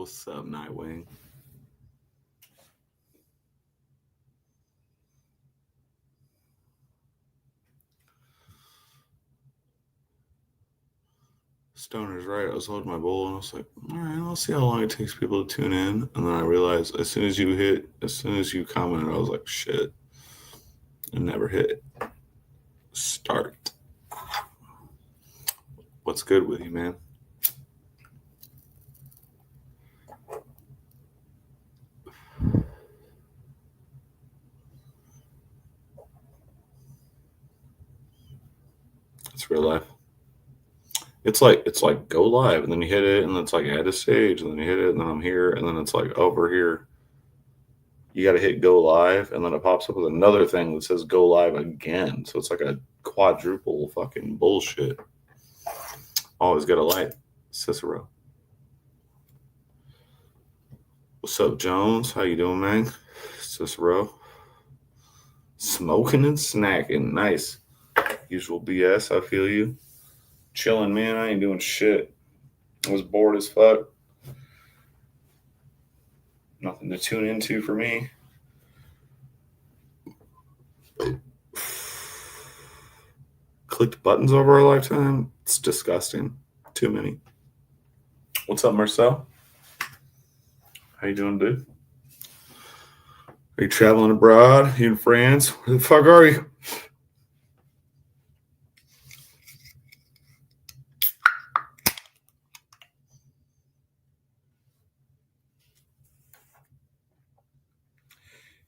What's up, Nightwing? Stoner's right. I was holding my bowl and I was like, all right, I'll see how long it takes people to tune in. And then I realized as soon as you commented, I was like, shit, it never hit start. What's good with you, man? It's real life. It's like go live and then you hit it and then it's like add a stage and then you hit it and then I'm here and then it's like over here. You got to hit go live and then it pops up with another thing that says go live again. So it's like a quadruple fucking bullshit. Always got to light Cicero. What's up, Jones? How you doing, man? Cicero. Smoking and snacking. Nice. Usual BS. I feel you. Chilling, man. I ain't doing shit. I was bored as fuck. Nothing to tune into for me. Clicked buttons over our lifetime. It's disgusting. Too many. What's up, Marcel? How you doing, dude? Are you traveling abroad? Are you in France? Where the fuck are you?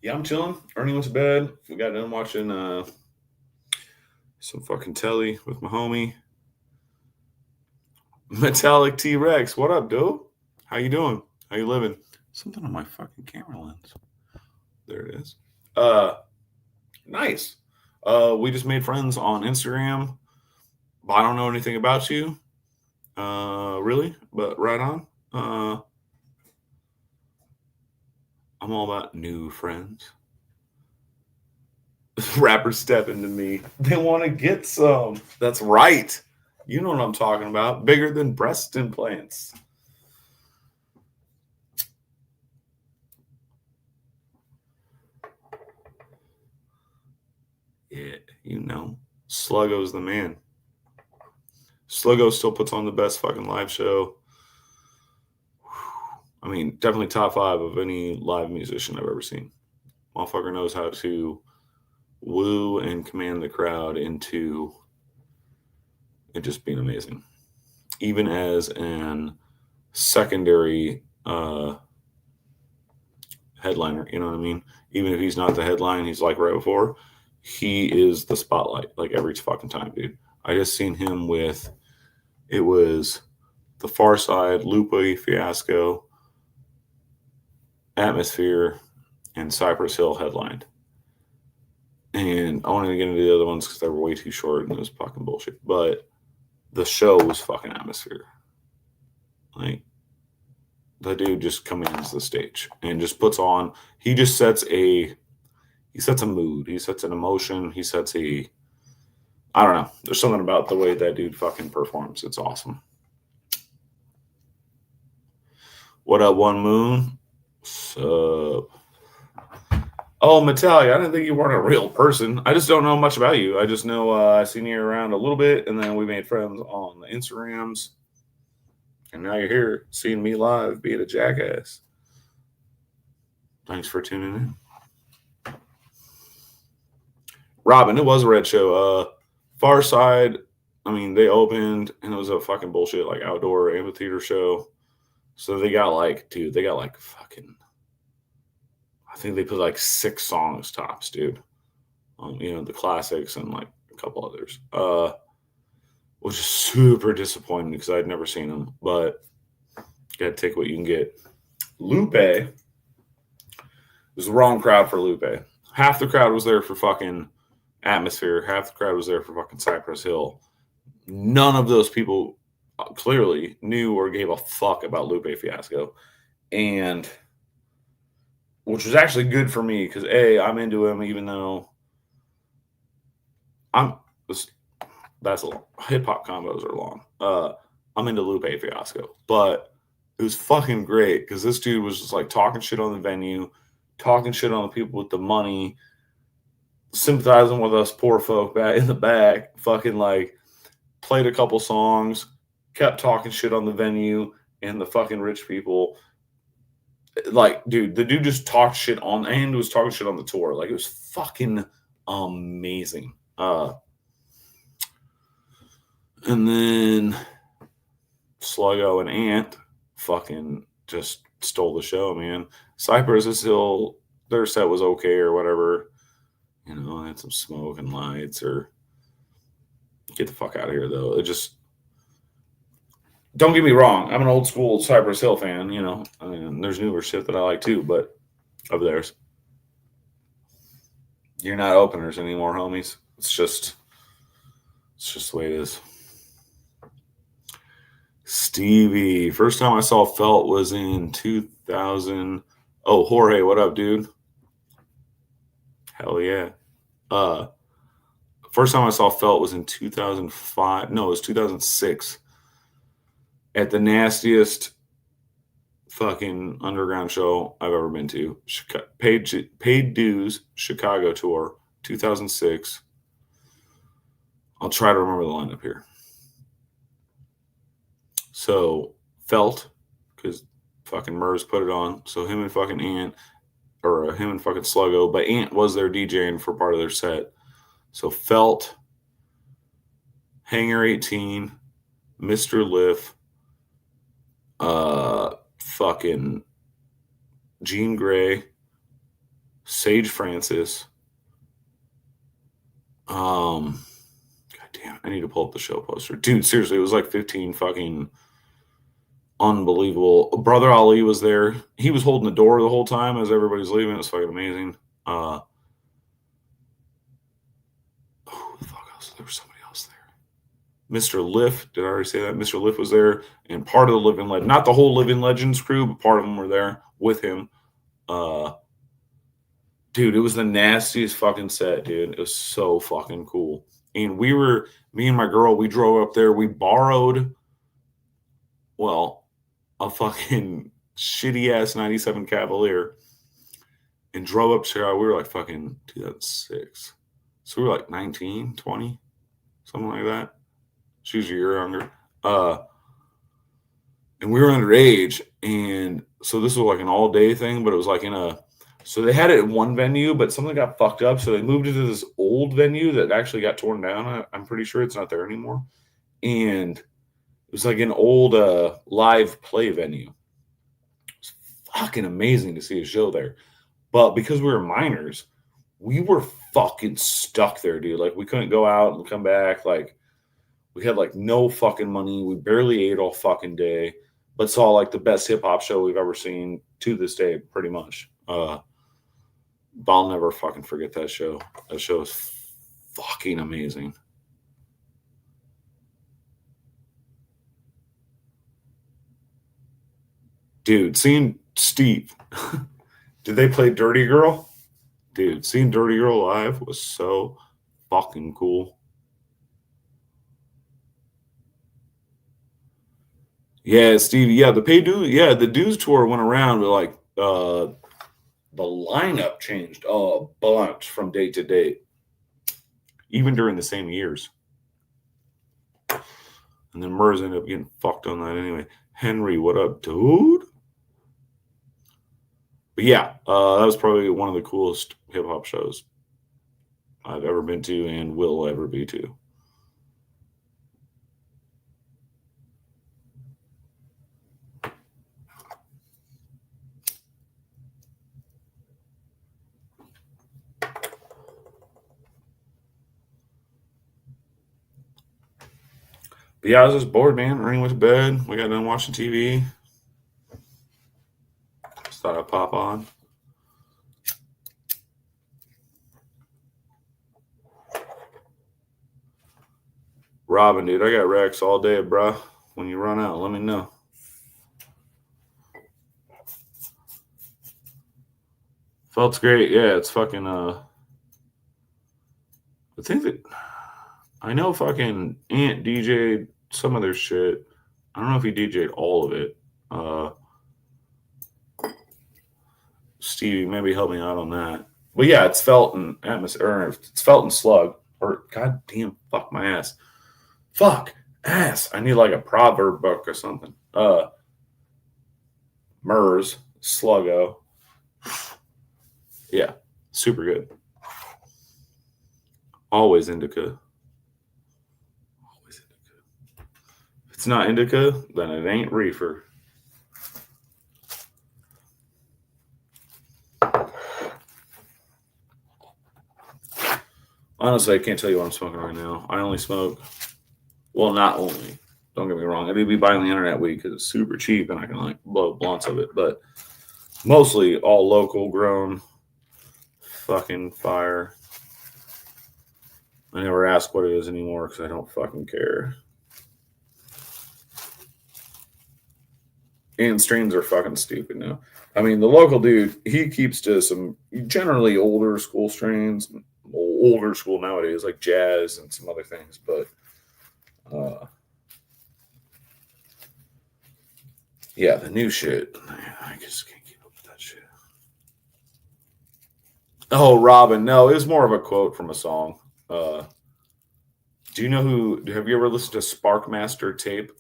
Yeah, I'm chilling. Ernie went to bed. We got done watching some fucking telly with my homie. Metallic T-Rex. What up, dude? How you doing? How you living? Something on my fucking camera lens. There it is. Nice. We just made friends on Instagram. I don't know anything about you. Really? But right on. I'm all about new friends. Rappers step into me. They want to get some. That's right. You know what I'm talking about. Bigger than breast implants. Yeah, you know. Sluggo's the man. Sluggo still puts on the best fucking live show. I mean, definitely top 5 of any live musician I've ever seen. Motherfucker knows how to woo and command the crowd into it just being amazing. Even as an secondary headliner, you know what I mean? Even if he's not the headline, he's like right before. He is the spotlight, like every fucking time, dude. I just seen him with it was The Far Side, Lupe Fiasco, Atmosphere, and Cypress Hill headlined. And I won't even get into the other ones because they were way too short and it was fucking bullshit. But the show was fucking Atmosphere. Like, the dude just commands the stage and just puts on. He just sets a mood. He sets an emotion. He sets a. I don't know. There's something about the way that dude fucking performs. It's awesome. What up, One Moon? Sup? Oh, Metallica, I didn't think you weren't a real person. I just don't know much about you. I just know I seen you around a little bit, and then we made friends on the Instagrams. And now you're here seeing me live being a jackass. Thanks for tuning in. Robin, it was a red show. Far Side, I mean, they opened, and it was a fucking bullshit, like, outdoor amphitheater show. So they got, like, fucking I think they put like 6 songs tops, dude. The classics and like a couple others. Which is super disappointing because I'd never seen them, but gotta take what you can get. Lupe was the wrong crowd for Lupe. Half the crowd was there for fucking Atmosphere. Half the crowd was there for fucking Cypress Hill. None of those people clearly knew or gave a fuck about Lupe Fiasco. And which was actually good for me because I'm into him even though that's a hip hop combos are long. I'm into Lupe Fiasco, but It was fucking great because this dude was just like talking shit on the venue, talking shit on the people with the money, sympathizing with us poor folk back in the back, fucking like played a couple songs, kept talking shit on the venue and the fucking rich people. Like, dude, the dude just talked shit on and was talking shit on the tour. Like, it was fucking amazing. And then Sluggo and Ant fucking just stole the show, man. Cypress Hill, their set was okay or whatever. You know, had some smoke and lights or get the fuck out of here, though. It just, don't get me wrong. I'm an old school Cypress Hill fan, you know. I mean, there's newer shit that I like too, but of theirs. You're not openers anymore, homies. It's just the way it is. Stevie. First time I saw Felt was in 2000. Oh, Jorge, what up, dude? Hell yeah. First time I saw Felt was in 2005. No, it was 2006. At the nastiest fucking underground show I've ever been to. Paid dues, Chicago tour, 2006. I'll try to remember the lineup here. So, Felt, because fucking Murs put it on. So him and fucking Ant, or him and fucking Sluggo, but Ant was their DJing for part of their set. So Felt, Hangar 18, Mr. Liff, fucking Jean Grey, Sage Francis. God damn, I need to pull up the show poster. Dude, seriously, it was like 15 fucking unbelievable. Brother Ali was there. He was holding the door the whole time as everybody's leaving. It was fucking amazing. Who the fuck else? There was somebody else there. Mr. Liff, did I already say that? Mr. Liff was there, and part of the Living Legend, not the whole Living Legends crew, but part of them were there with him. Dude, it was the nastiest fucking set, dude. It was so fucking cool. And me and my girl, we drove up there. We borrowed, well, a fucking shitty ass 97 Cavalier and drove up to Chicago. We were like fucking 2006. So we were like 19, 20, something like that. She was a year younger. And we were underage. And so this was like an all day thing, but it was like so they had it at one venue, but something got fucked up. So they moved it to this old venue that actually got torn down. I'm pretty sure it's not there anymore. And it was like an old live play venue. It was fucking amazing to see a show there. But because we were minors, we were fucking stuck there, dude. Like, we couldn't go out and come back. Like, we had like no fucking money. We barely ate all fucking day, but saw like the best hip hop show we've ever seen to this day, pretty much. I'll never fucking forget that show. That show is fucking amazing. Dude, seeing Steve, did they play Dirty Girl? Dude, seeing Dirty Girl live was so fucking cool. Yeah, Stevie. Yeah, the the dues tour went around, but like the lineup changed a bunch from date to date, even during the same years. And then Murs ended up getting fucked on that anyway. Henry, what up, dude? But yeah, that was probably one of the coolest hip hop shows I've ever been to and will ever be to. But yeah, I was just bored, man. Ernie went to bed. We got done watching TV. Just thought I'd pop on. Robin, dude, I got Rex all day, bro. When you run out, let me know. Felt's great. Yeah, it's fucking I think that I know fucking Ant DJ'd some of their shit. I don't know if he DJ'd all of it. Stevie, maybe help me out on that. But yeah, it's Felton atmosphere. It's Felton Slug. Or goddamn, fuck my ass. Fuck ass. I need like a proverb book or something. Murs Sluggo. Yeah, super good. Always indica. Always indica. If it's not indica, then it ain't reefer. Honestly, I can't tell you what I'm smoking right now. I only smoke, well, not only. Don't get me wrong. I do be buying the internet weed because it's super cheap and I can like blow blunts of it. But mostly all local grown. Fucking fire. I never ask what it is anymore because I don't fucking care. And streams are fucking stupid now. I mean, the local dude, he keeps to some generally older school strains, older school nowadays, like jazz and some other things. But yeah, the new shit, I just can't keep up with that shit. Oh, Robin, no, it was more of a quote from a song. Do you know who? Have you ever listened to Sparkmaster Tape?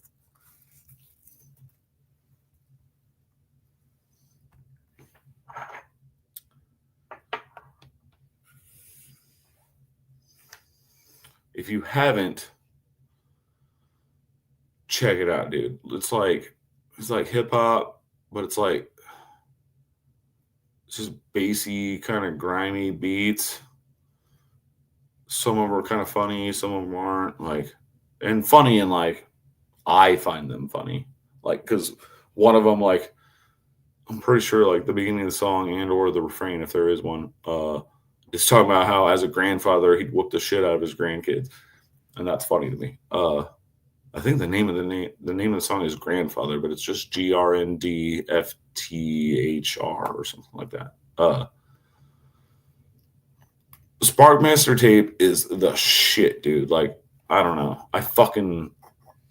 If you haven't, check it out, dude. It's like hip hop, but it's just bassy, kind of grimy beats. Some of them are kind of funny, some of them aren't. And funny, and I find them funny. Because one of them, I'm pretty sure, the beginning of the song and or the refrain, if there is one, is talking about how as a grandfather he'd whoop the shit out of his grandkids, and that's funny to me. I think the name of the song is Grandfather, but it's just GRNDFTHR or something like that. Sparkmaster Tape is the shit, dude. I don't know.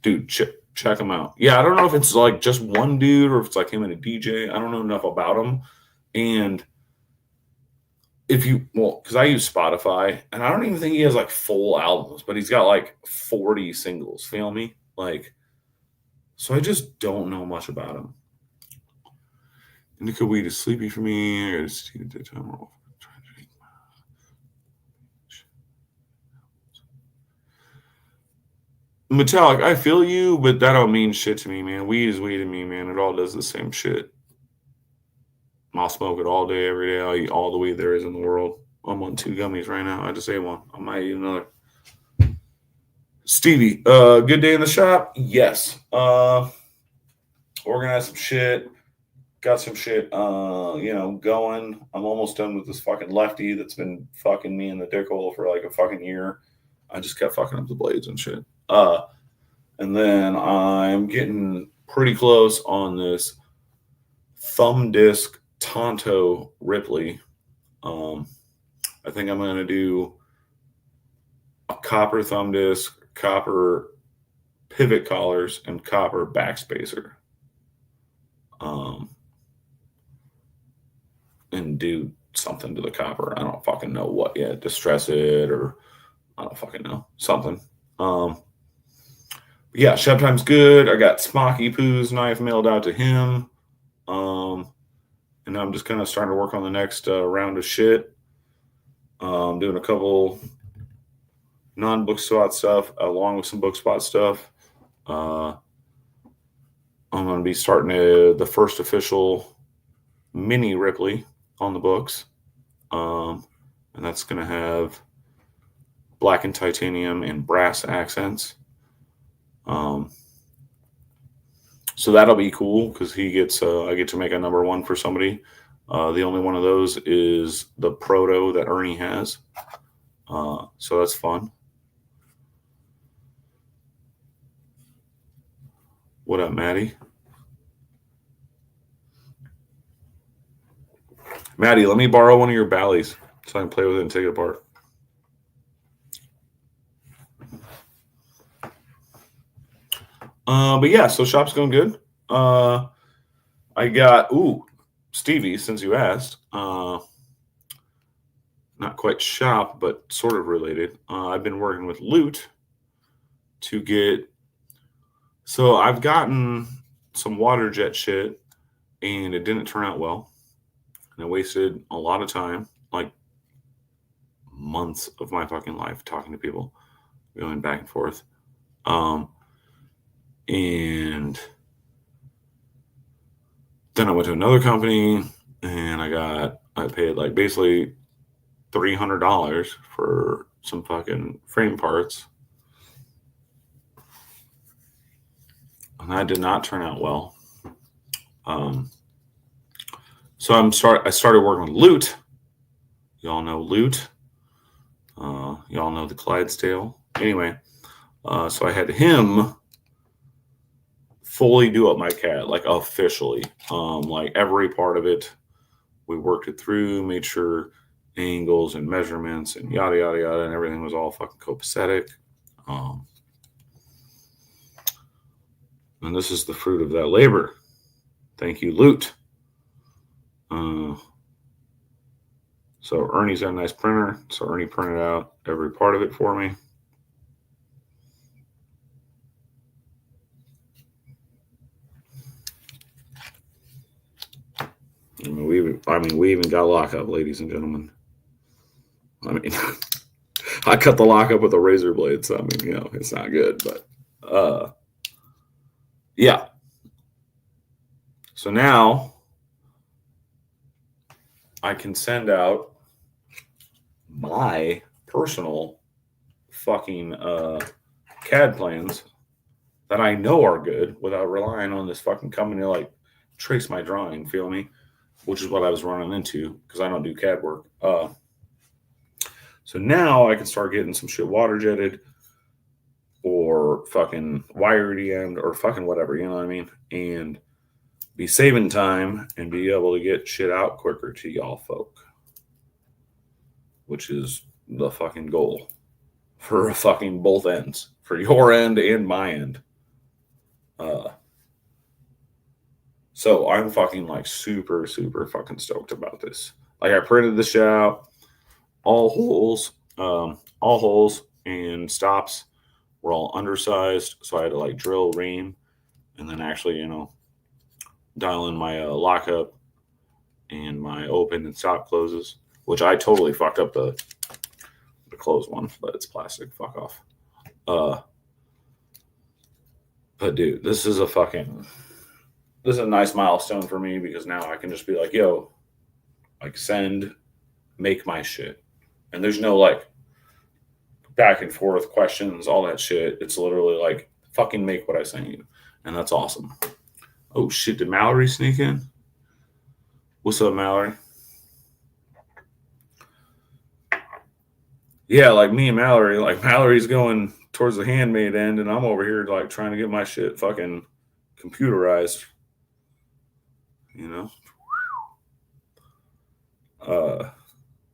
Dude, check him out. Yeah, I don't know if it's just one dude or if it's him and a DJ. I don't know enough about him. And because I use Spotify, and I don't even think he has full albums, but he's got 40 singles. Feel me? So I just don't know much about him. Indica weed is sleepy for me. I gotta see the daytime off. Metallic, I feel you, but that don't mean shit to me, man. Weed is weed to me, man. It all does the same shit. I'll smoke it all day, every day. I'll eat all the weed there is in the world. I'm on 2 gummies right now. I just ate one. I might eat another. Stevie, good day in the shop? Yes. Organized some shit. Got some shit, going. I'm almost done with this fucking lefty that's been fucking me in the dick hole for a fucking year. I just kept fucking up the blades and shit. And then I'm getting pretty close on this thumb disc Tonto Ripley. I think I'm going to do a copper thumb disc, copper pivot collars, and copper backspacer. And do something to the copper. I don't fucking know what yet. Distress it, or I don't fucking know. Something. Yeah, Shep Time's good. I got Smoky Poo's knife mailed out to him. And I'm just kind of starting to work on the next round of shit. Doing a couple non-book spot stuff along with some book spot stuff. I'm going to be starting the first official mini Ripley on the books. And that's going to have black and titanium and brass accents. So that'll be cool because he gets, I get to make a number 1 for somebody. The only one of those is the proto that Ernie has. So that's fun. What up, Maddie? Maddie, let me borrow one of your Bally's so I can play with it and take it apart. But yeah, so shop's going good. I got Stevie, since you asked. Not quite shop, but sort of related. I've been working with Loot to get. So I've gotten some water jet shit, and it didn't turn out well, and I wasted a lot of time, like months of my fucking life talking to people, going back and forth. And then I went to another company, and I paid like basically $300 for some fucking frame parts, and that did not turn out well. So I started working with Loot. Y'all know Loot. Y'all know the Clydesdale. Anyway, so I had him fully do up my CAD, like officially, like every part of it. We worked it through, made sure angles and measurements and yada yada yada, and everything was all fucking copacetic. And this is the fruit of that labor. Thank you, Loot. So Ernie's got a nice printer. So Ernie printed out every part of it for me. We even got lockup, ladies and gentlemen. I mean, I cut the lockup with a razor blade, so I mean, it's not good, but yeah. So now I can send out my personal fucking CAD plans that I know are good without relying on this fucking company to like trace my drawing, feel me? Which is what I was running into because I don't do CAD work. So now I can start getting some shit water jetted or fucking wire EDM'd or fucking whatever, you know what I mean? And be saving time and be able to get shit out quicker to y'all folk, which is the fucking goal for fucking both ends, for your end and my end. So I'm fucking like super, super fucking stoked about this. Like I printed the shit out, all holes and stops were all undersized, so I had to like drill ream and then actually, dial in my lockup and my open and stop closes, which I totally fucked up the close one, but it's plastic. Fuck off. But dude, this is a nice milestone for me because now I can just be like, yo, like send, make my shit. And there's no like back and forth questions, all that shit. It's literally like fucking make what I send you. And that's awesome. Oh shit, did Mallory sneak in? What's up, Mallory? Yeah, like me and Mallory, like Mallory's going towards the handmade end and I'm over here like trying to get my shit fucking computerized.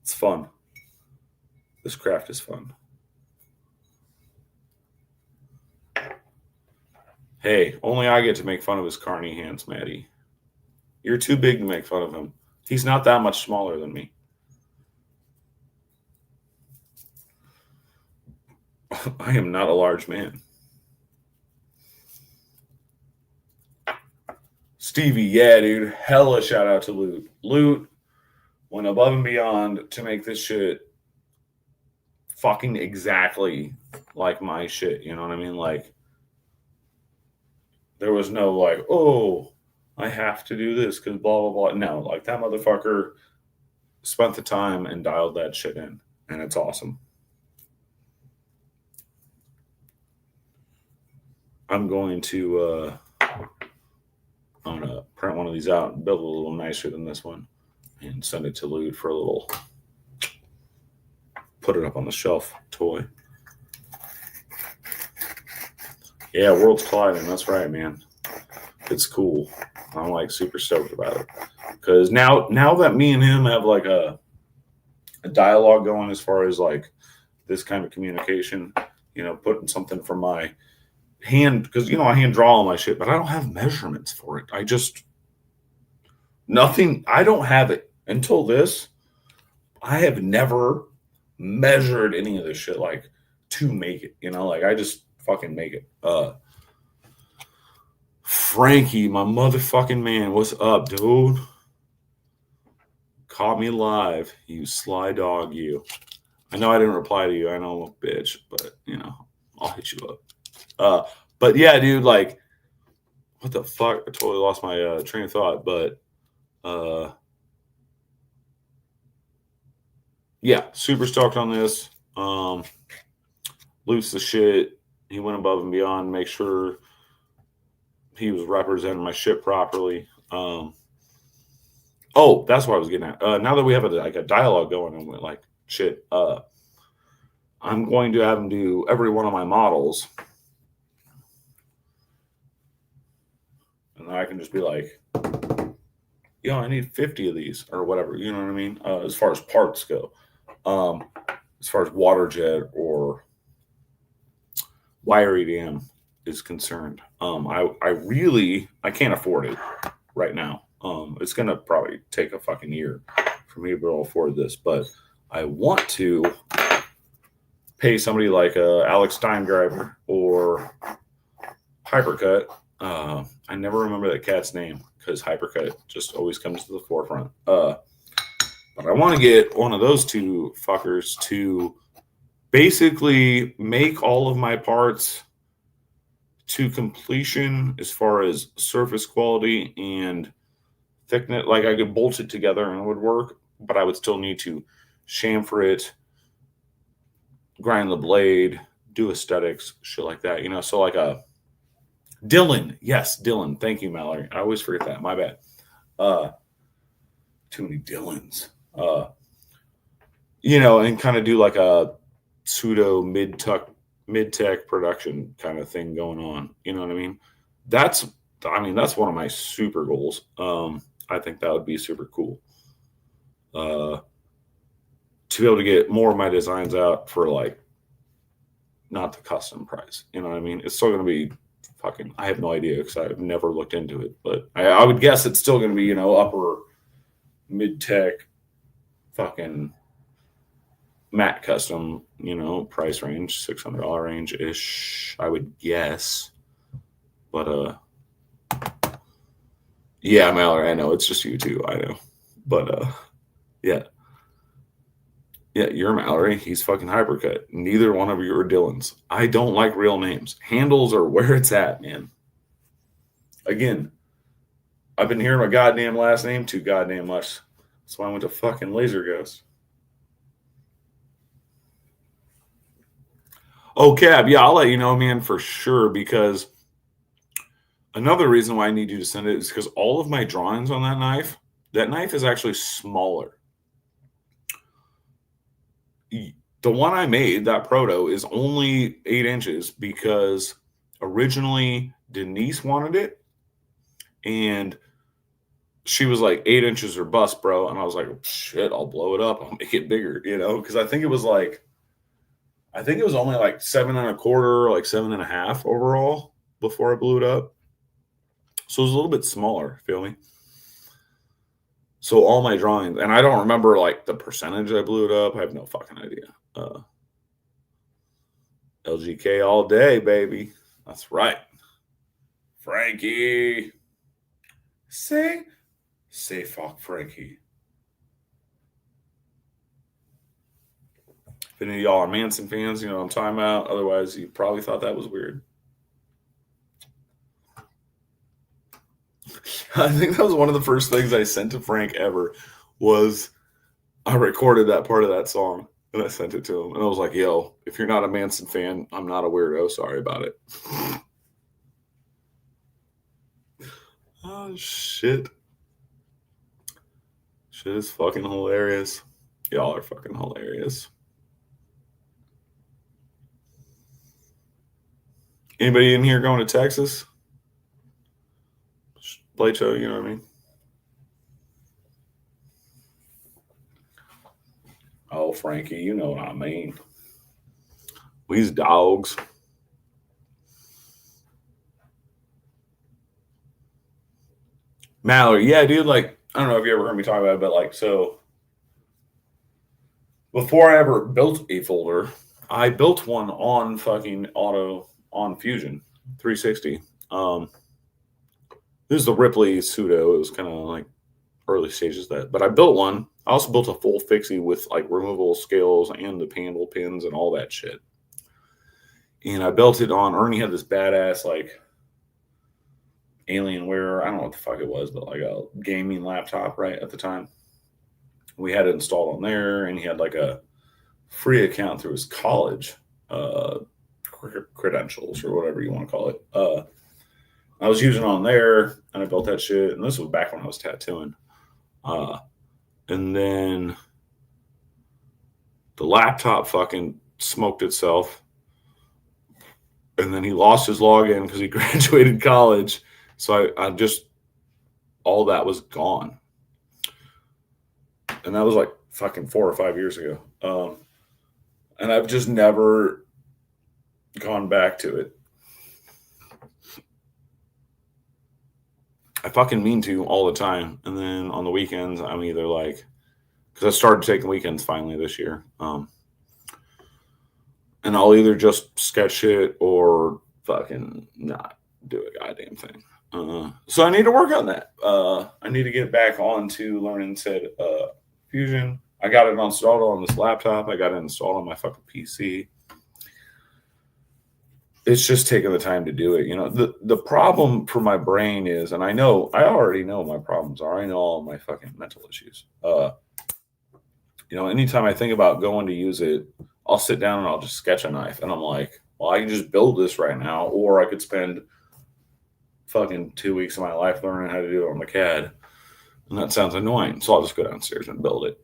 It's fun. This craft is fun. Hey, only I get to make fun of his carny hands, Maddie. You're too big to make fun of him. He's not that much smaller than me. I am not a large man. Stevie, yeah, dude. Hella shout out to Loot. Loot went above and beyond to make this shit fucking exactly like my shit. You know what I mean? Like, there was no like, oh, I have to do this because blah, blah, blah. No, like that motherfucker spent the time and dialed that shit in. And it's awesome. I'm going to print one of these out and build a little nicer than this one and send it to Loot for a little put it up on the shelf toy. Yeah, Worlds Colliding. That's right, man. It's cool. I'm like super stoked about it because now that me and him have like a dialogue going as far as like this kind of communication, putting something from my hand because I hand draw all my shit, but I don't have measurements for it. I just Nothing. I don't have it until this. I have never measured any of this shit like to make it. Like I just fucking make it. Frankie, my motherfucking man, what's up, dude? Caught me live, you sly dog, you. I know I didn't reply to you. I know I'm a bitch, but I'll hit you up. But yeah, dude, like, what the fuck? I totally lost my train of thought, but yeah, super stoked on this. Loose the shit. He went above and beyond, make sure he was representing my shit properly. Oh, that's what I was getting at. Now that we have a dialogue going, and we're like, shit, I'm going to have him do every one of my models. And then I can just be like, I need 50 of these or whatever. You know what I mean? As far as parts go. As far as water jet or wire EDM is concerned. I can't afford it right now. It's going to probably take a fucking year for me to be able to afford this, but I want to pay somebody like Alex Steingreiber or Hypercut. I never remember that cat's name because Hypercut just always comes to the forefront. But I want to get one of those two fuckers to basically make all of my parts to completion as far as surface quality and thickness. Like I could bolt it together and it would work, but I would still need to chamfer it, grind the blade, do aesthetics, shit like that. So like a Dylan. Yes, Dylan. Thank you, Mallory. I always forget that. My bad. Too many Dylans. And kind of do like a pseudo mid-tech production kind of thing going on. You know what I mean? That's one of my super goals. I think that would be super cool. To be able to get more of my designs out for like not the custom price. You know what I mean? It's still going to be fucking, I have no idea because I've never looked into it, but I would guess it's still going to be, upper mid-tech fucking matte custom, price range, $600 range ish, I would guess. But yeah, Mallory, I know it's just you too, I know. But yeah, you're Mallory. He's fucking Hypercut. Neither one of you are Dylans. I don't like real names. Handles are where it's at, man. Again, I've been hearing my goddamn last name too goddamn much. That's why I went to fucking Laser Ghost. Oh, Cab, yeah, I'll let you know, man, for sure, because another reason why I need you to send it is because all of my drawings on that knife is actually smaller. The one I made, that proto, is only 8 inches because originally Denise wanted it, and she was like 8 inches or bust, bro. And I was like, shit, I'll blow it up. I'll make it bigger, because I think it was only like 7 1/4, like 7 1/2 overall before I blew it up. So it was a little bit smaller, feel me? So all my drawings, and I don't remember like the percentage I blew it up. I have no fucking idea. LGK all day, baby. That's right. Frankie. Say fuck Frankie. If any of y'all are Manson fans, you know what I'm talking about. Otherwise, you probably thought that was weird. I think that was one of the first things I sent to Frank ever was I recorded that part of that song and I sent it to him. And I was like, yo, if you're not a Manson fan, I'm not a weirdo. Sorry about it. Oh, shit. Shit is fucking hilarious. Y'all are fucking hilarious. Anybody in here going to Texas? Play show, you know what I mean? Oh, Frankie, you know what I mean. We's dogs. Mallory, yeah, dude, like, I don't know if you ever heard me talk about it, but like, so before I ever built a folder, I built one on fucking on Fusion 360. This is the Ripley pseudo. It was kind of like early stages of that, but I built one. I also built a full fixie with like removable scales and the handle pins and all that shit. And I built it on. Ernie had this badass like Alienware. I don't know what the fuck it was, but like a gaming laptop right at the time. We had it installed on there, and he had like a free account through his college credentials or whatever you want to call it. I was using it on there, and I built that shit. And this was back when I was tattooing. And then the laptop fucking smoked itself. And then he lost his login because he graduated college. So I just, all that was gone. And that was like fucking 4 or 5 years ago. And I've just never gone back to it. I fucking mean to all the time. And then on the weekends, I'm either like, because I started taking weekends finally this year. And I'll either just sketch it or fucking not do a goddamn thing. So I need to work on that. I need to get back on to learning said Fusion. I got it installed on this laptop. I got it installed on my fucking PC. It's just taking the time to do it. You know, the problem for my brain is, and I already know my problems are. I know all my fucking mental issues. You know, anytime I think about going to use it, I'll sit down and I'll just sketch a knife. And I'm like, well, I can just build this right now, or I could spend fucking 2 weeks of my life learning how to do it on the CAD. And that sounds annoying. So I'll just go downstairs and build it.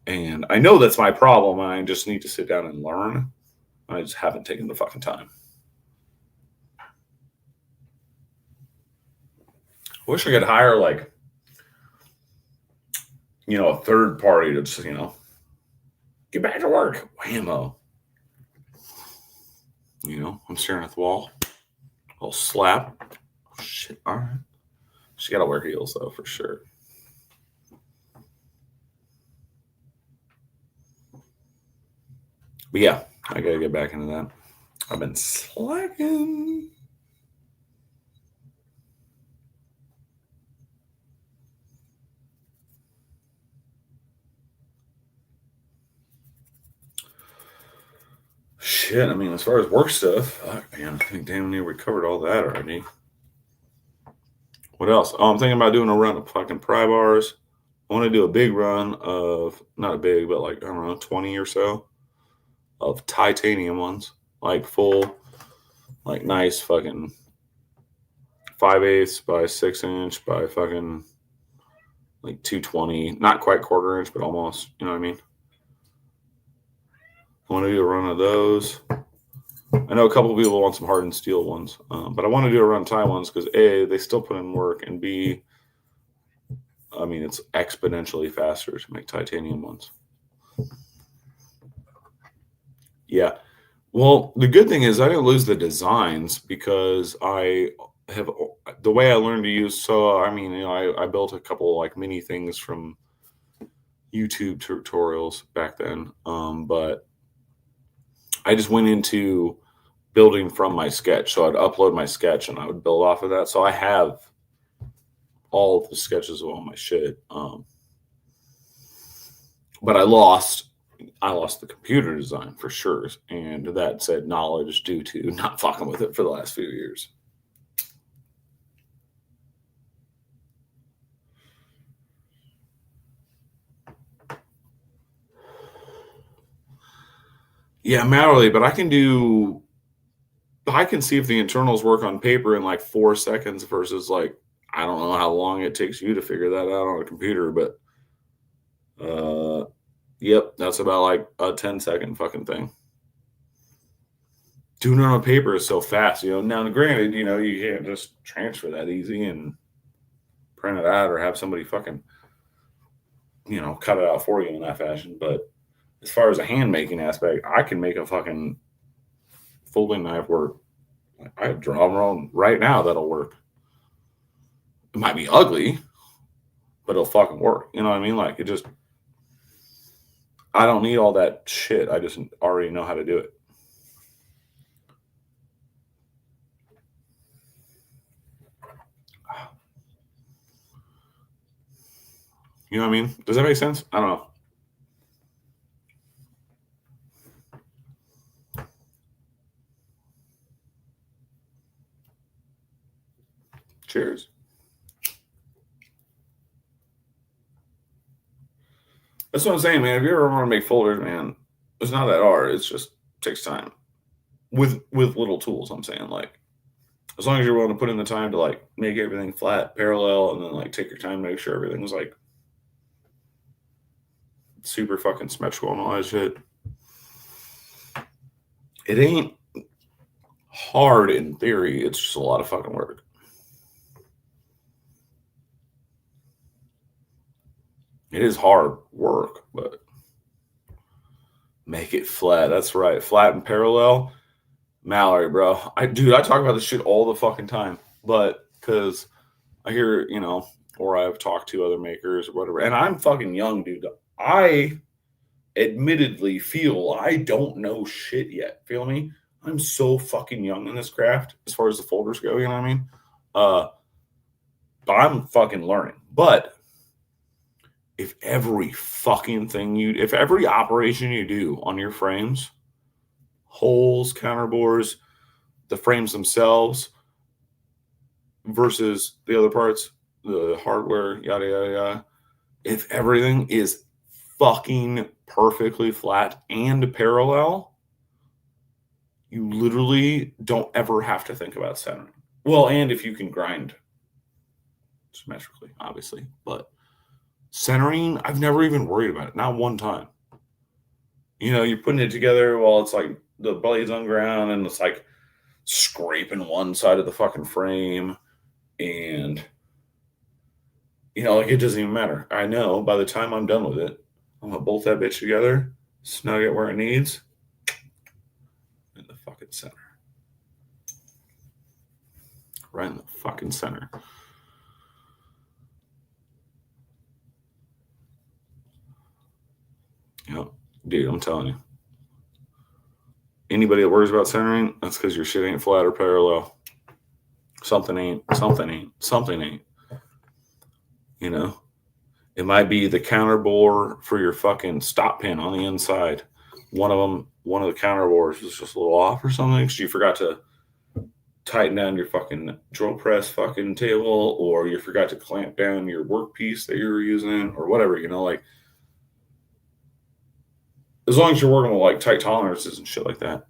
And I know that's my problem. I just need to sit down and learn. I just haven't taken the fucking time. I wish I could hire like, you know, a third party to just, you know, get back to work. Whammo. You know, I'm staring at the wall. I'll slap. Oh, shit. All right. She got to wear heels, though, for sure. But yeah, I got to get back into that. I've been slacking. Shit, I mean, as far as work stuff, fuck, man, I think damn near we covered all that already. What else? Oh, I'm thinking about doing a run of fucking pry bars. I want to do a big run of, not a big, but like, I don't know, 20 or so of titanium ones. Like full, like nice fucking 5/8 by 6" by fucking like 220. Not quite 1/4 inch, but almost, you know what I mean? I want to do a run of those. I know a couple of people want some hardened steel ones, but I want to do a run tie ones because A, they still put in work, and B, I mean, it's exponentially faster to make titanium ones. Yeah. Well, the good thing is I didn't lose the designs because I have the way I learned to use. So, I mean, you know, I built a couple like mini things from YouTube tutorials back then. But I just went into building from my sketch. So I'd upload my sketch and I would build off of that. So I have all of the sketches of all my shit. But I lost the computer design for sure. And that said knowledge due to not fucking with it for the last few years. Yeah, manually, but I can see if the internals work on paper in like 4 seconds versus like, I don't know how long it takes you to figure that out on a computer, but yep, that's about like a 10-second fucking thing. Doing it on paper is so fast, you know. Now, granted, you know, you can't just transfer that easy and print it out or have somebody fucking, you know, cut it out for you in that fashion. But as far as a hand making aspect, I can make a fucking folding knife work. I draw them right now that'll work. It might be ugly, but it'll fucking work. You know what I mean? Like, it just, I don't need all that shit. I just already know how to do it. You know what I mean? Does that make sense? I don't know. Cheers. That's what I'm saying, man. If you ever want to make folders, man, it's not that hard. It's just takes time with little tools. I'm saying, like, as long as you're willing to put in the time to like make everything flat, parallel, and then like take your time to make sure everything's like super fucking symmetrical and all that shit. It ain't hard in theory. It's just a lot of fucking work. It is hard work, but make it flat. That's right. Flat and parallel. Mallory, bro. I talk about this shit all the fucking time. But because I hear, or I've talked to other makers or whatever, and I'm fucking young, dude. I admittedly feel I don't know shit yet. Feel me? I'm so fucking young in this craft as far as the folders go, you know what I mean? But I'm fucking learning. But if every operation you do on your frames, holes, counterbores, the frames themselves versus the other parts, the hardware, yada, yada, yada, if everything is fucking perfectly flat and parallel, you literally don't ever have to think about centering. Well, and if you can grind symmetrically, obviously, but centering, I've never even worried about it. Not one time. You're putting it together while it's like the blade's on ground and it's like scraping one side of the fucking frame, and like, it doesn't even matter. I know by the time I'm done with it, I'm gonna bolt that bitch together, snug it where it needs, in the fucking center. Right in the fucking center. Dude, I'm telling you. Anybody that worries about centering, that's because your shit ain't flat or parallel. Something ain't. It might be the counter bore for your fucking stop pin on the inside. One of the counter bores is just a little off or something because you forgot to tighten down your fucking drill press fucking table, or you forgot to clamp down your workpiece that you were using, or whatever, like, as long as you're working with like tight tolerances and shit like that,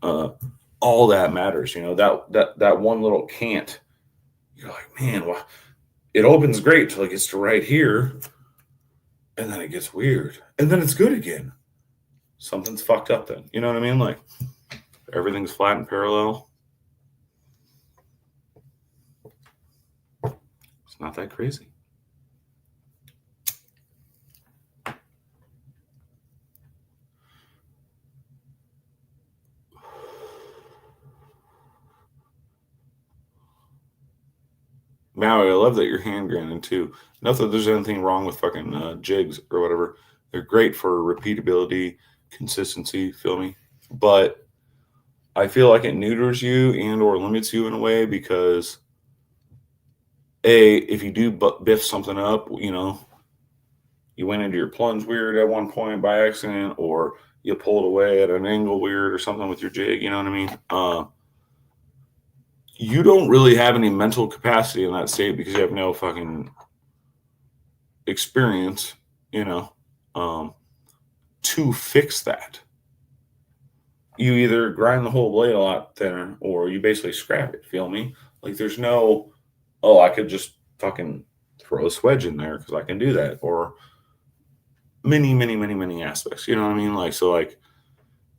all that matters. That one little cant, you're like, man, well, it opens great till it gets to right here, and then it gets weird, and then it's good again. Something's fucked up then. You know what I mean? Like, everything's flat and parallel. It's not that crazy. Maui, I love that you're hand grinding too. Not that there's anything wrong with fucking jigs or whatever. They're great for repeatability, consistency, feel me? But I feel like it neuters you and or limits you in a way because, if you do biff something up, you went into your plunge weird at one point by accident, or you pulled away at an angle weird or something with your jig, you know what I mean? You don't really have any mental capacity in that state because you have no fucking experience, to fix that. You either grind the whole blade a lot thinner or you basically scrap it, feel me? Like, there's no, I could just fucking throw a swedge in there because I can do that, or many, many, many, many aspects, you know what I mean? Like, so like,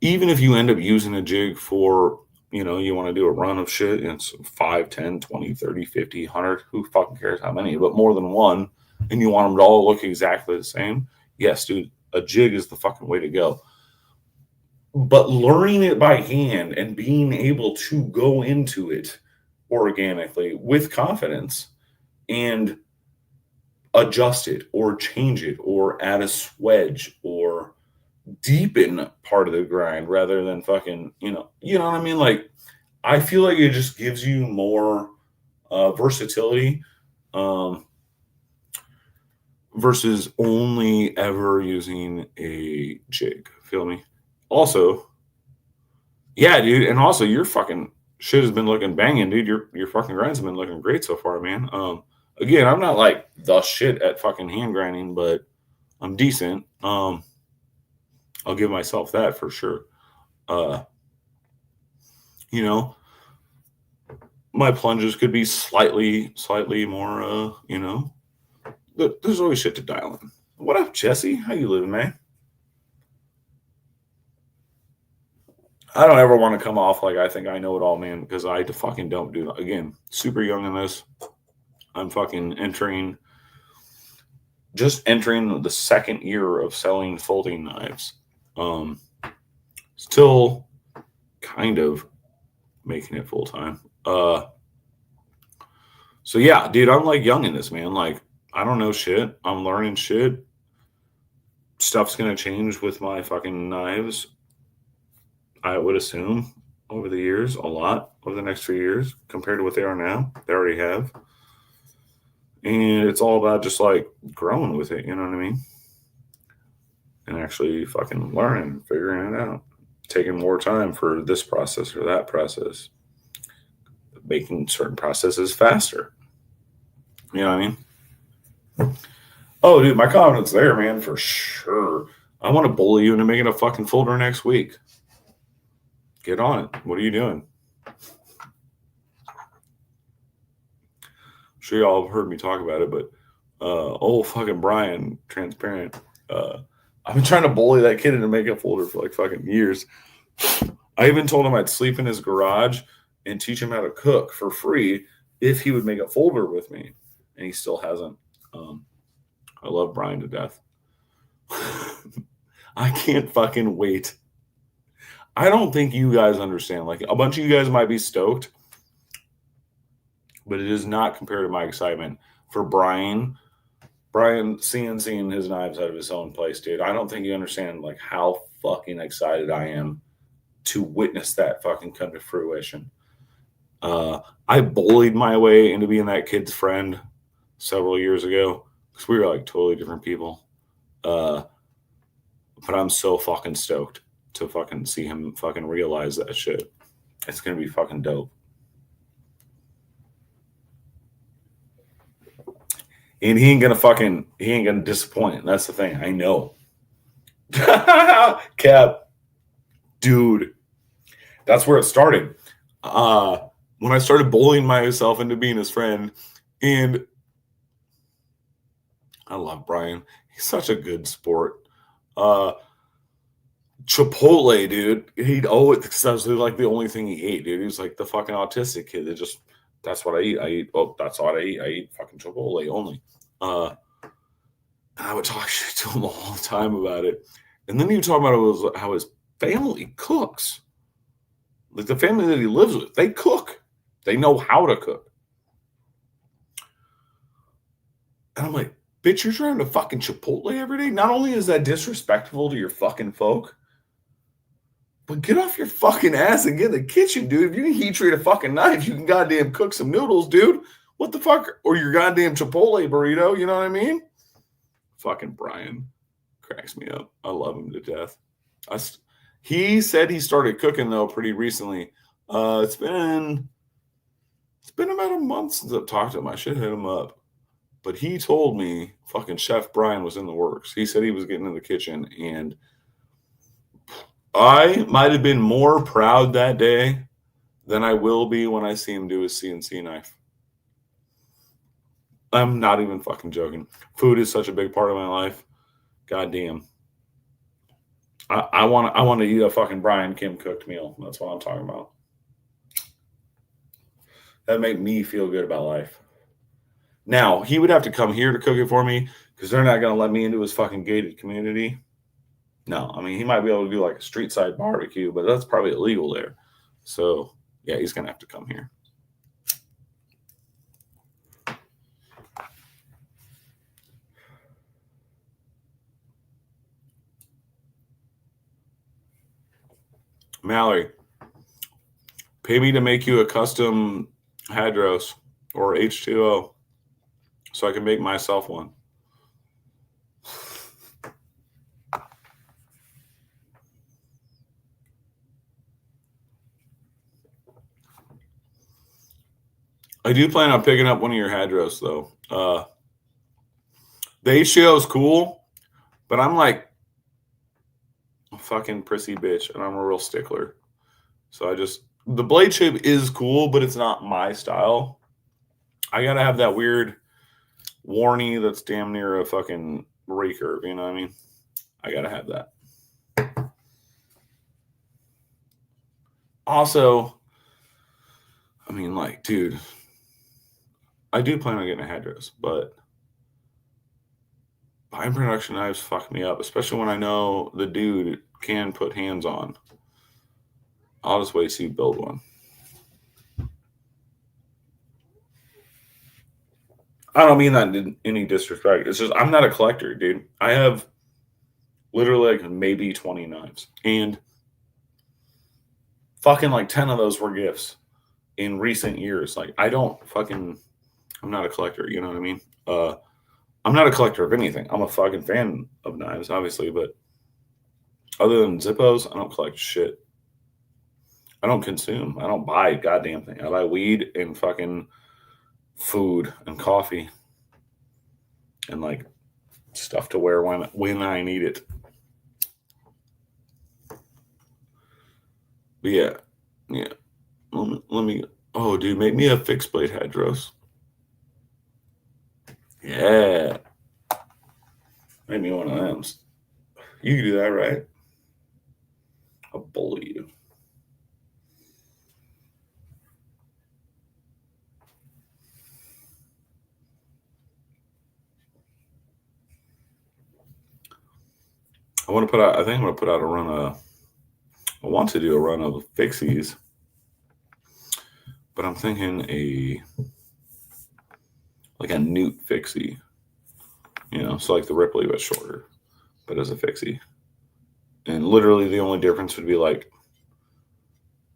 even if you end up using a jig for, you want to do a run of shit, and it's 5, 10, 20, 30, 50, 100, who fucking cares how many, but more than one, and you want them to all look exactly the same, yes, dude, a jig is the fucking way to go. But learning it by hand and being able to go into it organically with confidence and adjust it or change it or add a swedge or deepen part of the grind rather than fucking, you know what I mean? Like, I feel like it just gives you more versatility versus only ever using a jig. Feel me? Also, yeah, dude, and also your fucking shit has been looking banging, dude. Your fucking grinds have been looking great so far, man. Again, I'm not like the shit at fucking hand grinding, but I'm decent. I'll give myself that for sure. You know, my plunges could be slightly more. There's always shit to dial in. What up, Jesse? How you living, man? I don't ever want to come off like I think I know it all, man, because I fucking don't do that. Again, super young in this. I'm fucking entering the second year of selling folding knives. Still kind of making it full time. So yeah, dude, I'm like young in this, man. Like, I don't know shit. I'm learning shit. Stuff's gonna change with my fucking knives. I would assume over the years, a lot over the next 3 years compared to what they are now. They already have. And it's all about just like growing with it, you know what I mean? And actually fucking learning, figuring it out, taking more time for this process or that process, making certain processes faster. You know what I mean? Oh, dude, my confidence there, man, for sure. I want to bully you into making a fucking folder next week. Get on it. What are you doing? I'm sure y'all have heard me talk about it, but old fucking Brian, transparent. I've been trying to bully that kid into making a folder for like fucking years. I even told him I'd sleep in his garage and teach him how to cook for free if he would make a folder with me. And he still hasn't. I love Brian to death. I can't fucking wait. I don't think you guys understand. Like, a bunch of you guys might be stoked, but it is not compared to my excitement for Brian seeing his knives out of his own place, dude. I don't think you understand like how fucking excited I am to witness that fucking come to fruition. I bullied my way into being that kid's friend several years ago because we were like totally different people. But I'm so fucking stoked to fucking see him fucking realize that shit. It's gonna be fucking dope. And he ain't gonna disappoint. That's the thing. I know. Cap, dude, that's where it started. When I started bullying myself into being his friend, and I love Brian. He's such a good sport. Chipotle, dude. He'd always, because that was like the only thing he ate, dude. He was like the fucking autistic kid that just, that's what I eat. That's what I eat. I eat fucking Chipotle only. I would talk shit to him all the time about it. And then he would talk about how his family cooks. Like the family that he lives with, they cook. They know how to cook. And I'm like, bitch, you're trying to fucking Chipotle every day? Not only is that disrespectful to your fucking folk, but get off your fucking ass and get in the kitchen, dude. If you can heat treat a fucking knife, you can goddamn cook some noodles, dude. What the fuck? Or your goddamn Chipotle burrito, you know what I mean? Fucking Brian cracks me up. I love him to death. He said he started cooking, though, pretty recently. It's been about a month since I've talked to him. I should hit him up. But he told me fucking Chef Brian was in the works. He said he was getting in the kitchen, and I might have been more proud that day than I will be when I see him do his CNC knife. I'm not even fucking joking. Food is such a big part of my life. God damn. I want to eat a fucking Brian Kim cooked meal. That's what I'm talking about. That'd make me feel good about life. Now, he would have to come here to cook it for me because they're not going to let me into his fucking gated community. No, I mean, he might be able to do like a street side barbecue, but that's probably illegal there. So, yeah, he's going to have to come here. Mallory, pay me to make you a custom Hadros or H2O so I can make myself one. I do plan on picking up one of your Hadros, though. The H2O is cool, but I'm like a fucking prissy bitch, and I'm a real stickler. So the blade shape is cool, but it's not my style. I gotta have that weird warny that's damn near a fucking ray curve, you know what I mean? I gotta have that. Also, I mean, like, dude, I do plan on getting a Hadros, but buying production knives fuck me up, especially when I know the dude can put hands on. I'll just wait to see you build one. I don't mean that in any disrespect. It's just I'm not a collector, dude. I have literally like maybe 20 knives. And fucking like 10 of those were gifts in recent years. Like I'm not a collector, you know what I mean? I'm not a collector of anything. I'm a fucking fan of knives, obviously, but other than Zippos, I don't collect shit. I don't consume. I don't buy a goddamn thing. I buy weed and fucking food and coffee and like stuff to wear when I need it. But yeah. Let me. Oh, dude, make me a fixed blade Hadros. Yeah. Make me one of them. You can do that, right? I'll bully you. I think I'm going to put out a run of, I want to do a run of fixies, but I'm thinking like a Newt fixie, you know, so like the Ripley but shorter, but as a fixie. And literally the only difference would be like,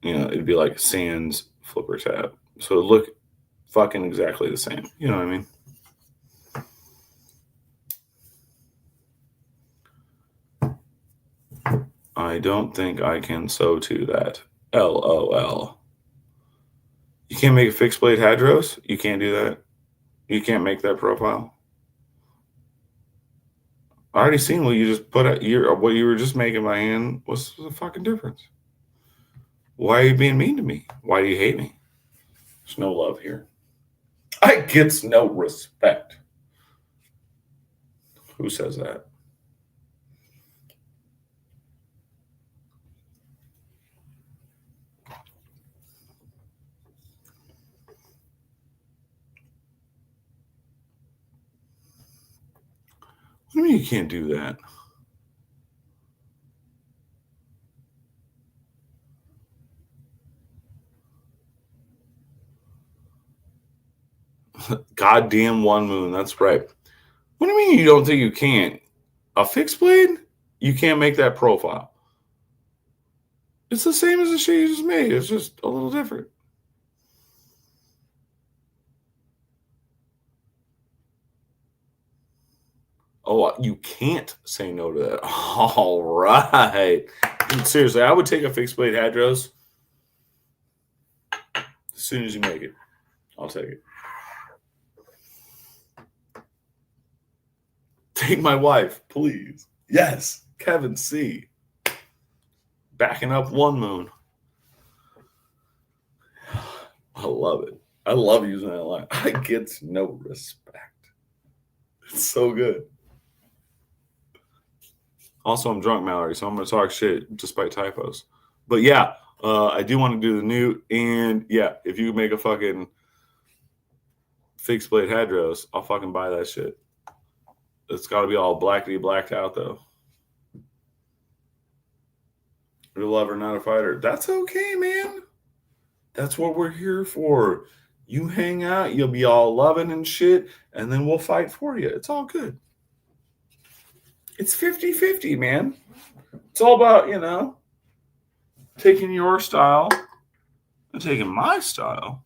you know, it'd be like Sans flipper tab. So it'd look fucking exactly the same. You know what I mean? I don't think I can sew to that. LOL. You can't make a fixed blade Hadros? You can't do that? You can't make that profile? I already seen what you just put at what you were just making by hand. What's the fucking difference? Why are you being mean to me? Why do you hate me? There's no love here. I gets no respect. Who says that? What do you mean you can't do that? Goddamn one moon. That's right. What do you mean you don't think you can't? A fixed blade? You can't make that profile. It's the same as the shit you just made. It's just a little different. Oh, you can't say no to that. All right. Seriously, I would take a fixed blade Hadros as soon as you make it. I'll take it. Take my wife, please. Yes, Kevin C. Backing up one moon. I love it. I love using that line. I get no respect. It's so good. Also, I'm drunk, Mallory, so I'm going to talk shit despite typos. But yeah, I do want to do the Newt. And yeah, if you make a fucking fixed blade Hadros, I'll fucking buy that shit. It's got to be all blacked out, though. You're a lover, not a fighter. That's okay, man. That's what we're here for. You hang out, you'll be all loving and shit, and then we'll fight for you. It's all good. It's 50-50, man. It's all about, you know, taking your style and taking my style,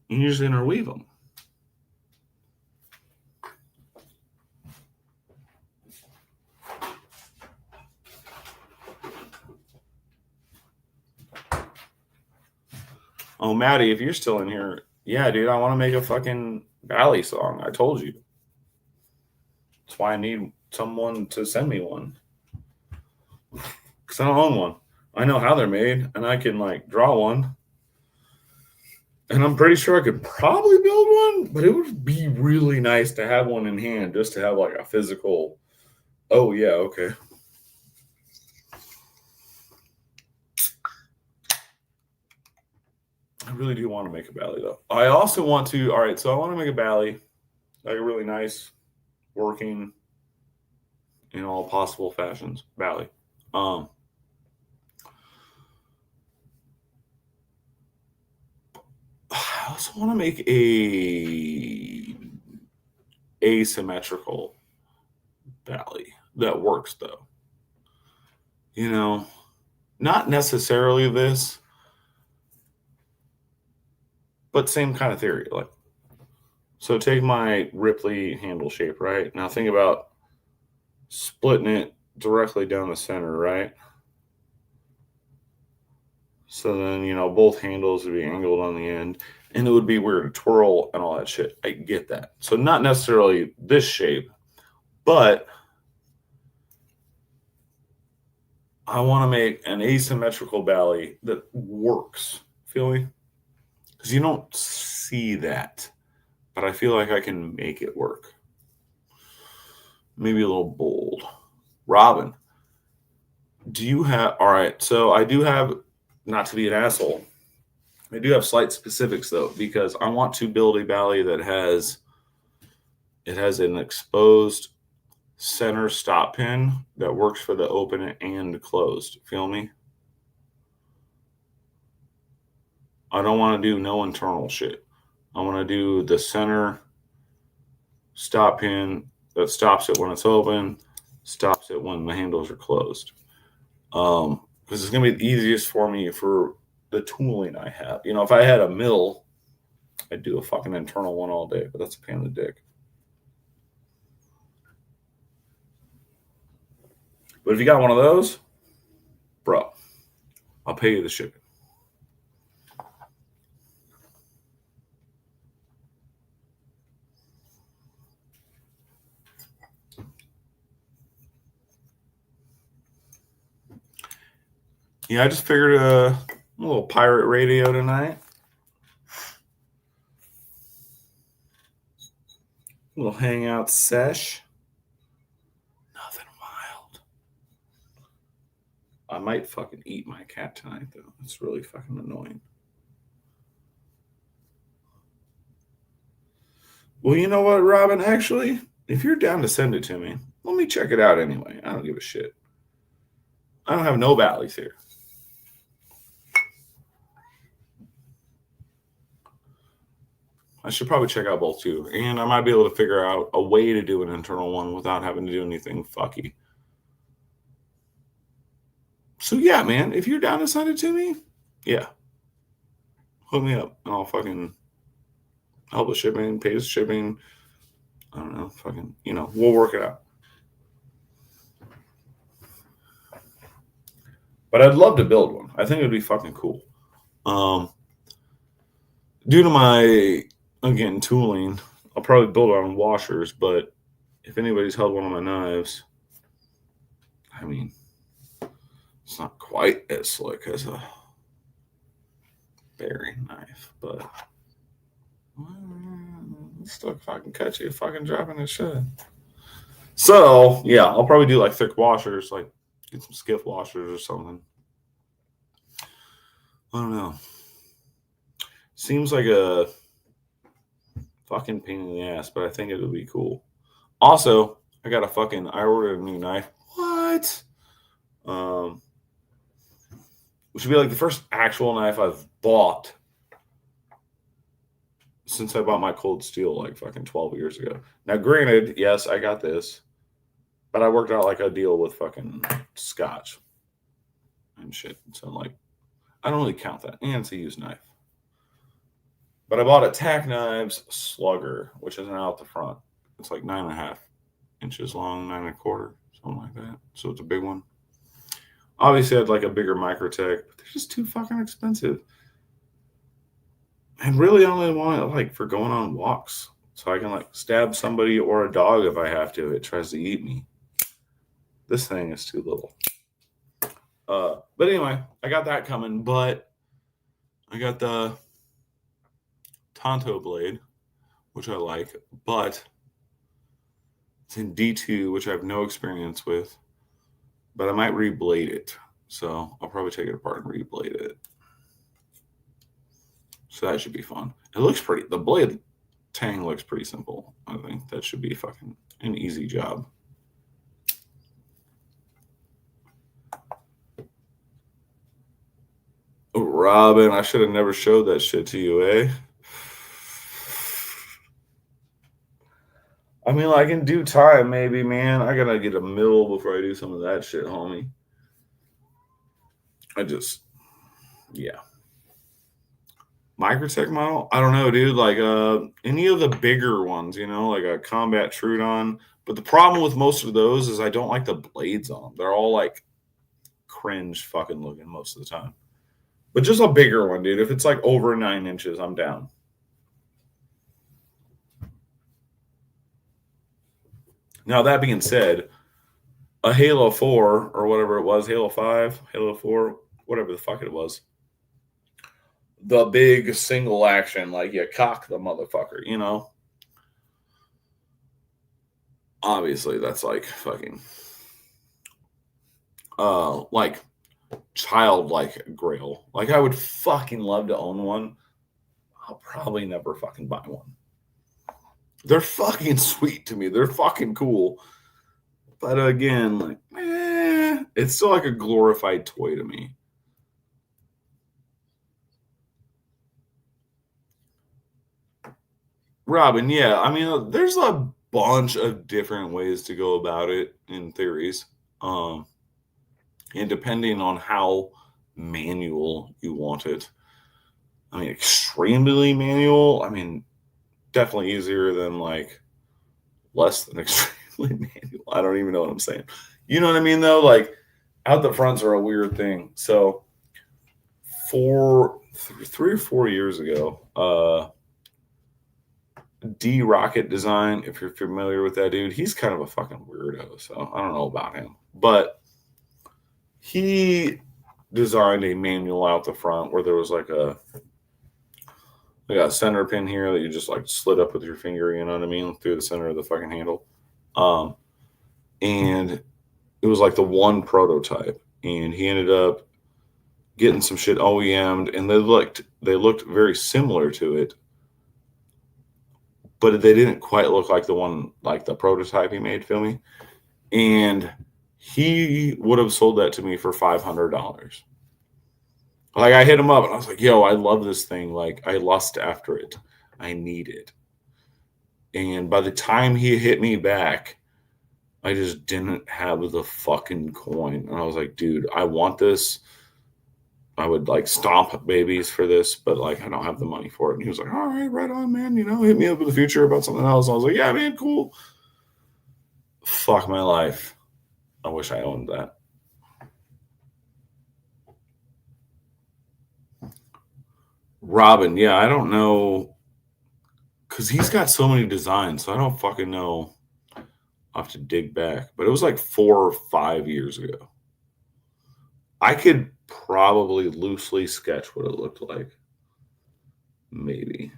and you just interweave them. Oh, Maddie, if you're still in here, yeah, dude, I want to make a fucking Bally song. I told you. That's why I need someone to send me one. Because I don't own one. I know how they're made, and I can, like, draw one. And I'm pretty sure I could probably build one, but it would be really nice to have one in hand, just to have, like, a physical, oh, yeah, okay. I really do want to make a Bally, though. I also want to, all right, so I want to make a Bally, like a really nice, working, in all possible fashions, Bally. I also want to make a asymmetrical Bally that works, though. You know, not necessarily this, but same kind of theory. Like, so take my Ripley handle shape, right? Now think about splitting it directly down the center, right? So then, you know, both handles would be angled on the end, and it would be weird to twirl and all that shit. I get that. So not necessarily this shape, but I want to make an asymmetrical Bally that works. Feel me? Because you don't see that, but I feel like I can make it work. Maybe a little bold. Robin, do you have, all right, so I do have, not to be an asshole, I do have slight specifics though, because I want to build a Bally that has, it has an exposed center stop pin that works for the open and closed. Feel me? I don't want to do no internal shit. I want to do the center stop pin that stops it when it's open, stops it when the handles are closed. Because it's going to be the easiest for me for the tooling I have. You know, if I had a mill, I'd do a fucking internal one all day, but that's a pain in the dick. But if you got one of those, bro, I'll pay you the shipping. Yeah, I just figured a little pirate radio tonight. A little hangout sesh. Nothing wild. I might fucking eat my cat tonight, though. It's really fucking annoying. Well, you know what, Robin? Actually, if you're down to send it to me, let me check it out anyway. I don't give a shit. I don't have no Bally's here. I should probably check out both too. And I might be able to figure out a way to do an internal one without having to do anything fucky. So yeah, man, if you're down to send it to me, yeah. Hook me up and I'll fucking help with shipping, pay the shipping. I don't know, fucking, you know, we'll work it out. But I'd love to build one. I think it would be fucking cool. Due to my, again, tooling, I'll probably build it on washers, but if anybody's held one of my knives, I mean, it's not quite as slick as a bearing knife, but still fucking catch you fucking dropping this shit. So, yeah, I'll probably do like thick washers, like get some skiff washers or something. I don't know. Seems like a fucking pain in the ass, but I think it would be cool. Also, I ordered a new knife. What? Which would be like the first actual knife I've bought since I bought my Cold Steel like fucking 12 years ago. Now, granted, yes, I got this, but I worked out like a deal with fucking Scotch. and shit. So like, I don't really count that. And it's a used knife. But I bought a Tack Knives Slugger, which is out the front. It's like 9.5 inches long, 9.25, something like that. So it's a big one. Obviously, I'd like a bigger Microtech, but they're just too fucking expensive. And really, I only want it like for going on walks, so I can like stab somebody or a dog if I have to. It tries to eat me. This thing is too little. But anyway, I got that coming. But I got the Tonto blade, which I like, but it's in D2, which I have no experience with. But I might reblade it, so I'll probably take it apart and reblade it. So that should be fun. It looks pretty. The blade tang looks pretty simple. I think that should be fucking an easy job. Oh, Robin, I should have never showed that shit to you, eh? I mean, like in due time, maybe, man. I gotta get a mill before I do some of that shit, homie. Yeah. Microtech model? I don't know, dude. Like any of the bigger ones, like a Combat Trudon. But the problem with most of those is I don't like the blades on them. They're all like cringe fucking looking most of the time. But just a bigger one, dude. If it's like over 9 inches, I'm down. Now that being said, a Halo 4 or whatever it was, Halo 5, Halo 4, whatever the fuck it was. The big single action, like you cock the motherfucker, Obviously, that's like fucking like childlike grail. Like I would fucking love to own one. I'll probably never fucking buy one. They're fucking sweet to me. They're fucking cool. But again, like, it's still like a glorified toy to me. Robin, yeah. I mean, there's a bunch of different ways to go about it in theories. And depending on how manual you want it. I mean, extremely manual. I mean, definitely easier than like less than extremely manual. I don't even know what I'm saying. You know what I mean, though? Like, out the fronts are a weird thing. So, 3 or 4 years ago, D Rocket Design, if you're familiar with that dude, he's kind of a fucking weirdo. So, I don't know about him. But he designed a manual out the front where there was like a center pin here that you just like slid up with your finger, you know what I mean, through the center of the fucking handle. And it was like the one prototype, and he ended up getting some shit OEM'd, and they looked very similar to it, but they didn't quite look like the one, like the prototype he made, feel me? And he would have sold that to me for $500. Like I hit him up and I was like, yo, I love this thing. Like I lust after it. I need it. And by the time he hit me back, I just didn't have the fucking coin. And I was like, dude, I want this. I would like stomp babies for this, but like I don't have the money for it. And he was like, all right, right on, man. Hit me up in the future about something else. And I was like, yeah, man, cool. Fuck my life. I wish I owned that. Robin, yeah, I don't know. Because he's got so many designs, so I don't fucking know. I'll have to dig back. But it was like 4 or 5 years ago. I could probably loosely sketch what it looked like. Maybe.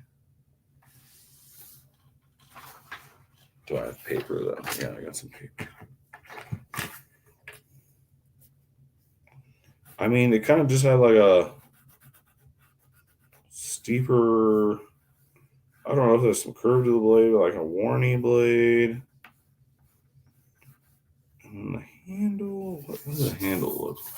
Do I have paper though? Yeah, I got some paper. I mean, it kind of just had like a steeper. I don't know if there's some curve to the blade, like a Warney blade. And the handle. What does the handle look like?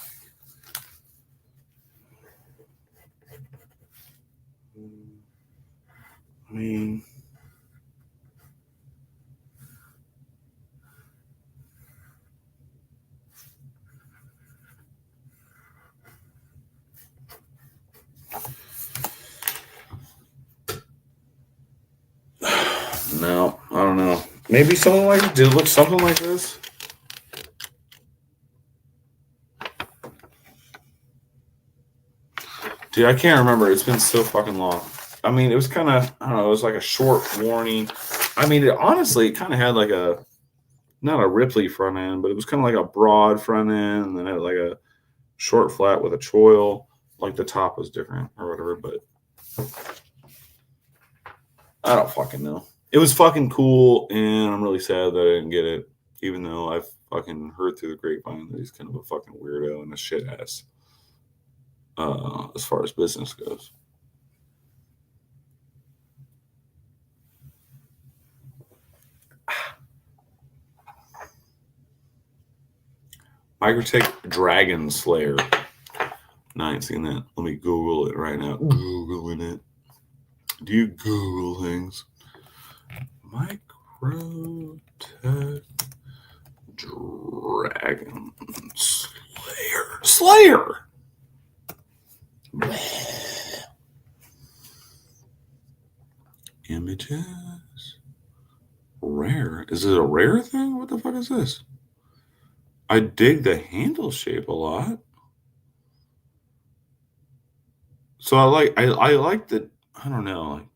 I mean, No, I don't know. Maybe something like did it look something like this? Dude, I can't remember. It's been so fucking long. I mean, it was kind of, I don't know, it was like a short warning. I mean, honestly, it kind of had like a, not a Ripley front end, but it was kind of like a broad front end, and then it had like a short flat with a choil. Like the top was different or whatever, but I don't fucking know. It was fucking cool, and I'm really sad that I didn't get it, even though I've fucking heard through the grapevine that he's kind of a fucking weirdo and a shit ass as far as business goes. Microtech Dragon Slayer. No, I ain't seen that. Let me Google it right now. Googling it. Do you Google things? Microtech Dragon Slayer. Slayer! Images. Rare. Is it a rare thing? What the fuck is this? I dig the handle shape a lot. So I like the, I don't know, like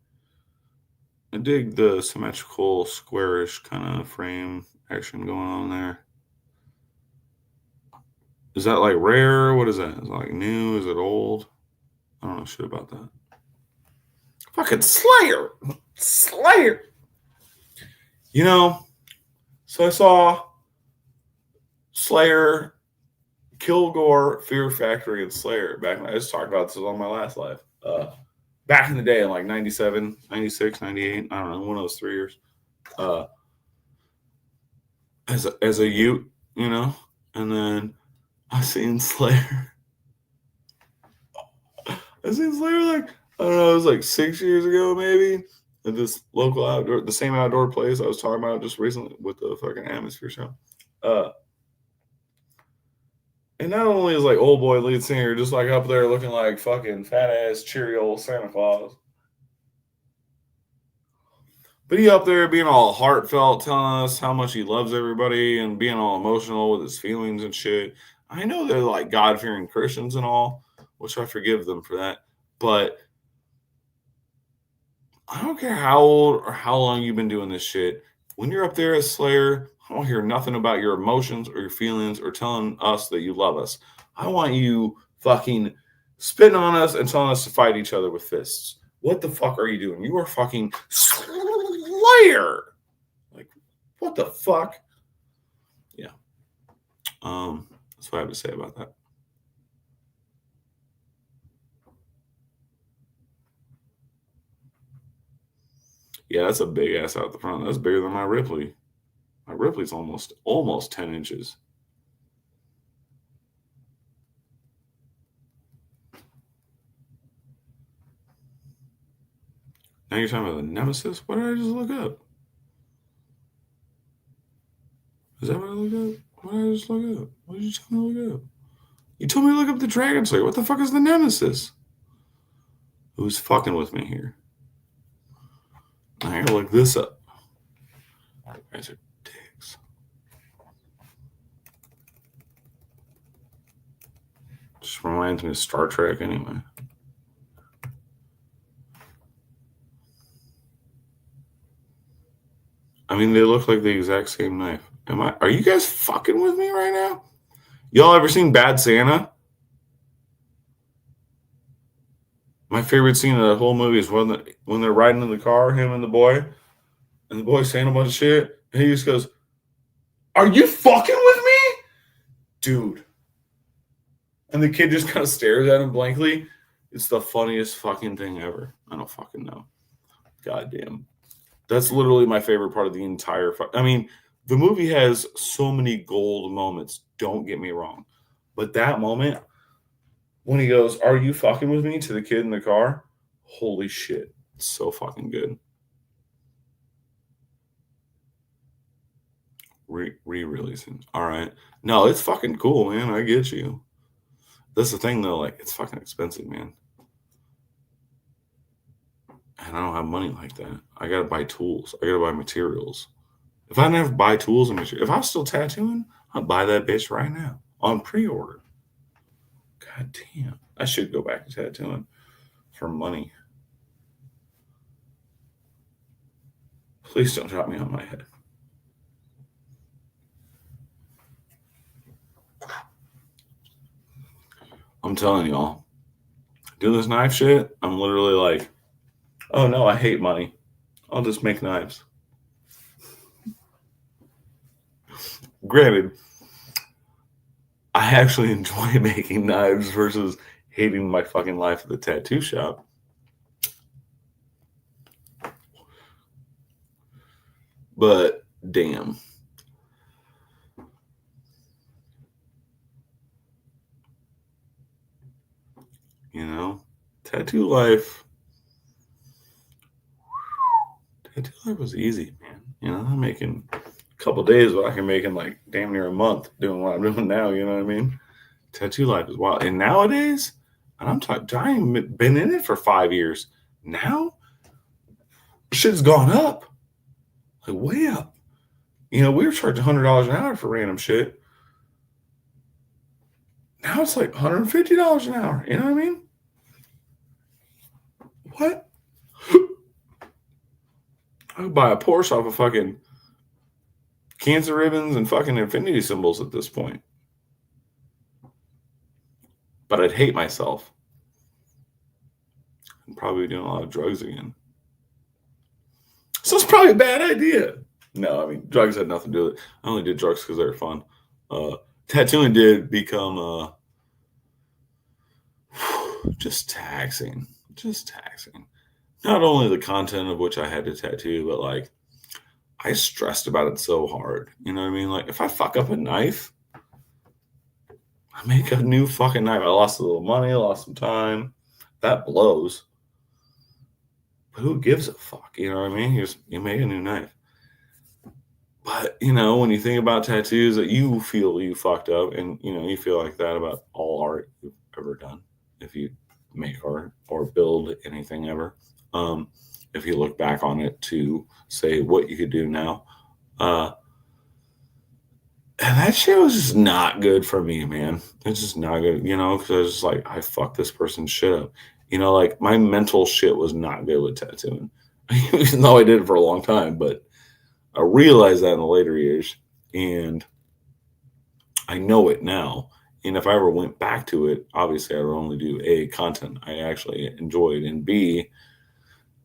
I dig the symmetrical squarish kind of frame action going on there. Is that like rare? What is that? Is it like new? Is it old? I don't know shit about that. Fucking Slayer! Slayer! You know, so I saw Slayer, Kilgore, Fear Factory, and Slayer back when I just talked about this on my last live. Back in the day in like 97, 96, 98, I don't know, one of those 3 years. As a youth, you know, and then I seen Slayer. I seen Slayer like, I don't know, it was like 6 years ago maybe at this local outdoor, the same outdoor place I was talking about just recently with the fucking Atmosphere show. And not only is like old boy lead singer just like up there looking like fucking fat ass cheery old Santa Claus, but he up there being all heartfelt, telling us how much he loves everybody and being all emotional with his feelings and shit. I know they're like God fearing Christians and all, which I forgive them for that, but I don't care how old or how long you've been doing this shit. When you're up there as Slayer, I don't hear nothing about your emotions or your feelings or telling us that you love us. I want you fucking spitting on us and telling us to fight each other with fists. What the fuck are you doing? You are fucking Slayer. Like, what the fuck? Yeah. That's what I have to say about that. Yeah, that's a big ass out the front. That's bigger than my Ripley. My Ripley's almost 10 inches. Now you're talking about the Nemesis? What did I just look up? Is that what I looked up? What did I just look up? What did you tell me to look up? You told me to look up the Dragon Slayer. What the fuck is the Nemesis? Who's fucking with me here? I gotta look this up. You guys are dicks. Just reminds me of Star Trek anyway. I mean, they look like the exact same knife. Are you guys fucking with me right now? Y'all ever seen Bad Santa? My favorite scene of the whole movie is when they're riding in the car, him and the boy's saying a bunch of shit, and he just goes, "Are you fucking with me?" Dude. And the kid just kind of stares at him blankly. It's the funniest fucking thing ever. I don't fucking know. Goddamn. That's literally my favorite part of the entire. I mean, the movie has so many gold moments. Don't get me wrong, but that moment when he goes, "Are you fucking with me?" to the kid in the car, holy shit, it's so fucking good. Re-releasing. All right, no, it's fucking cool, man. I get you. That's the thing, though. Like, it's fucking expensive, man. And I don't have money like that. I gotta buy tools. I gotta buy materials. If I never buy tools and materials, if I was still tattooing, I'd buy that bitch right now on pre-order. God damn. I should go back to tattooing for money. Please don't drop me on my head. I'm telling y'all, do this knife shit. I'm literally like, oh no, I hate money. I'll just make knives. Granted, I actually enjoy making knives versus hating my fucking life at the tattoo shop. But damn. You know, tattoo life was easy, man. You know, I'm making a couple days what I can make in like damn near a month doing what I'm doing now. You know what I mean? Tattoo life is wild. And nowadays, and I'm talking, I ain't been in it for 5 years. Now, shit's gone up, like way up. You know, we were charging $100 an hour for random shit. Now it's like $150 an hour. You know what I mean? What? I would buy a Porsche off of fucking cancer ribbons and fucking infinity symbols at this point. But I'd hate myself. I'm probably doing a lot of drugs again. So it's probably a bad idea. No, I mean, drugs had nothing to do with it. I only did drugs because they were fun. Tattooing did become just taxing. Just taxing. Not only the content of which I had to tattoo, but like I stressed about it so hard. You know what I mean? Like if I fuck up a knife, I make a new fucking knife. I lost a little money, I lost some time. That blows. But who gives a fuck? You know what I mean? You make a new knife. But you know, when you think about tattoos that you feel you fucked up, and you know, you feel like that about all art you've ever done, if you make art or build anything ever. If you look back on it to say what you could do now. And that shit was just not good for me, man. It's just not good, you know, because I was just like, I fucked this person's shit up. You know, like my mental shit was not good with tattooing, even though I did it for a long time. But I realized that in the later years, and I know it now. And if I ever went back to it, obviously I would only do A, content I actually enjoyed, and B,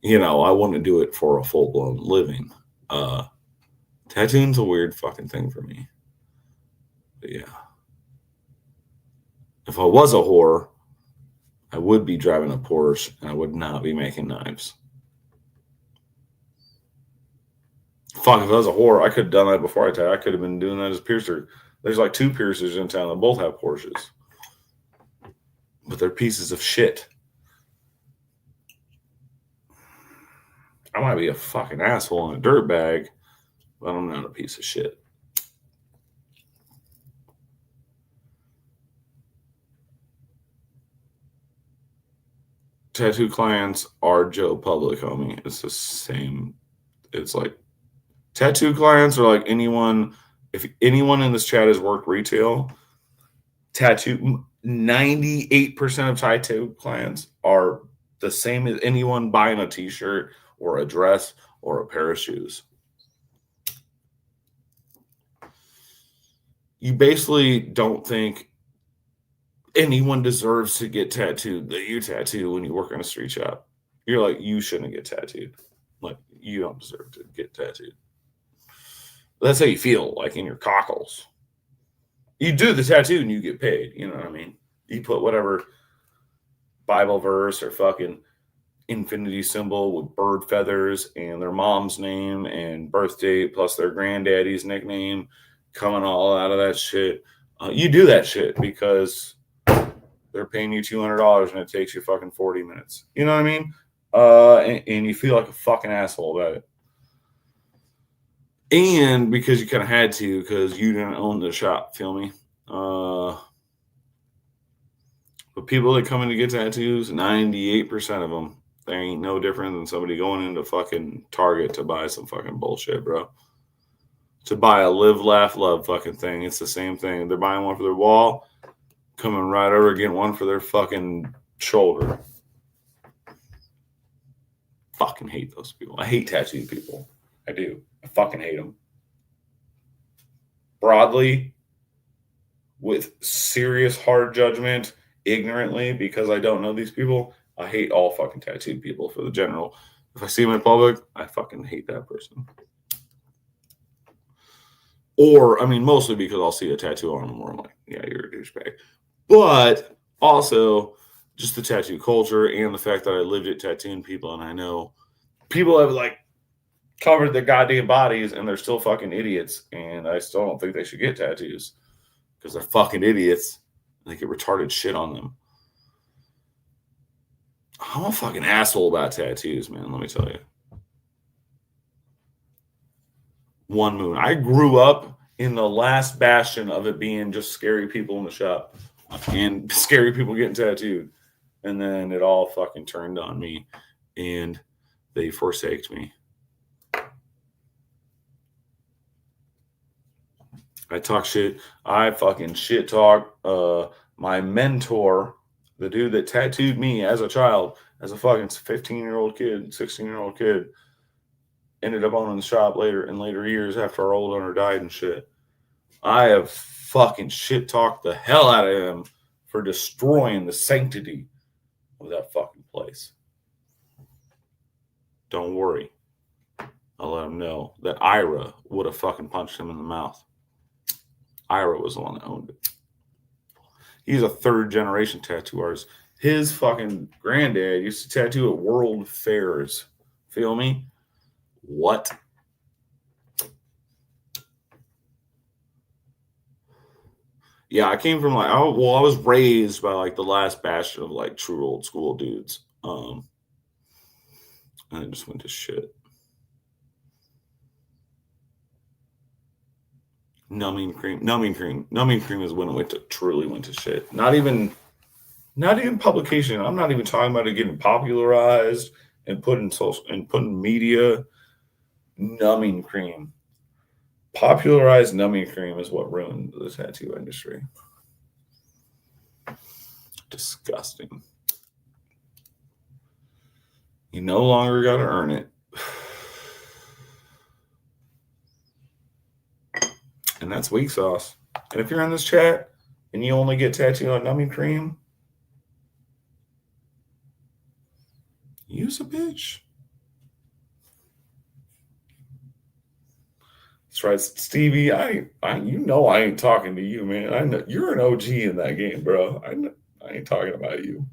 you know, I wouldn't do it for a full blown living. Tattooing's a weird fucking thing for me. But yeah. If I was a whore, I would be driving a Porsche and I would not be making knives. Fuck, if I was a whore, I could have done that before I tattooed. I could have been doing that as a piercer. There's like 2 piercers in town that both have Porsches. But they're pieces of shit. I might be a fucking asshole and a dirtbag, but I'm not a piece of shit. Tattoo clients are Joe Public, homie. It's the same. It's like tattoo clients are like anyone. If anyone in this chat has worked retail, tattoo 98% of tattoo clients are the same as anyone buying a t-shirt or a dress or a pair of shoes. You basically don't think anyone deserves to get tattooed that you tattoo when you work in a street shop. You're like, you shouldn't get tattooed. Like, you don't deserve to get tattooed. That's how you feel, like in your cockles. You do the tattoo and you get paid. You know what I mean? You put whatever Bible verse or fucking infinity symbol with bird feathers and their mom's name and birth date plus their granddaddy's nickname coming all out of that shit. You do that shit because they're paying you $200 and it takes you fucking 40 minutes. You know what I mean? And you feel like a fucking asshole about it. And because you kind of had to, because you didn't own the shop, feel me? But people that come in to get tattoos, 98% of them They ain't no different than somebody going into fucking Target to buy some fucking bullshit, bro. To buy a live, laugh, love fucking thing. It's the same thing. They're buying one for their wall, coming right over, getting one for their fucking shoulder. Fucking hate those people. I hate tattooed people. I do. I fucking hate them. Broadly, with serious hard judgment, ignorantly, because I don't know these people, I hate all fucking tattooed people for the general. If I see them in public, I fucking hate that person. Or, I mean, mostly because I'll see a tattoo on them where I'm like, yeah, you're a douchebag. But also, just the tattoo culture and the fact that I lived it tattooing people, and I know people have like covered their goddamn bodies and they're still fucking idiots, and I still don't think they should get tattoos because they're fucking idiots and they get retarded shit on them. I'm a fucking asshole about tattoos, man, let me tell you. One Moon. I grew up in the last bastion of it being just scary people in the shop and scary people getting tattooed. And then it all fucking turned on me and they forsaked me. I talk shit. I fucking shit talk my mentor, the dude that tattooed me as a child, as a fucking 15-year-old kid, 16-year-old kid. Ended up owning the shop later in later years after our old owner died and shit. I have fucking shit talked the hell out of him for destroying the sanctity of that fucking place. Don't worry. I'll let him know that Ira would have fucking punched him in the mouth. Ira was the one that owned it. He's a third generation tattoo artist. His fucking granddad used to tattoo at world fairs. Feel me? What? Yeah, I came from like, I was raised by like the last bastion of like true old school dudes. And I just went to shit. Numbing cream is when it truly went to shit. Not even publication. I'm not even talking about it getting popularized and put in social and put in media. Numbing cream. Popularized numbing cream is what ruined the tattoo industry. Disgusting. You no longer got to earn it. And that's weak sauce. And if you're in this chat and you only get tattooed on numbing cream, use a bitch. That's right, Stevie. I you know I ain't talking to you, man. I know you're an OG in that game, bro. I ain't talking about you.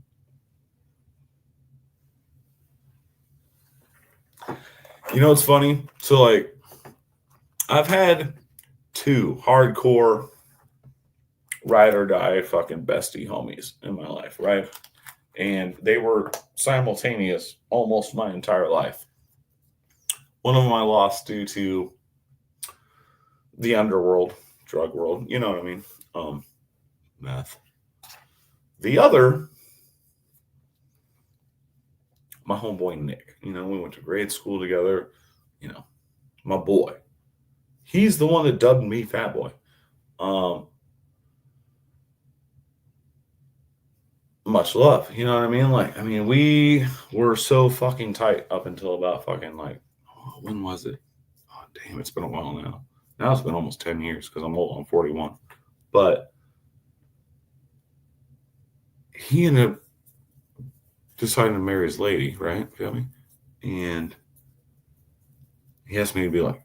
You know what's funny? So like, I've had two hardcore ride or die fucking bestie homies in my life, right? And they were simultaneous almost my entire life. One of them I lost due to the underworld, drug world, you know what I mean? Meth. The other, my homeboy Nick. You know, we went to grade school together. You know, my boy. He's the one that dubbed me Fat Boy. Much love, you know what I mean? Like, I mean, we were so fucking tight up until about fucking like, when was it? Oh, damn, it's been a while now. Now it's been almost 10 years because I'm old. I'm 41. But he ended up deciding to marry his lady, right? Feel me? And he asked me to be like,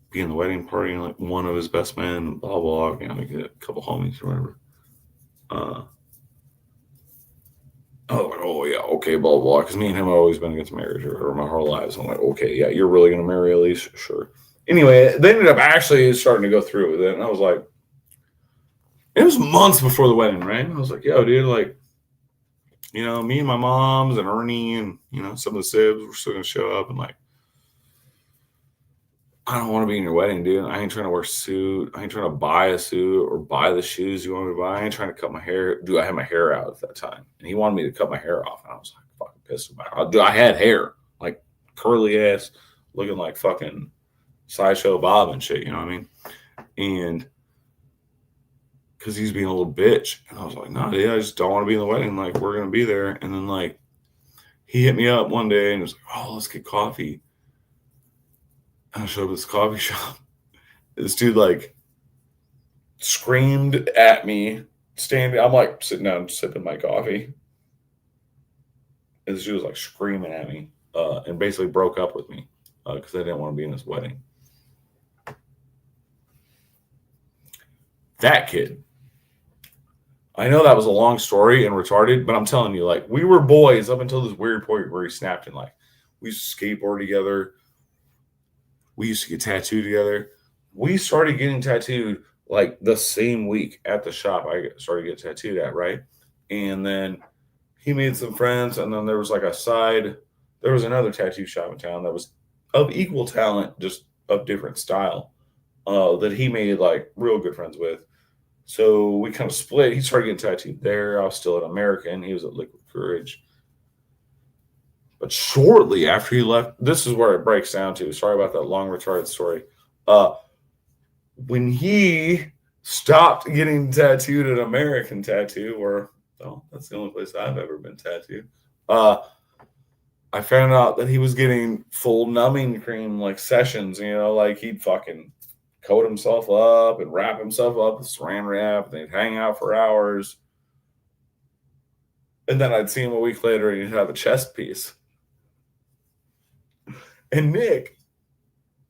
be in the wedding party, and like one of his best men, blah, blah, you know, like a couple homies or whatever. I was like, oh yeah, okay, blah, blah, because me and him have always been against marriage or my whole lives. I'm like, okay, yeah, you're really going to marry Elise? Sure. Anyway, they ended up actually starting to go through with it, and I was like, it was months before the wedding, right? And I was like, yo, dude, like, you know, me and my moms and Ernie and, you know, some of the sibs were still going to show up, and like, I don't want to be in your wedding, dude. I ain't trying to wear a suit. I ain't trying to buy a suit or buy the shoes you want me to buy. I ain't trying to cut my hair. Dude, I had my hair out at that time. And he wanted me to cut my hair off. And I was like, pissed about it. I had hair, like curly ass, looking like fucking Sideshow Bob and shit. You know what I mean? And because he's being a little bitch, and I was like, nah, dude, I just don't want to be in the wedding. Like, we're gonna be there. And then like he hit me up one day and was like, oh, let's get coffee. And I showed up at this coffee shop. This dude like screamed at me, standing. I'm like sitting down sipping my coffee. And she was like screaming at me, and basically broke up with me because I didn't want to be in this wedding. That kid. I know that was a long story and retarded, but I'm telling you, like, we were boys up until this weird point where he snapped, and like we used to skateboard together. We used to get tattooed together. We started getting tattooed like the same week at the shop I started getting tattooed at, right? And then he made some friends, and then there was like a side. There was another tattoo shop in town that was of equal talent, just of different style, that he made like real good friends with. So we kind of split. He started getting tattooed there. I was still at American. He was at Liquid Courage. But shortly after he left, this is where it breaks down to. Sorry about that long retarded story. When he stopped getting tattooed at American Tattoo, where that's the only place I've ever been tattooed. I found out that he was getting full numbing cream like sessions. You know, like he'd fucking coat himself up and wrap himself up with saran wrap. And they'd hang out for hours. And then I'd see him a week later and he'd have a chest piece. And Nick,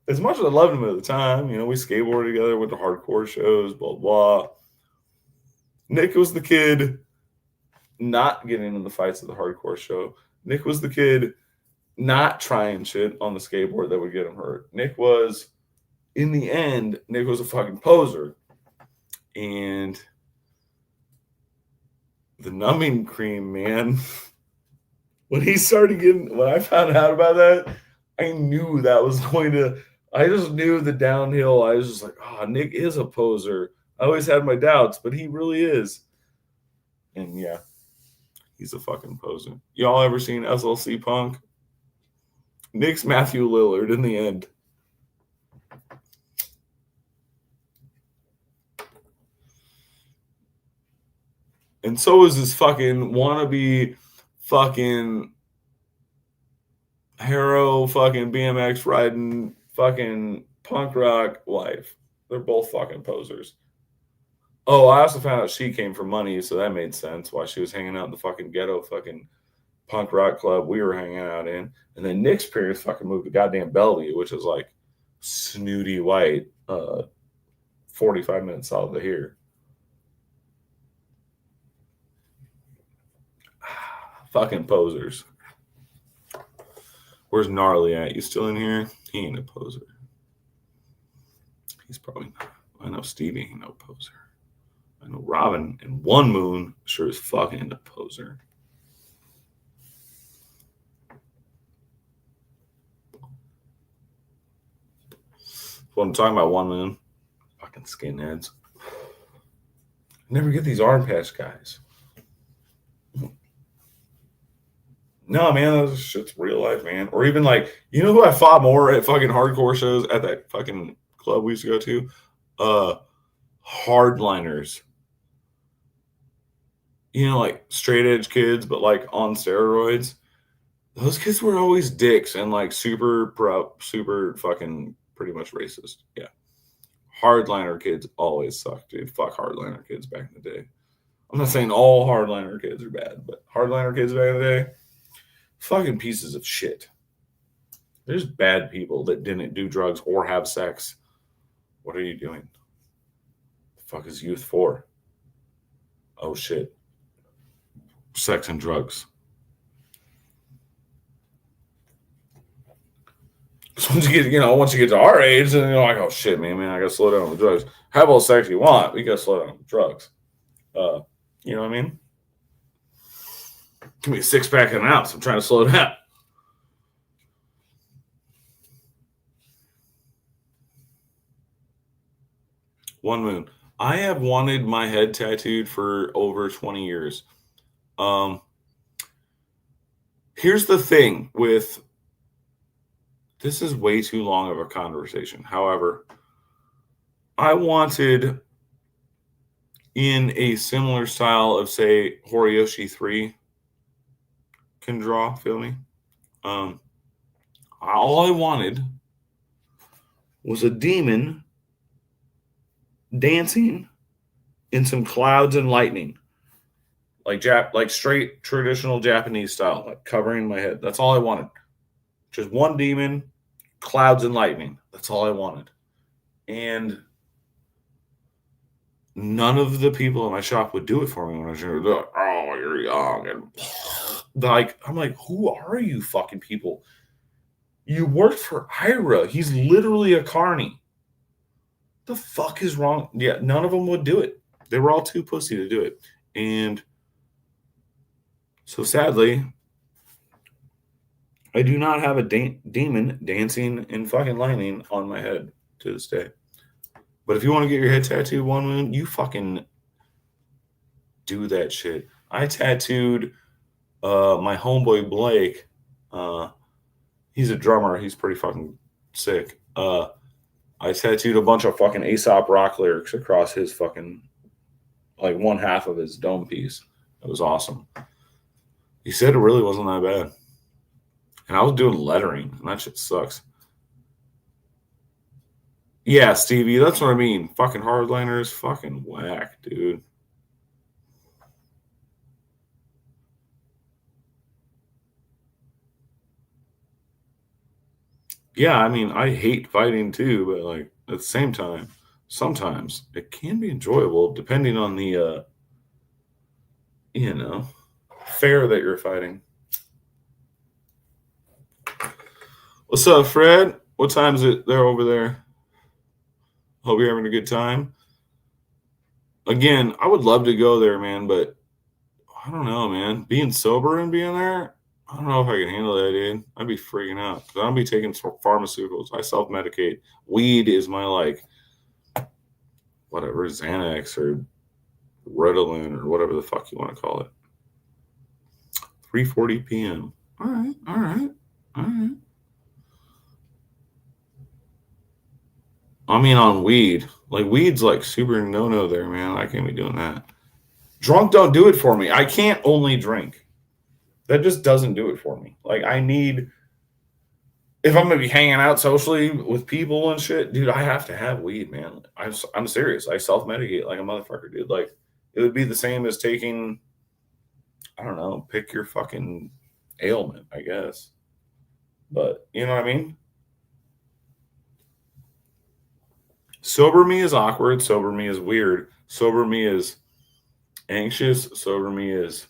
as much as I loved him at the time, you know, we skateboarded together, went to hardcore shows, blah, blah. Nick was the kid not getting in the fights at the hardcore show. Nick was the kid not trying shit on the skateboard that would get him hurt. Nick was, in the end, Nick was a fucking poser. And the numbing cream, man, when I found out about that, I knew that was going to, I just knew the downhill. I was just like, oh, Nick is a poser. I always had my doubts, but he really is. And yeah, he's a fucking poser. Y'all ever seen SLC Punk? Nick's Matthew Lillard in the end. And so is this fucking wannabe fucking hero fucking BMX riding fucking punk rock wife. They're both fucking posers. Oh, I also found out she came for money, so that made sense why she was hanging out in the fucking ghetto fucking punk rock club we were hanging out in. And then Nick's parents fucking moved to goddamn Bellevue, which is like snooty white, 45 minutes south of here. Fucking posers. Where's Gnarly at? You still in here? He ain't a poser. He's probably not. I know Stevie ain't no poser. I know Robin and One Moon sure as fuck ain't a poser. What I'm talking about, One Moon. Fucking skinheads. Never get these arm patch guys. No, man, that shit's real life, man. Or even like, you know who I fought more at fucking hardcore shows at that fucking club we used to go to? Hardliners. You know, like straight edge kids, but like on steroids. Those kids were always dicks and like super fucking pretty much racist. Yeah. Hardliner kids always suck, dude. Fuck hardliner kids back in the day. I'm not saying all hardliner kids are bad, but hardliner kids back in the day, fucking pieces of shit. There's bad people that didn't do drugs or have sex. What are you doing? The fuck is youth for? Oh shit. Sex and drugs. So once you get to our age, and you're like, oh shit, man, I gotta slow down with drugs. Have all the sex you want, but you gotta slow down with drugs. You know what I mean? Give me a 6-pack and an ounce. I'm trying to slow down. One Moon. I have wanted my head tattooed for over 20 years. Here's the thing with this is way too long of a conversation. However, I wanted in a similar style of, say, Horiyoshi 3 can draw, feel me? All I wanted was a demon dancing in some clouds and lightning. Like straight traditional Japanese style, like covering my head. That's all I wanted. Just one demon, clouds and lightning. That's all I wanted. And none of the people in my shop would do it for me when I was younger. They're like, oh, you're young. And like, I'm like, who are you fucking people? You worked for Ira. He's literally a carny. The fuck is wrong? Yeah, none of them would do it. They were all too pussy to do it. And so sadly, I do not have a demon dancing in fucking lightning on my head to this day. But if you want to get your head tattooed one moon, you fucking do that shit. I tattooed my homeboy Blake. He's a drummer. He's pretty fucking sick. I tattooed a bunch of fucking Aesop Rock lyrics across his fucking, like, one half of his dome piece. It was awesome. He said it really wasn't that bad. And I was doing lettering, and that shit sucks. Yeah, Stevie, that's what I mean. Fucking hardliners, fucking whack, dude. Yeah, I mean, I hate fighting too, but like at the same time, sometimes it can be enjoyable depending on the fair that you're fighting. What's up, Fred? What time is it there over there? Hope you're having a good time. Again, I would love to go there, man, but I don't know, man. Being sober and being there, I don't know if I can handle that, dude. I'd be freaking out. I don't be taking pharmaceuticals. I self-medicate. Weed is my, like, whatever, Xanax or Ritalin or whatever the fuck you want to call it. 3:40 p.m. All right. I mean, on weed. Like, weed's like super no-no there, man. I can't be doing that. Drunk don't do it for me. I can't only drink. That just doesn't do it for me. Like, I need, if I'm gonna be hanging out socially with people and shit, dude, I have to have weed, man. I'm serious. I self-medicate like a motherfucker, dude. Like, it would be the same as taking, I don't know, pick your fucking ailment, I guess. But you know what I mean? Sober me is awkward. Sober me is weird. Sober me is anxious. Sober me is,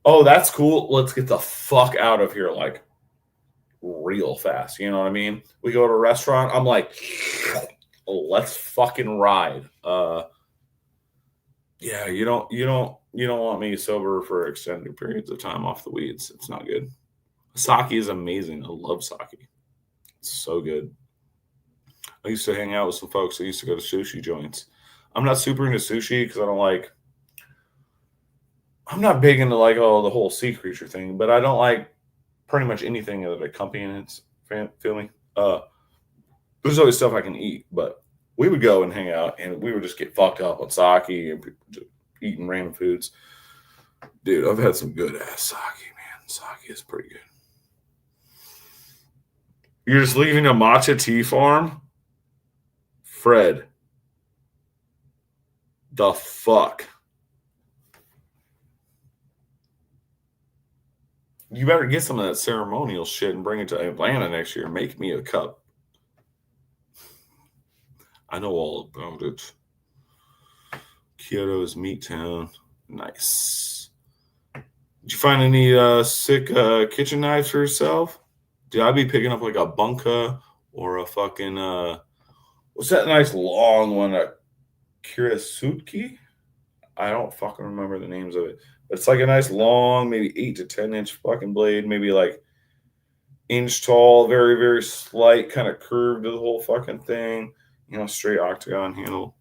oh, that's cool. Let's get the fuck out of here, like, real fast. You know what I mean? We go to a restaurant. I'm like, let's fucking ride. Yeah, you don't want me sober for extended periods of time off the weeds. It's not good. Sake is amazing. I love sake. It's so good. I used to hang out with some folks that used to go to sushi joints. I'm not super into sushi because I'm not big into, like, oh, the whole sea creature thing, but I don't like pretty much anything that accompanies it. Feel me? There's always stuff I can eat, but we would go and hang out and we would just get fucked up on sake and eating random foods. Dude, I've had some good ass sake, man. Sake is pretty good. You're just leaving a matcha tea farm? Fred. The fuck? You better get some of that ceremonial shit and bring it to Atlanta next year. Make me a cup. I know all about it. Kyoto is meat town. Nice. Did you find any sick kitchen knives for yourself? Dude, I'd be picking up like a bunka or a fucking what's that nice long one? A Kirisuke? I don't fucking remember the names of it. But it's like a nice long, maybe 8 to 10 inch fucking blade, maybe like inch tall, very, very slight, kind of curved to the whole fucking thing. You know, straight octagon handle.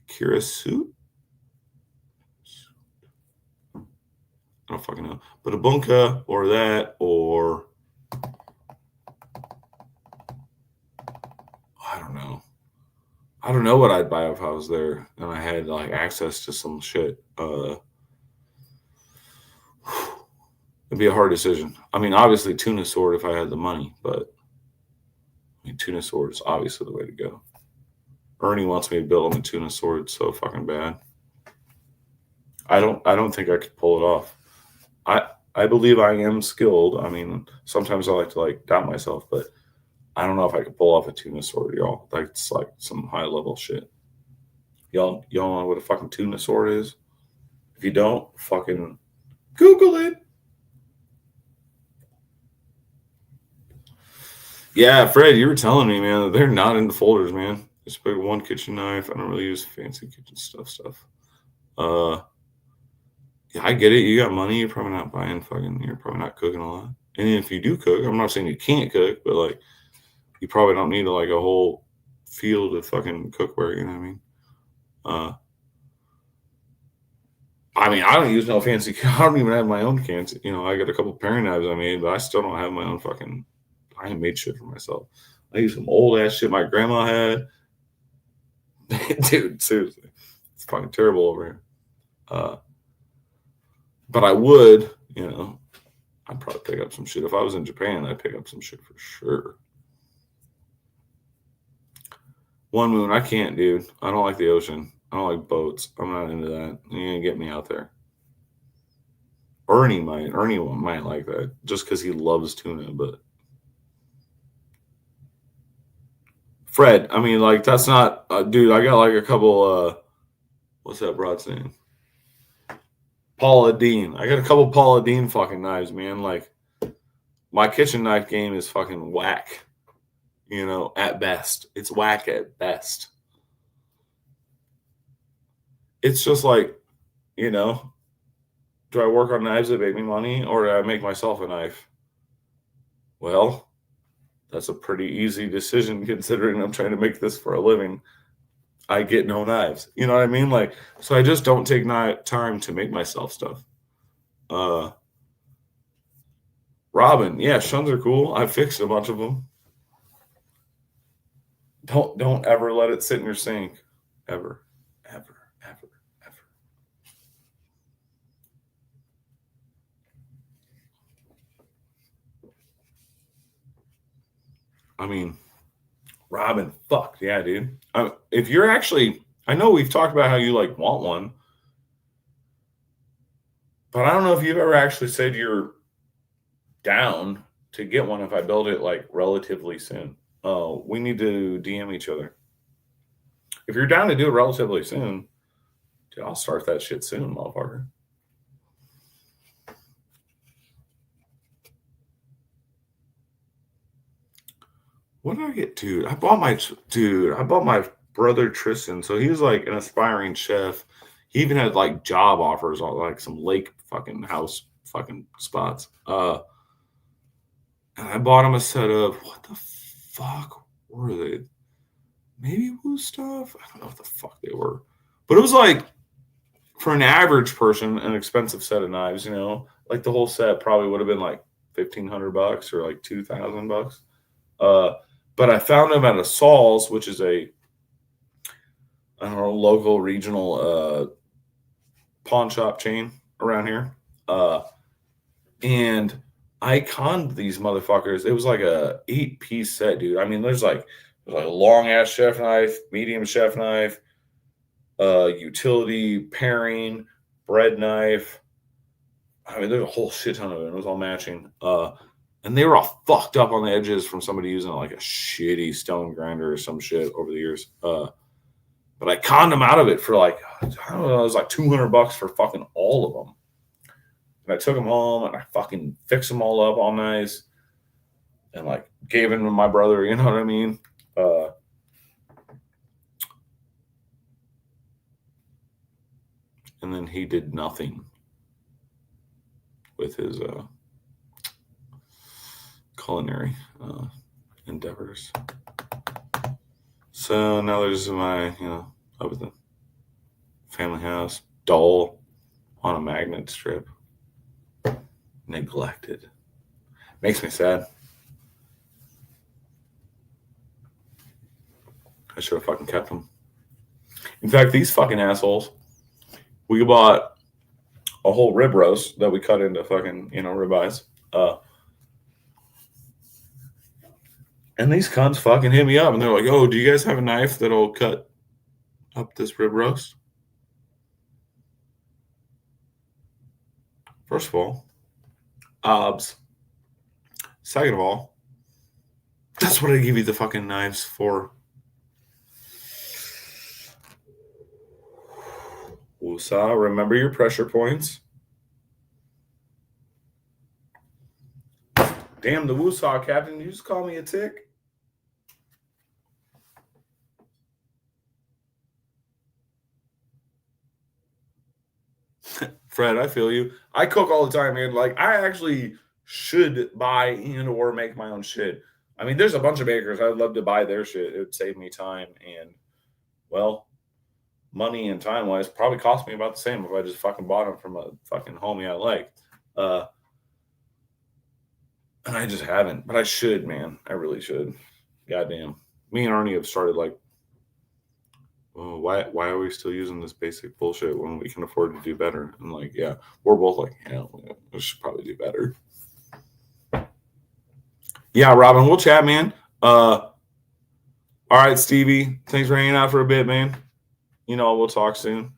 Kirisuke? I don't fucking know. But a bunka or that, or I don't know. I don't know what I'd buy if I was there and I had like access to some shit. It'd be a hard decision. I mean, obviously tuna sword if I had the money, but I mean, tuna sword is obviously the way to go. Ernie wants me to build him a tuna sword so fucking bad. I don't think I could pull it off. I believe I am skilled. I mean, sometimes I like to like doubt myself, but I don't know if I could pull off a tuna sword, y'all. That's like some high level shit. Y'all know what a fucking tuna sword is? If you don't, fucking Google it. Yeah, Fred, you were telling me, man, that they're not into folders, man. Just pick one kitchen knife. I don't really use fancy kitchen stuff. Uh, yeah, I get it. You got money. You're probably not buying fucking. You're probably not cooking a lot. And if you do cook, I'm not saying you can't cook, but like you probably don't need like a whole field of fucking cookware. You know what I mean? Uh, I mean, I don't use no fancy. I don't even have my own cans. You know, I got a couple paring knives I made, but I still don't have my own fucking. I ain't made shit for myself. I use some old ass shit my grandma had. Dude, seriously, it's fucking terrible over here. Uh, but I would, you know, I'd probably pick up some shit. If I was in Japan, I'd pick up some shit for sure. One Moon, I can't, dude. I don't like the ocean. I don't like boats. I'm not into that. You ain't get me out there. Ernie might. Ernie might like that just because he loves tuna. But Fred, I mean, like that's not, dude. I got like a couple. What's that broad's name? Paula Deen. I got a couple Paula Deen fucking knives, man. Like my kitchen knife game is fucking whack. You know, at best, it's whack at best. It's just like, you know, do I work on knives that make me money, or do I make myself a knife? Well, that's a pretty easy decision considering I'm trying to make this for a living. I get no knives. You know what I mean? Like, so I just don't take time to make myself stuff. Uh, Robin, yeah, shuns are cool. I fixed a bunch of them. Don't ever let it sit in your sink, ever, ever, ever, ever. I mean, Robin, fuck yeah, dude. If you're actually, I know we've talked about how you like want one, but I don't know if you've ever actually said you're down to get one if I build it like relatively soon. We need to DM each other. If you're down to do it relatively soon, dude, I'll start that shit soon, motherfucker. What did I get, dude? I bought my brother Tristan. So he was like an aspiring chef. He even had like job offers on like some lake fucking house fucking spots. And I bought him a set of what the fuck were they? Maybe Woo stuff. I don't know what the fuck they were, but it was like for an average person an expensive set of knives. You know, like the whole set probably would have been like $1,500 or like $2,000. Uh, but I found them at a Saul's, which is a I don't know local regional pawn shop chain around here. And I conned these motherfuckers. It was like a 8-piece set, dude. I mean, there's like a long ass chef knife, medium chef knife, utility paring, bread knife. I mean, there's a whole shit ton of it. It was all matching. And they were all fucked up on the edges from somebody using like a shitty stone grinder or some shit over the years. But I conned them out of it for like, I don't know, it was like $200 for fucking all of them. And I took them home and I fucking fixed them all up all nice and like gave them to my brother. You know what I mean? And then he did nothing with his culinary endeavors. So now there's my, up at the family house, doll on a magnet strip. Neglected. Makes me sad. I should have fucking kept them. In fact, these fucking assholes, we bought a whole rib roast that we cut into fucking, ribeyes. And these cunts fucking hit me up and they're like, "Oh, do you guys have a knife that'll cut up this rib roast?" First of all, obs. Second of all, that's what I give you the fucking knives for. Woosah, remember your pressure points. Damn, the Woosah, Captain. You just call me a tick? Fred, I feel you. I cook all the time, man. Like, I actually should buy and or make my own shit. I mean, there's a bunch of bakers. I'd love to buy their shit. It would save me time and, well, money and time wise, probably cost me about the same if I just fucking bought them from a fucking homie I like. And I just haven't, but I should, man. I really should. Goddamn. Me and Arnie have started like, oh, why are we still using this basic bullshit when we can afford to do better? And like, yeah, we're both like, yeah, we should probably do better. Yeah, Robin, we'll chat, man. All right, Stevie. Thanks for hanging out for a bit, man. We'll talk soon.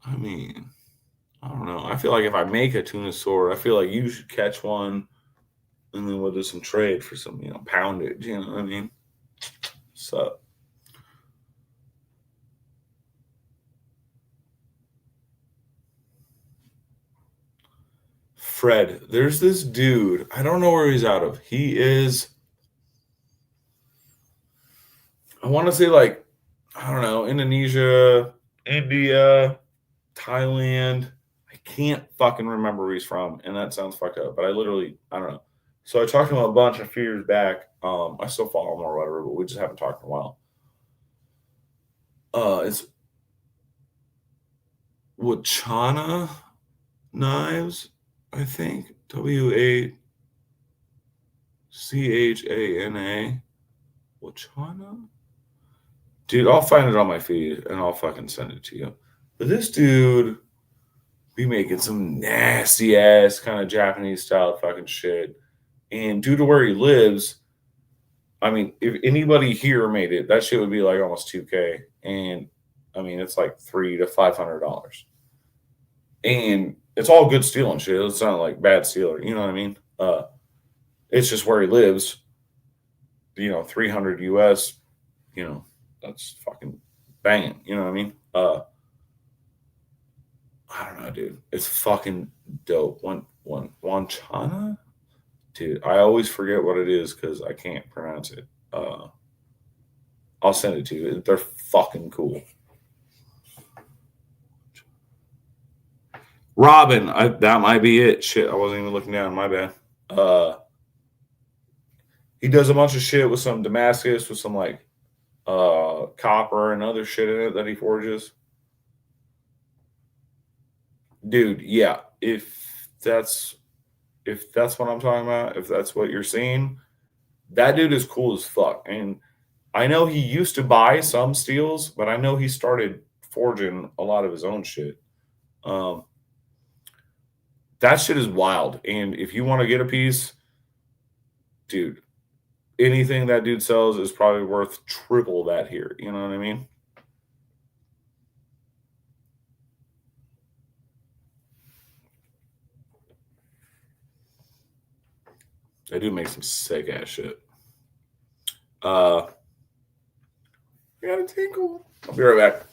I mean, I don't know. I feel like if I make a tuna sword, I feel like you should catch one and then we'll do some trade for some, poundage. You know what I mean? So, Fred, there's this dude. I don't know where he's out of. He is, I want to say like, I don't know, Indonesia, India, Thailand. I can't fucking remember where he's from, and that sounds fucked up. But I don't know. So I talked to him a bunch a few years back. I still follow him or whatever, but we just haven't talked in a while. It's Wachana Knives, I think. Wachana. Wachana? Dude, I'll find it on my feed and I'll fucking send it to you. But this dude be making some nasty ass kind of Japanese style fucking shit. And due to where he lives, I mean, if anybody here made it, that shit would be like almost 2K. And I mean, it's like $300 to $500. And it's all good steel and shit. It's not like bad steel, you know what I mean? It's just where he lives, 300 US, that's fucking banging, you know what I mean? I don't know, dude. It's fucking dope. One Wanchana? Dude, I always forget what it is because I can't pronounce it. I'll send it to you. They're fucking cool. Robin, that might be it. Shit, I wasn't even looking down. My bad. He does a bunch of shit with some Damascus, with some like copper and other shit in it that he forges. Dude, yeah. If that's what I'm talking about, if that's what you're seeing, that dude is cool as fuck. And I know he used to buy some steels, but I know he started forging a lot of his own shit. That shit is wild. And if you want to get a piece, dude, anything that dude sells is probably worth triple that here. You know what I mean? They do make some sick ass shit. I got a tinkle. I'll be right back.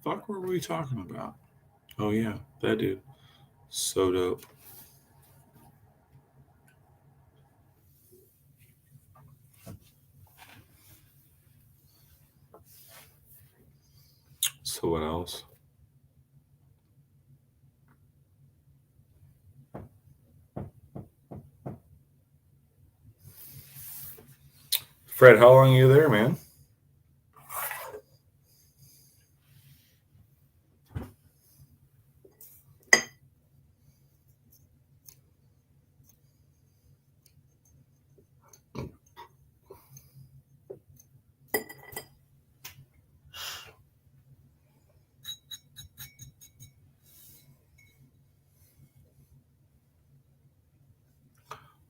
fuck were we talking about? Oh yeah, that dude. So dope. So what else? Fred, how long are you there, man?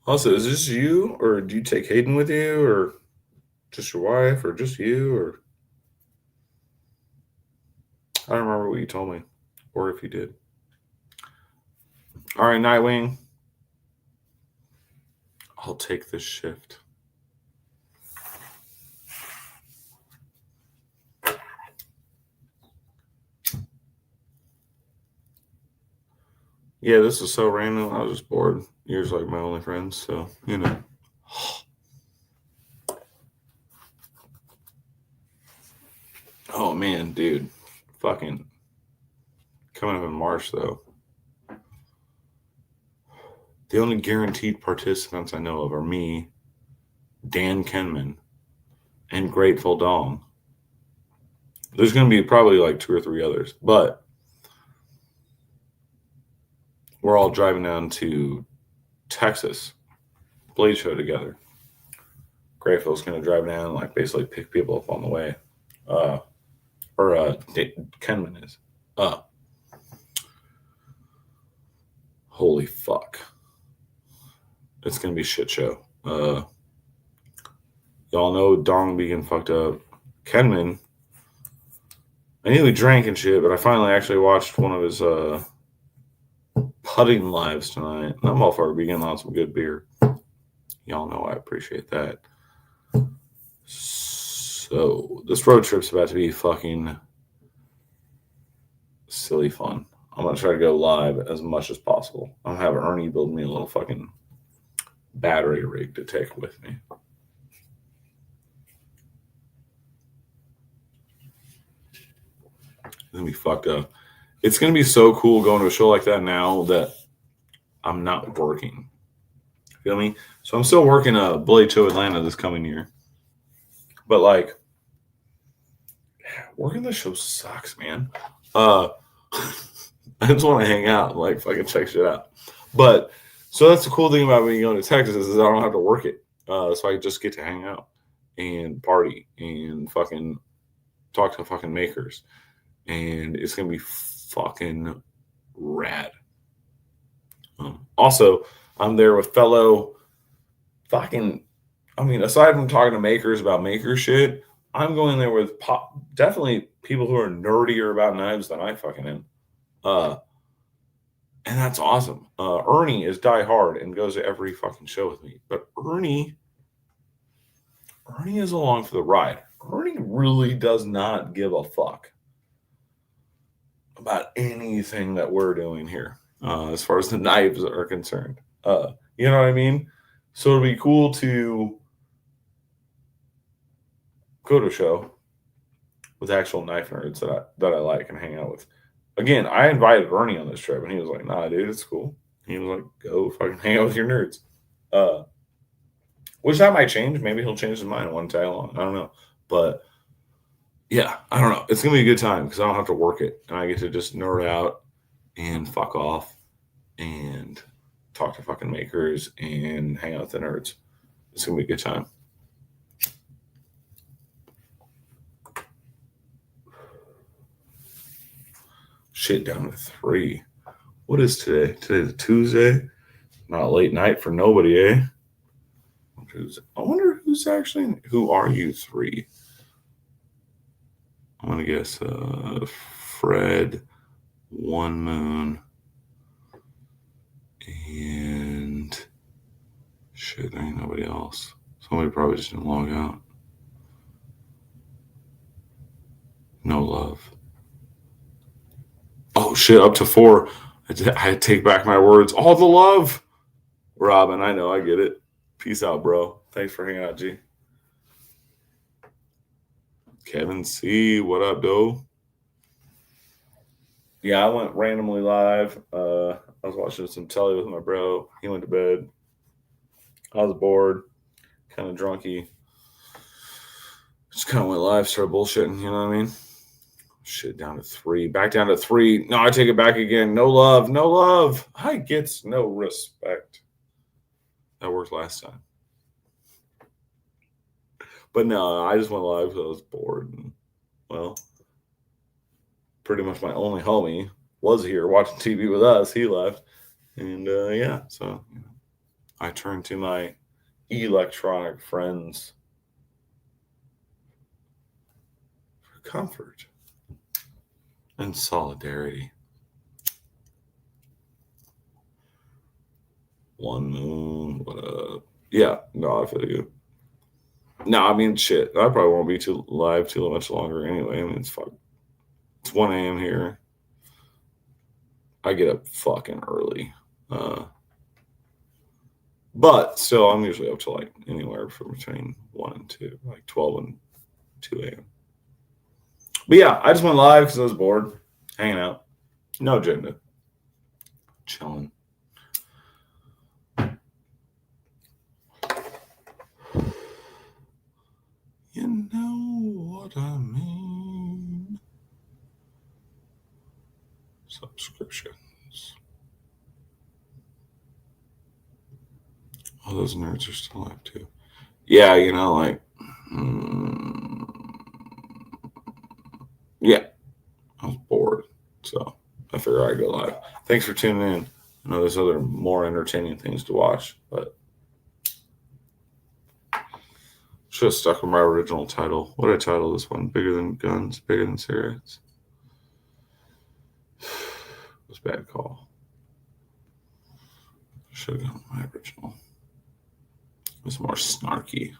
Also, is this you, or do you take Hayden with you, or just your wife, or just you, or I don't remember what you told me, or if you did. All right, Nightwing. I'll take this shift. Yeah, this is so random. I was just bored. You're like my only friends, so you know. Oh man, dude, fucking coming up in March though. The only guaranteed participants I know of are me, Dan Kenman, and Grateful Dong. There's going to be probably like 2 or 3 others, but we're all driving down to Texas, Blade Show together. Grateful's going to drive down and like basically pick people up on the way. Kenman is. Holy fuck. It's going to be a shit show. Y'all know Dong being fucked up. Kenman, I knew he drank and shit, but I finally actually watched one of his putting lives tonight. And I'm all for beginning on some good beer. Y'all know I appreciate that. So this road trip's about to be fucking silly fun. I'm gonna try to go live as much as possible. I'm gonna have Ernie build me a little fucking battery rig to take with me. It's gonna be fucked up. It's gonna be so cool going to a show like that now that I'm not working. Feel me? So I'm still working Blade Show Atlanta this coming year. But like working the show sucks, man. I just want to hang out and like fucking check shit out. But so that's the cool thing about when you go to Texas is I don't have to work it. So I just get to hang out and party and fucking talk to fucking makers. And it's gonna be fucking rad. Also, I'm there with fellow fucking. I mean, aside from talking to makers about maker shit, I'm going there with definitely people who are nerdier about knives than I fucking am. And that's awesome. Ernie is die hard and goes to every fucking show with me. But Ernie is along for the ride. Ernie really does not give a fuck about anything that we're doing here, as far as the knives are concerned. You know what I mean? So it'd be cool to go to a show with actual knife nerds that I like and hang out with. Again, I invited Ernie on this trip, and he was like, "Nah, dude, it's cool." He was like, "Go fucking hang out with your nerds." Which that might change. Maybe he'll change his mind one tag along. I don't know, but yeah, I don't know. It's gonna be a good time because I don't have to work it, and I get to just nerd out and fuck off and talk to fucking makers and hang out with the nerds. It's gonna be a good time. Shit, down to 3. What is today? Today's a Tuesday. Not a late night for nobody, eh? I wonder who's actually. Who are you 3? I'm gonna guess Fred, One Moon, and shit. There ain't nobody else. Somebody probably just didn't log out. No love. Oh shit, up to 4. I take back my words. All the love. Robin, I know, I get it. Peace out, bro. Thanks for hanging out, G. Kevin C, what up, though? Yeah, I went randomly live. I was watching some telly with my bro. He went to bed. I was bored, kind of drunky. Just kind of went live, started bullshitting, you know what I mean? Shit, down to 3. Back down to 3. No, I take it back again. No love, no love. I gets no respect. That worked last time. But no, I just went live because I was bored. And, well, pretty much my only homie was here watching TV with us. He left. And yeah, so you know, I turned to my electronic friends for comfort and solidarity. One Moon, what up? Yeah, no, I feel you. No, I mean, shit. I probably won't be too live too much longer anyway. I mean, it's 1 a.m. here. I get up fucking early. But still, I'm usually up to like anywhere from between 1 and 2, like 12 and 2 a.m. But yeah, I just went live because I was bored, hanging out. No agenda. Chilling. You know what I mean. Subscriptions. Oh, those nerds are still alive too. Yeah, you know, like, yeah, I was bored. So I figured I'd go live. Thanks for tuning in. I know there's other more entertaining things to watch, but should have stuck with my original title. What did I title this one? Bigger Than Guns, Bigger Than Cigarettes. It was a bad call. Should have gone with my original. It was more snarky.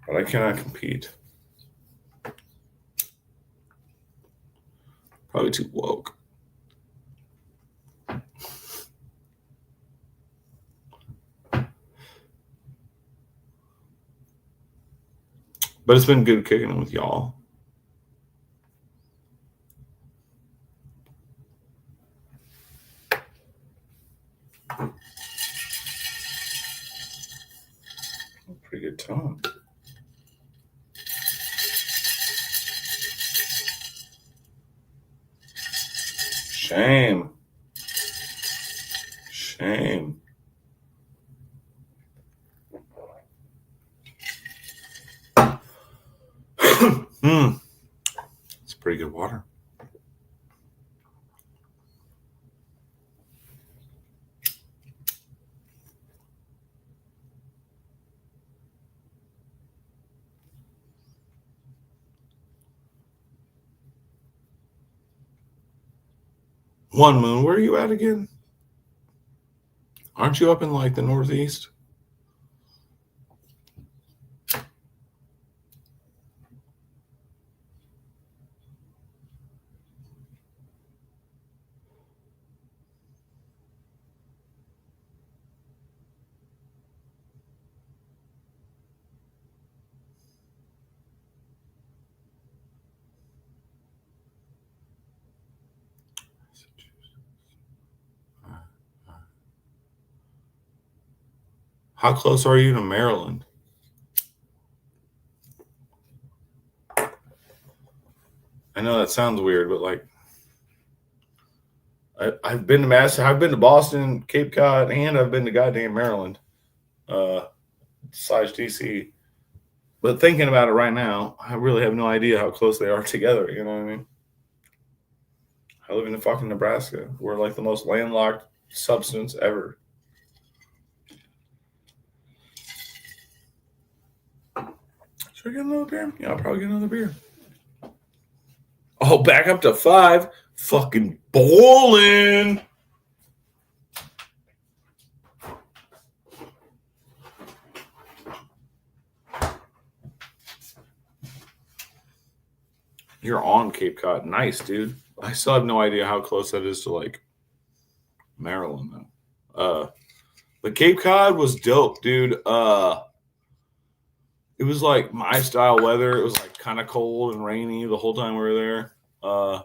But I cannot compete. Probably too woke. But it's been good kicking it with y'all. Pretty good tone. Shame. Shame. It's pretty good water. One Moon, where are you at again? Aren't you up in like the Northeast? How close are you to Maryland? I know that sounds weird, but like I've been to I've been to Boston, Cape Cod, and I've been to goddamn Maryland, besides DC. But thinking about it right now, I really have no idea how close they are together. You know what I mean? I live in fucking Nebraska. We're like the most landlocked substance ever. Should I get another beer? Yeah, I'll probably get another beer. Oh, back up to 5. Fucking bowling. You're on Cape Cod. Nice, dude. I still have no idea how close that is to like Maryland though. But Cape Cod was dope, dude. It was like my style weather. It was like kind of cold and rainy the whole time we were there. I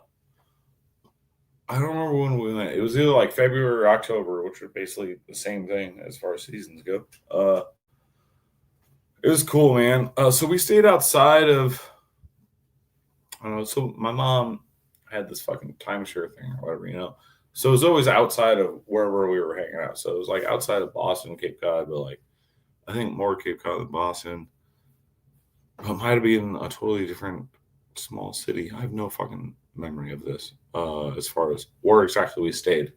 don't remember when we went. It was either like February or October, which are basically the same thing as far as seasons go. It was cool, man. So we stayed outside of. I don't know. So my mom had this fucking timeshare thing or whatever, you know. So it was always outside of wherever we were hanging out. So it was like outside of Boston, Cape Cod, but like I think more Cape Cod than Boston. But it might have been a totally different small city. I have no fucking memory of this as far as where exactly we stayed.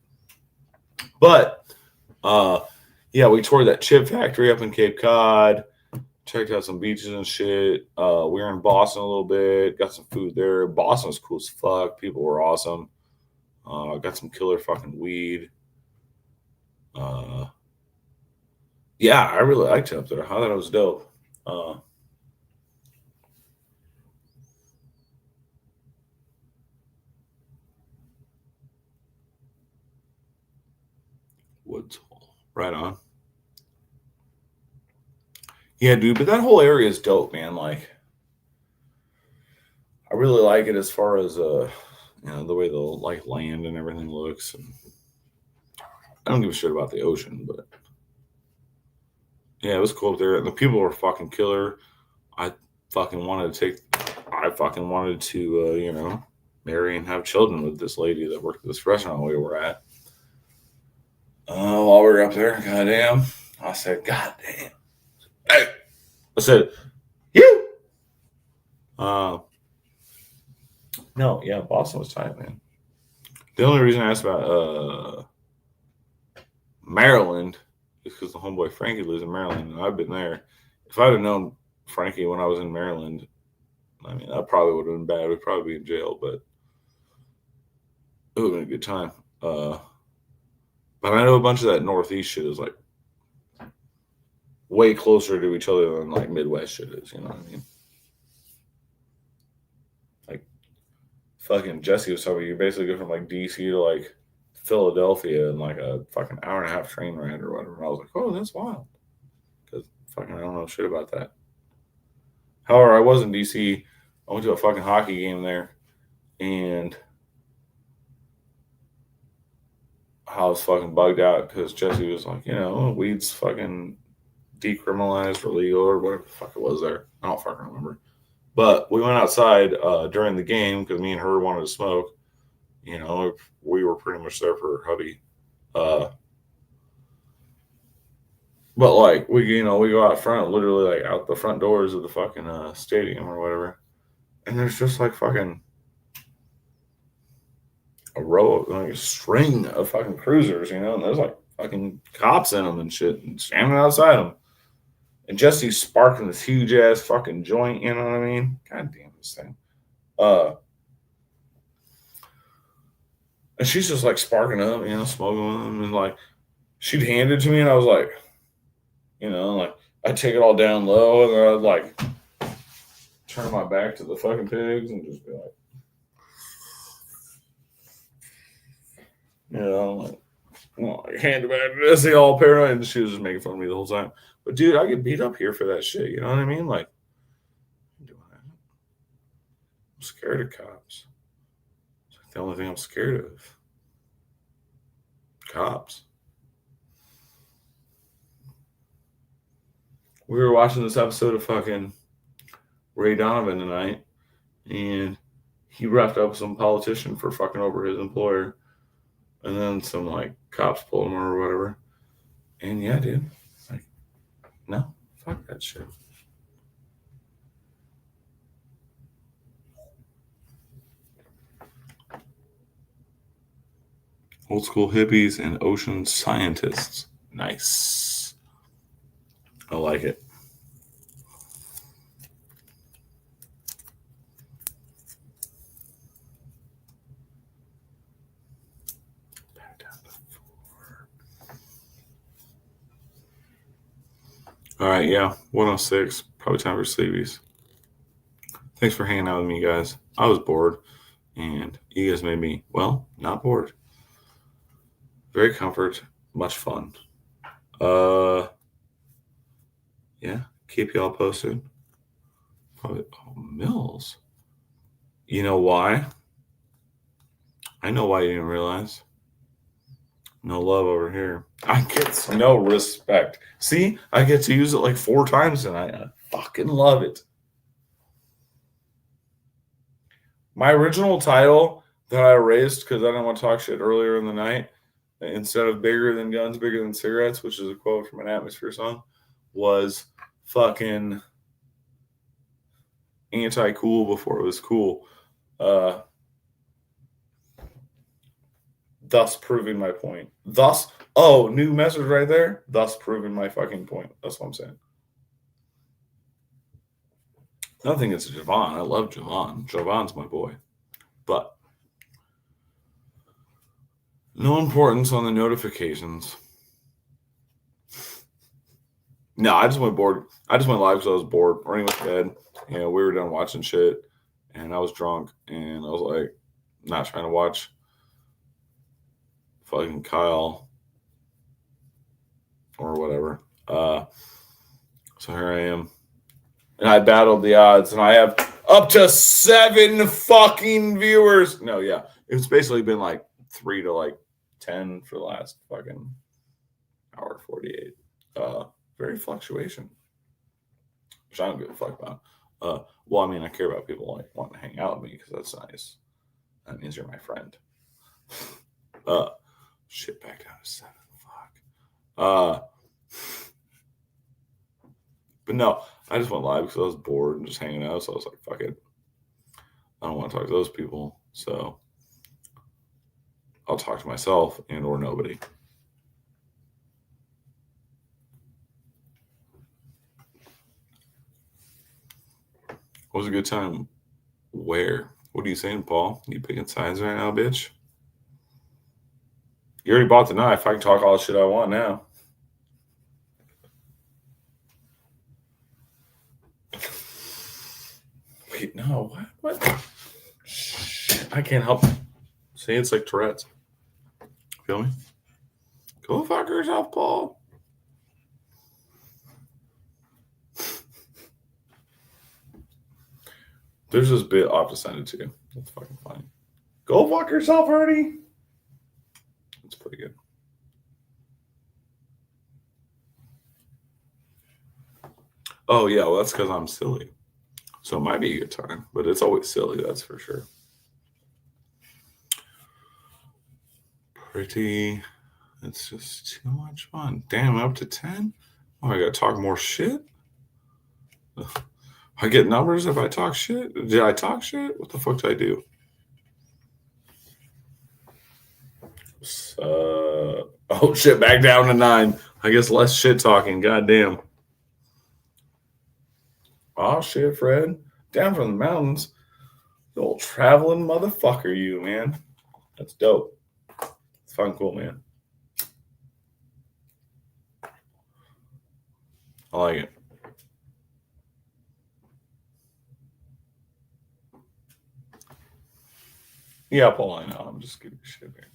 But yeah, we toured that chip factory up in Cape Cod, checked out some beaches and shit. We were in Boston a little bit, got some food there. Boston was cool as fuck. People were awesome. Got some killer fucking weed. Yeah, I really liked it up there. I thought it was dope. Woods Hole. Right on. Yeah, dude, but that whole area is dope, man. Like, I really like it as far as the way the like land and everything looks. And I don't give a shit about the ocean, but yeah, it was cool up there. The people were fucking killer. I fucking wanted to marry and have children with this lady that worked at this restaurant we were at. While we were up there, goddamn, I said, goddamn. Hey, I said, you. No, yeah, Boston was tight, man. The only reason I asked about Maryland is because the homeboy Frankie lives in Maryland, and I've been there. If I'd have known Frankie when I was in Maryland, I mean, that probably would have been bad. We'd probably be in jail, but it would have been a good time. But I know a bunch of that Northeast shit is like way closer to each other than like Midwest shit is. You know what I mean? Like fucking Jesse was telling me, you basically go from like DC to like Philadelphia in like a fucking hour and a half train ride or whatever. And I was like, oh, that's wild. Because fucking I don't know shit about that. However, I was in DC. I went to a fucking hockey game there, and I was fucking bugged out because Jesse was like, weed's fucking decriminalized or legal or whatever the fuck it was there. I don't fucking remember. But we went outside during the game because me and her wanted to smoke. We were pretty much there for hubby. But like we go out front, literally like out the front doors of the fucking stadium or whatever, and there's just like fucking a string of fucking cruisers, and there's like fucking cops in them and shit, and standing outside them. And Jesse's sparking this huge ass fucking joint, you know what I mean? God damn this thing. And she's just like sparking up, smoking with them, and like she'd hand it to me, and I was like, like I'd take it all down low, and then I'd like turn my back to the fucking pigs and just be like, hand it back to Jesse, all paranoid, and she was just making fun of me the whole time. But dude, I get beat up here for that shit. You know what I mean? Like, I'm doing that. I'm scared of cops. It's like the only thing I'm scared of. Cops. We were watching this episode of fucking Ray Donovan tonight, and he wrapped up some politician for fucking over his employer, and then some like cops pulled him or whatever. And yeah, dude, like, no, fuck that shit. Old school hippies and ocean scientists. Nice. I like it. All right, yeah, 106. Probably time for sleepies. Thanks for hanging out with me, guys. I was bored, and you guys made me, well, not bored. Very comfort, much fun. Yeah, keep y'all posted. Probably, Mills. You know why? I know why you didn't realize. No love over here. I get no respect. See, I get to use it like 4 times tonight. I fucking love it. My original title that I erased because I didn't want to talk shit earlier in the night, instead of bigger than guns, bigger than cigarettes, which is a quote from an Atmosphere song, was fucking anti-cool before it was cool. Thus proving my point. New message right there. Thus proving my fucking point. That's what I'm saying. Nothing against Javon. I love Javon. Javon's my boy. But no importance on the notifications. No, I just went bored. I just went live because I was bored. Running with bed. You know, we were done watching shit, and I was drunk, and I was like, not trying to watch fucking Kyle or whatever. So here I am, and I battled the odds, and I have up to 7 fucking viewers. No, yeah, it's basically been like 3 to like 10 for the last fucking hour 48. Very fluctuation, which I don't give a fuck about. Well, I mean, I care about people like wanting to hang out with me because that's nice. That means you're my friend. Shit, back down to 7. Fuck. But no, I just went live because I was bored and just hanging out. So I was like, fuck it. I don't want to talk to those people. So I'll talk to myself and or nobody. What was a good time? Where? What are you saying, Paul? You picking sides right now, bitch? You already bought the knife. I can talk all the shit I want now. Wait, no. What? Shit, I can't help it. See, it's like Tourette's. Feel me? Go fuck yourself, Paul. There's this bit I'll have to send it to you. That's fucking funny. Go fuck yourself, Ernie. It's pretty good. Oh, yeah, well, that's because I'm silly. So it might be a good time, but it's always silly, that's for sure. Pretty. It's just too much fun. Damn, up to 10? Oh, I gotta talk more shit? I get numbers if I talk shit? Did I talk shit? What the fuck did I do? Oh shit, back down to 9. I guess less shit talking. Goddamn. Oh shit, Fred. Down from the mountains. The old traveling motherfucker, you, man. That's dope. It's fucking cool, man. I like it. Yeah, Paul, I know. I'm just giving you shit, man.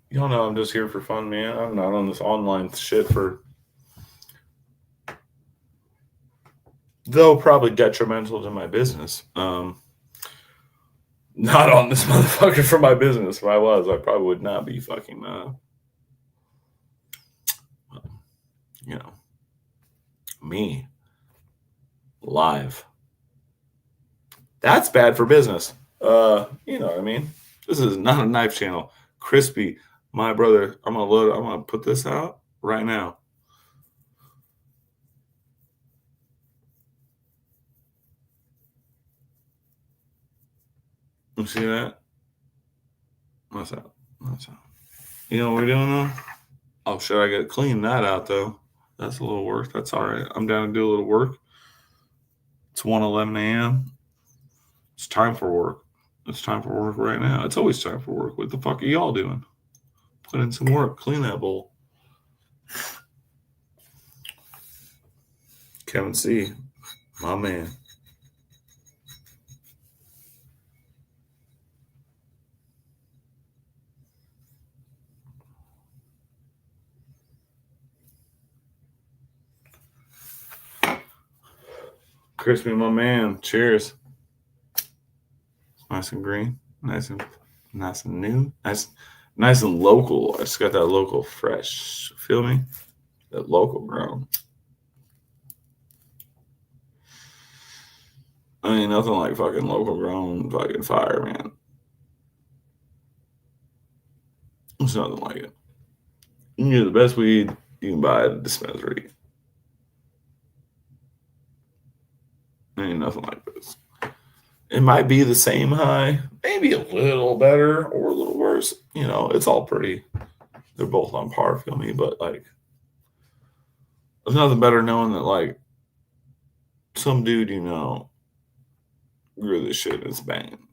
Y'all know I'm just here for fun, man. I'm not on this online shit for, though probably detrimental to my business. Not on this motherfucker for my business. If I was, I probably would not be fucking, me live. That's bad for business. You know what I mean? This is not a knife channel. Crispy, my brother, I'm gonna put this out right now. You see that? What's that? You know what we're doing though? Oh shit, I gotta clean that out though. That's a little work. That's all right. I'm down to do a little work. It's 1:11 a.m. It's time for work. It's time for work right now. It's always time for work. What the fuck are y'all doing? Put in some work. Clean that bowl. Kevin C, my man. Crispy, my man. Cheers. Nice and green. Nice and new. Nice and local. It's got that local fresh. Feel me? That local ground. I mean, nothing like fucking local grown fucking fire, man. It's nothing like it. You can get the best weed you can buy at a dispensary. Ain't nothing like this. It might be the same high, maybe a little better or a little worse. You know, it's all pretty. They're both on par, feel me? But like, there's nothing better knowing that like some dude you know grew this shit and it's banging.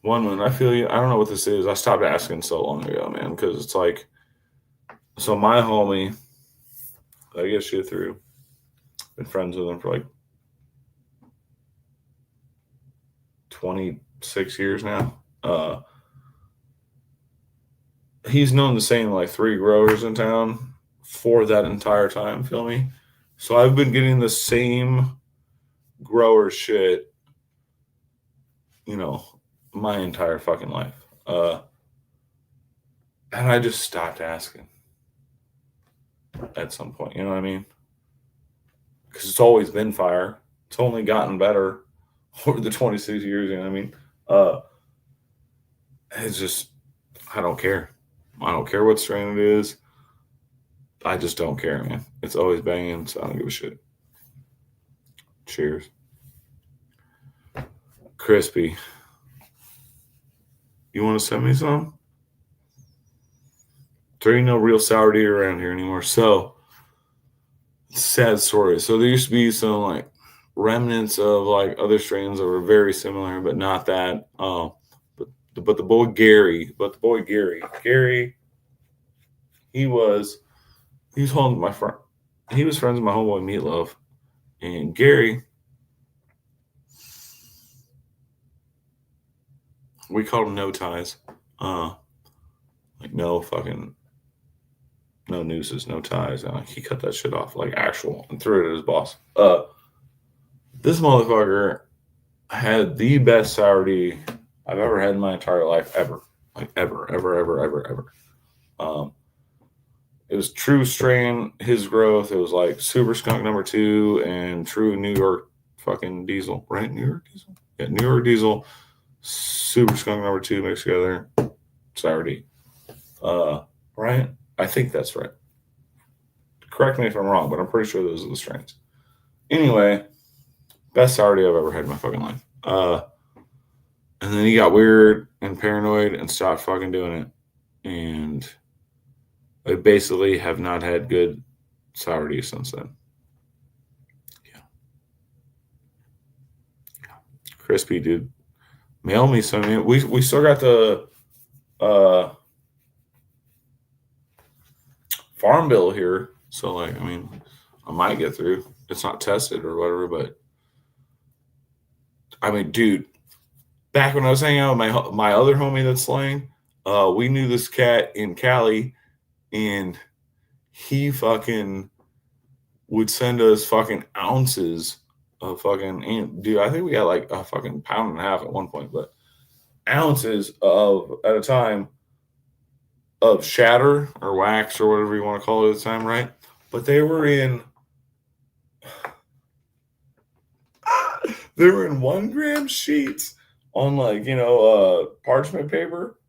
One man, I feel you. I don't know what this is. I stopped asking so long ago, man, because it's like, so my homie, I get shit through. Been friends with him for like 26 years now. He's known the same like 3 growers in town for that entire time, feel me? So I've been getting the same grower shit, you know, my entire fucking life. And I just stopped asking at some point, you know what I mean? Because it's always been fire. It's only gotten better over the 26 years, you know what I mean? It's just, I don't care. I don't care what strain it is. I just don't care, man. It's always banging, so I don't give a shit. Cheers. Crispy. You want to send me some? There ain't no real sour around here anymore. So, sad story. So there used to be some like remnants of like other strains that were very similar, but not that. But the boy Gary, he was home with my friend. He was friends with my homeboy Meatloaf, and Gary, we called him No Ties. Like no nooses, no ties. And like he cut that shit off like actual and threw it at his boss. This motherfucker had the best sourdough I've ever had in my entire life, ever. Like ever. It was true strain, his growth. It was like Super Skunk #2 and true New York fucking diesel, right? New York diesel? Yeah, New York diesel, Super Skunk #2 mixed together, sourdough. Right? I think that's right. Correct me if I'm wrong, but I'm pretty sure those are the strains. Anyway, best sourdough I've ever had in my fucking life. And then he got weird and paranoid and stopped fucking doing it. And I basically have not had good sourdough since then. Yeah. Crispy, dude. Mail me some. We still got the farm bill here. So, like, I mean, I might get through. It's not tested or whatever, but I mean, dude, back when I was hanging out with my other homie that's slaying, we knew this cat in Cali, and he fucking would send us fucking ounces of fucking, dude, I think we got like a fucking pound and a half at one point, but ounces of at a time of shatter or wax or whatever you want to call it at the time, right? But they were in 1 gram sheets on like, parchment paper.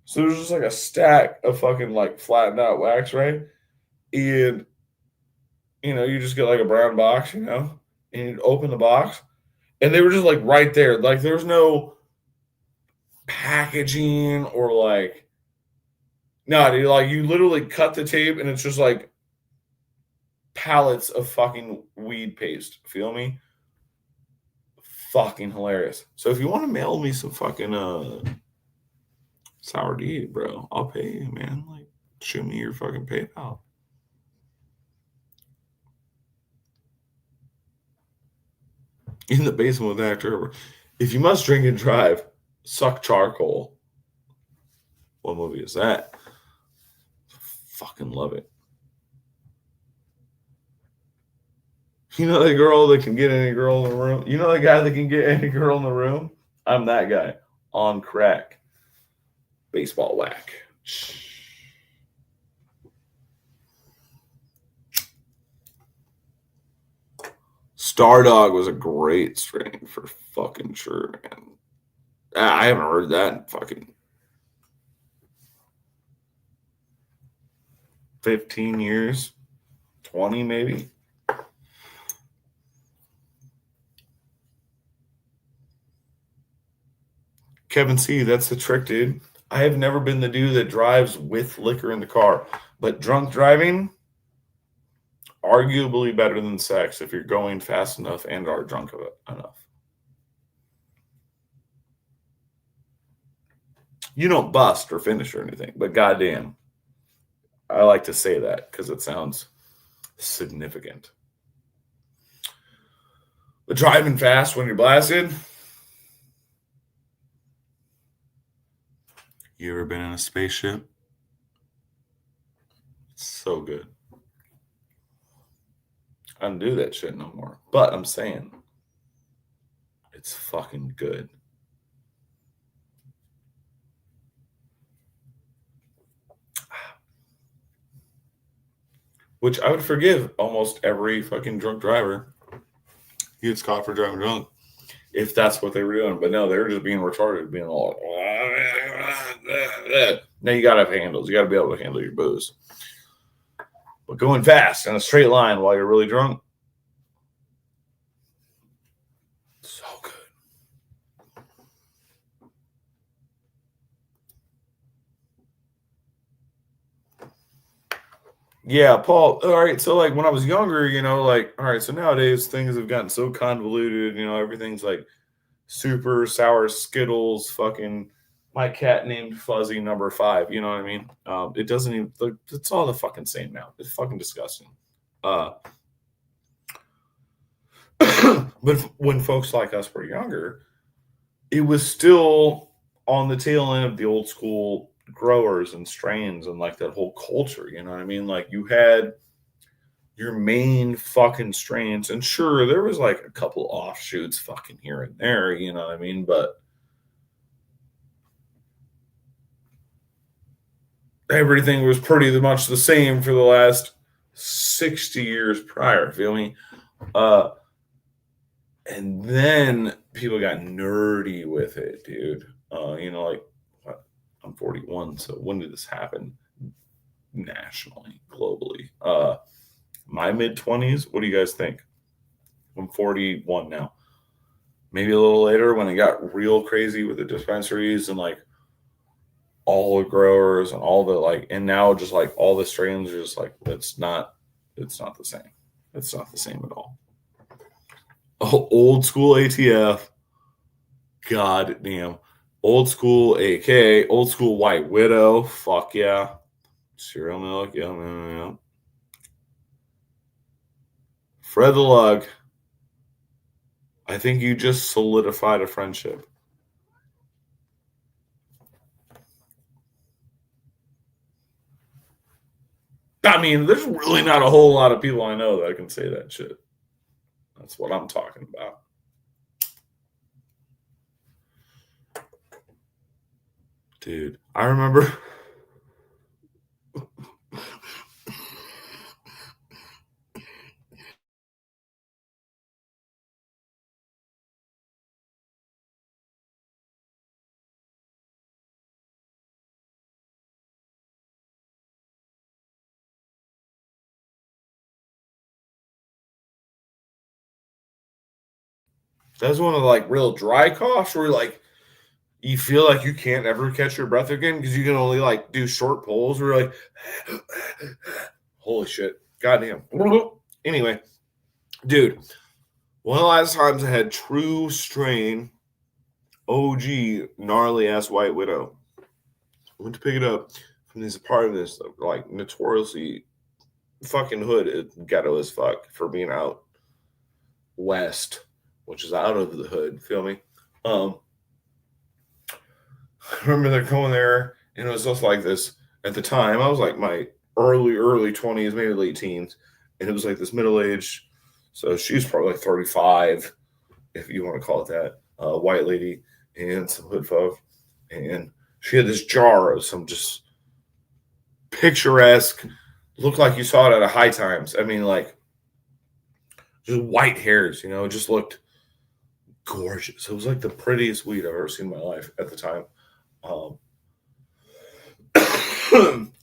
So there's just like a stack of fucking like flattened out wax, right? And you just get like a brown box, and you'd open the box, and they were just like right there. Like there's no packaging or like, no, dude, like you literally cut the tape and it's just like pallets of fucking weed paste. Feel me? Fucking hilarious. So if you want to mail me some fucking sourdough, bro, I'll pay you, man. Like, shoot me your fucking PayPal. In the basement with actor. If you must drink and drive, suck charcoal. What movie is that? Fucking love it. You know the girl that can get any girl in the room? You know the guy that can get any girl in the room? I'm that guy. On crack. Baseball whack. Stardog was a great strain for fucking sure, man. I haven't heard that in fucking 15 years. 20 maybe. Kevin C, that's the trick, dude. I have never been the dude that drives with liquor in the car, but drunk driving, arguably better than sex if you're going fast enough and are drunk enough. You don't bust or finish or anything, but goddamn, I like to say that because it sounds significant. But driving fast when you're blasted. You ever been in a spaceship? So good. I don't do that shit no more. But I'm saying it's fucking good. Which I would forgive almost every fucking drunk driver. He gets caught for driving drunk. If that's what they were doing. But no, they were just being retarded, being all now you gotta have handles. You gotta be able to handle your booze. But going fast in a straight line while you're really drunk, so good. Yeah, Paul. All right, so like when I was younger, like all right, so nowadays things have gotten so convoluted. Everything's like super sour Skittles, fucking my cat named Fuzzy number 5. You know what I mean? It doesn't even. It's all the fucking same now. It's fucking disgusting. But when folks like us were younger, it was still on the tail end of the old school growers and strains and like that whole culture. You know what I mean? Like you had your main fucking strains, and sure, there was like a couple offshoots fucking here and there. You know what I mean? But everything was pretty much the same for the last 60 years prior. Feel me? And then people got nerdy with it, dude. Like what? I'm 41, so when did this happen? Nationally, globally. My mid 20s. What do you guys think? I'm 41 now. Maybe a little later when it got real crazy with the dispensaries and like all the growers and all the like, and now just like all the strains are just like it's not the same. It's not the same at all. Oh, old school ATF. God damn. Old school AK, old school White Widow. Fuck yeah. Cereal milk. Yeah. Fred the Lug. I think you just solidified a friendship. I mean, there's really not a whole lot of people I know that can say that shit. That's what I'm talking about. Dude, I remember. That's one of the like real dry coughs where like you feel like you can't ever catch your breath again because you can only like do short pulls where you're like, holy shit, goddamn. Anyway, dude, one of the last times I had true strain OG gnarly ass White Widow. I went to pick it up from this part of this like notoriously fucking hood ghetto as fuck for being out west which is out of the hood. Feel me? I remember they're going there, and it was just like this. At the time, I was like my early 20s, maybe late teens, and it was like this middle aged. So she's probably like 35, if you want to call it that. White lady and some hood folk, and she had this jar of some just picturesque, looked like you saw it at a High Times. I mean, like just white hairs, it just looked gorgeous. It was like the prettiest weed I've ever seen in my life at the time. I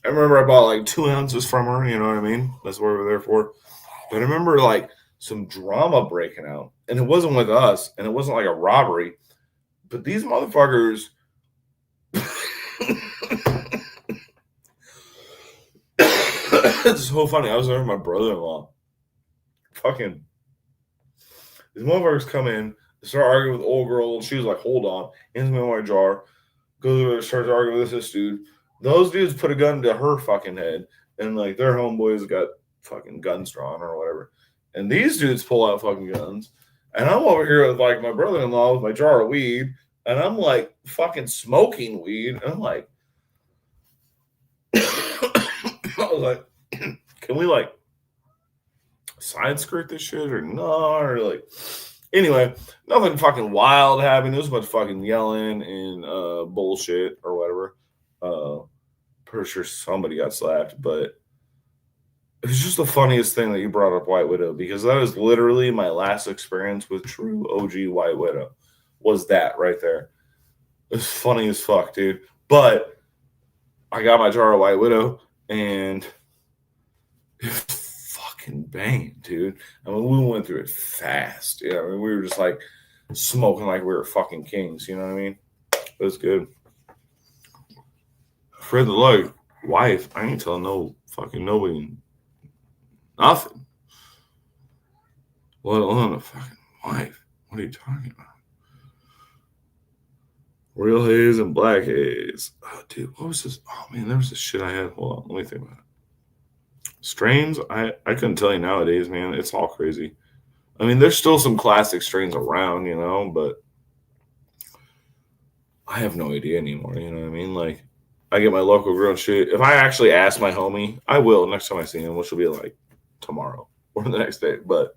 remember I bought like 2 ounces from her, you know what I mean? That's what we were there for. But I remember like some drama breaking out, and it wasn't with us, and it wasn't like a robbery, but these motherfuckers. It's so funny. I was there with my brother-in-law. Fucking these motherfuckers come in, they start arguing with old girl, and she was like, "Hold on," hands me my jar, goes over there, starts arguing with this dude. Those dudes put a gun to her fucking head, and like their homeboys got fucking guns drawn or whatever. And these dudes pull out fucking guns, and I'm over here with like my brother-in-law with my jar of weed, and I'm like fucking smoking weed, and I'm like, I was like, can we like side skirt this shit or not? Or like, anyway, nothing fucking wild happened. It was a bunch of fucking yelling and bullshit or whatever. Pretty sure somebody got slapped, but it was just the funniest thing that you brought up White Widow, because that is literally my last experience with true OG White Widow. Was that right there? It's funny as fuck, dude. But I got my jar of White Widow, and it fucking banged, dude. I mean, we went through it fast. Yeah, I mean, we were just like smoking like we were fucking kings. You know what I mean? It was good. For the like wife, I ain't telling no fucking nobody nothing. Let alone a fucking wife. What are you talking about? Real haze and black haze. Oh, dude, what was this? Oh man, there was this shit I had. Hold on, let me think about it. Strains, I couldn't tell you nowadays, man. It's all crazy. I mean, there's still some classic strains around, but I have no idea anymore. You know what I mean? Like, I get my local grown shit. If I actually ask my homie, I will next time I see him, which will be like tomorrow or the next day. But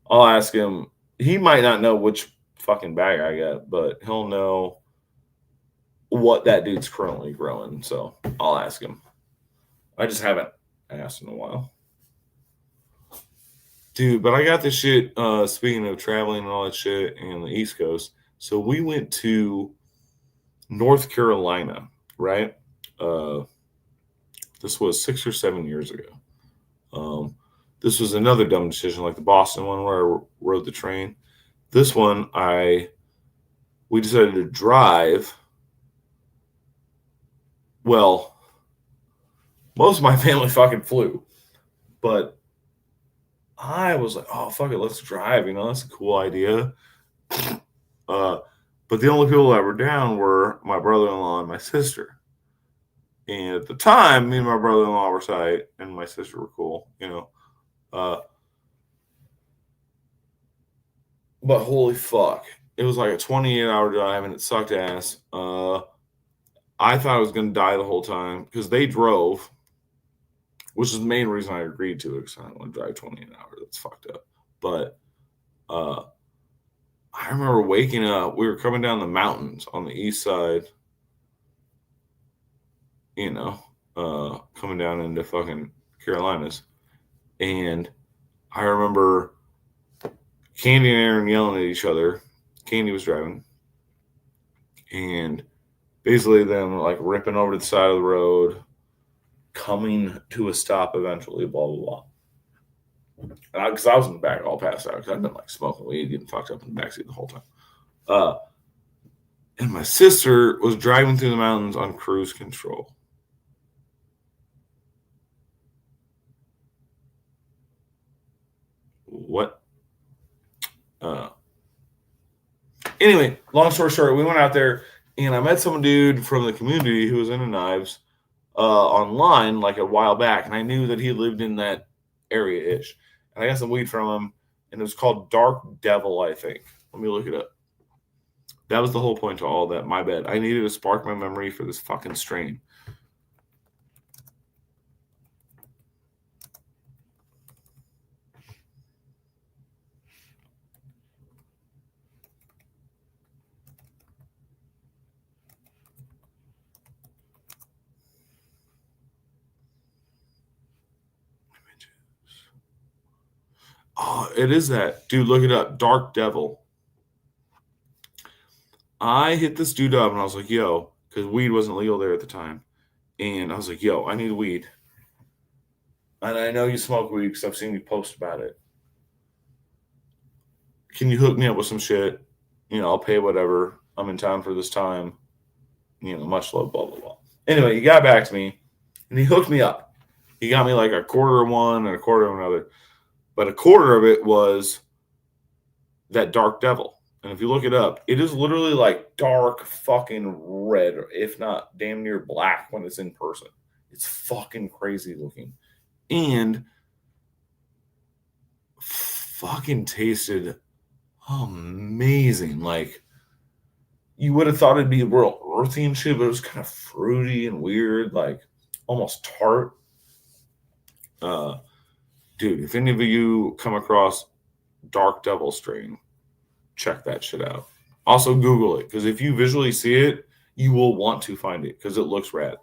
I'll ask him. He might not know which fucking bag I got, but he'll know what that dude's currently growing. So I'll ask him. I just haven't asked in a while. Dude, but I got this shit, speaking of traveling and all that shit and the East Coast. So we went to North Carolina, right? This was 6 or 7 years ago. This was another dumb decision, like the Boston one where I rode the train. This one, we decided to drive. Well, most of my family fucking flew, but I was like, oh, fuck it, let's drive. That's a cool idea. But the only people that were down were my brother-in-law and my sister. And at the time, me and my brother-in-law were tight, and my sister were cool, But holy fuck, it was like a 28-hour drive, and it sucked ass. I thought I was going to die the whole time because they drove, which is the main reason I agreed to it, because I don't want to drive 20 an hour. That's fucked up. But I remember waking up. We were coming down the mountains on the east side, coming down into fucking Carolinas. And I remember Candy and Aaron yelling at each other. Candy was driving. And basically them like ripping over to the side of the road, coming to a stop eventually, blah, blah, blah. Because I was in the back all passed out because I've been like smoking weed, getting fucked up in the backseat the whole time. And my sister was driving through the mountains on cruise control. What? Anyway, long story short, we went out there and I met some dude from the community who was into knives online like a while back. And I knew that he lived in that area-ish. And I got some weed from him. and it was called Dark Devil, I think. Let me look it up. That was the whole point to all that. My bad. I needed to spark my memory for this fucking strain. Oh, it is that. Dude, look it up. Dark Devil. I hit this dude up and I was like, yo, because weed wasn't legal there at the time. And I was like, yo, I need weed. And I know you smoke weed because I've seen you post about it. Can you hook me up with some shit? I'll pay whatever. I'm in town for this time. Much love, blah, blah, blah. Anyway, he got back to me and he hooked me up. He got me like a quarter of one and a quarter of another. But a quarter of it was that Dark Devil. And if you look it up, it is literally like dark fucking red, if not damn near black when it's in person. It's fucking crazy looking. And fucking tasted amazing. Like, you would have thought it'd be real earthy and shit, but it was kind of fruity and weird, like almost tart. Dude, if any of you come across Dark Devil strain, check that shit out. Also, Google it, because if you visually see it, you will want to find it because it looks rad.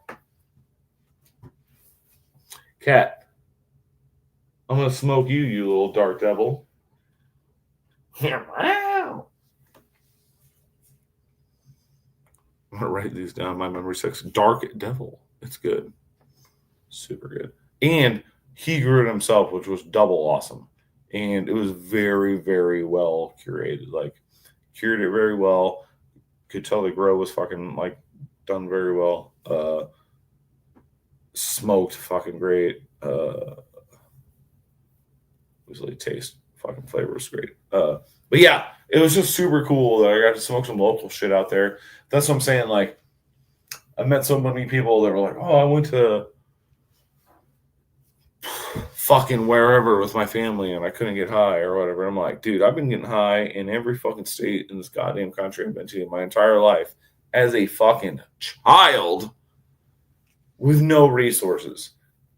Cat, I'm gonna smoke you, you little Dark Devil. Wow. I'm gonna write these down. My memory sticks. Dark Devil. It's good. Super good. And he grew it himself, which was double awesome. And it was very, very well curated. Like, cured it very well. Could tell the grow was fucking like done very well. Smoked fucking great. Usually taste fucking flavor was great. But yeah, it was just super cool that I got to smoke some local shit out there. That's what I'm saying. Like, I met so many people that were like, "Oh, I went to fucking wherever with my family and I couldn't get high or whatever." I'm like, dude, I've been getting high in every fucking state in this goddamn country I've been to my entire life as a fucking child with no resources.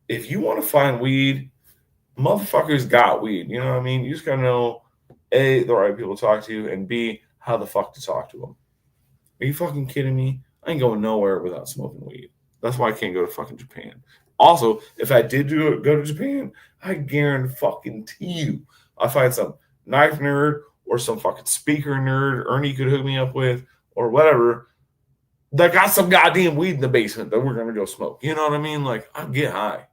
If you want to find weed, motherfuckers got weed. You know what I mean? You just gotta know A, the right people to talk to, and B, how the fuck to talk to them. Are you fucking kidding me? I ain't going nowhere without smoking weed. That's why I can't go to fucking Japan. Also, if I did go to Japan, I guarantee you I'll find some knife nerd or some fucking speaker nerd Ernie could hook me up with or whatever that got some goddamn weed in the basement that we're gonna go smoke. You know what I mean? Like, I get high.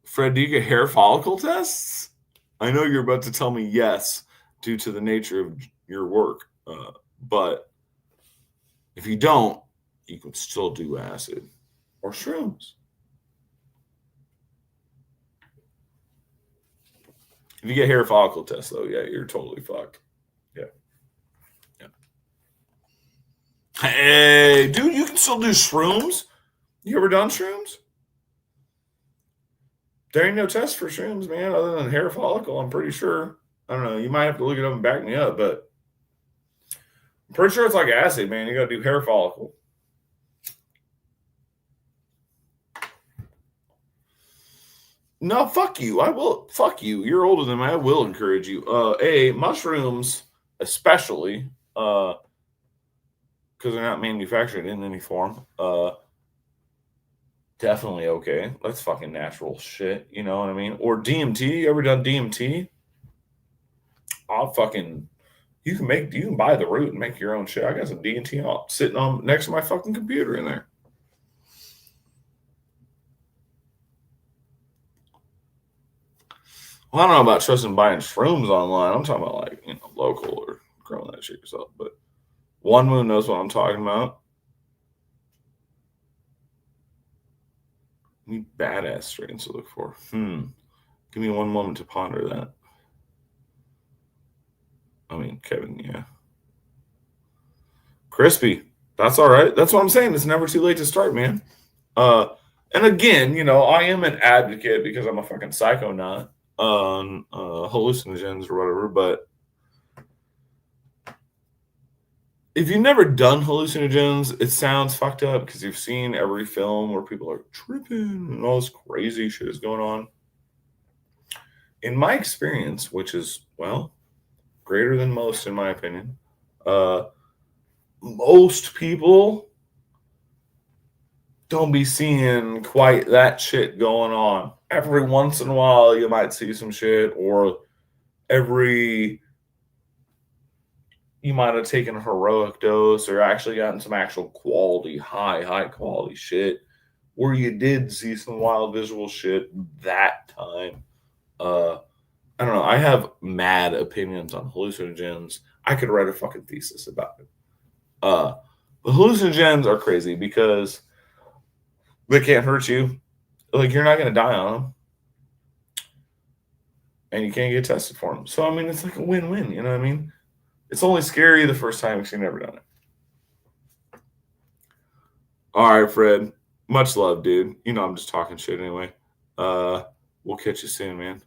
Fred, do you get hair follicle tests? I know you're about to tell me yes due to the nature of your work, but if you don't, you can still do acid or shrooms. If you get hair follicle tests, though, yeah, you're totally fucked. Yeah. Yeah. Hey, dude, you can still do shrooms. You ever done shrooms? There ain't no test for shrooms, man, other than hair follicle, I'm pretty sure. I don't know. You might have to look it up and back me up, but I'm pretty sure it's like acid, man. You got to do hair follicle. No, fuck you. I will. Fuck you. You're older than me. I will encourage you. Mushrooms, especially, because they're not manufactured in any form. Definitely okay. That's fucking natural shit. You know what I mean? Or DMT. You ever done DMT? I'll fucking. You can buy the root and make your own shit. I got some DMT sitting on next to my fucking computer in there. Well, I don't know about trusting buying shrooms online. I'm talking about like, local or growing that shit yourself. But One Moon knows what I'm talking about. Need badass strains to look for. Give me one moment to ponder that. I mean, Kevin, yeah. Crispy. That's all right. That's what I'm saying. It's never too late to start, man. And again, I am an advocate because I'm a fucking psycho nut on hallucinogens or whatever. But if you've never done hallucinogens, it sounds fucked up because you've seen every film where people are tripping and all this crazy shit is going on. In my experience, which is, well, greater than most in my opinion, most people don't be seeing quite that shit going on. Every once in a while, you might see some shit, or you might have taken a heroic dose or actually gotten some actual quality, high quality shit where you did see some wild visual shit that time. I don't know. I have mad opinions on hallucinogens. I could write a fucking thesis about it. But hallucinogens are crazy because they can't hurt you. Like, you're not going to die on them. And you can't get tested for them. So, I mean, it's like a win-win. You know what I mean? It's only scary the first time because you've never done it. All right, Fred. Much love, dude. I'm just talking shit anyway. We'll catch you soon, man.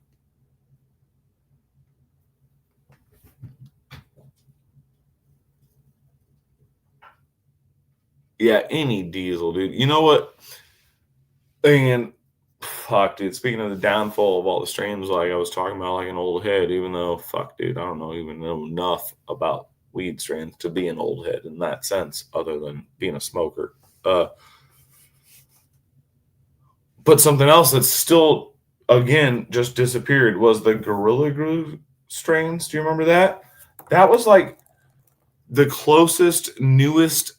Yeah, any diesel, dude. You know what? And fuck, dude. Speaking of the downfall of all the strains, like I was talking about, like an old head. Even though, fuck, dude, I don't even know enough about weed strains to be an old head in that sense, other than being a smoker. But something else that's still, again, just disappeared was the Gorilla Glue strains. Do you remember that? That was like the closest, newest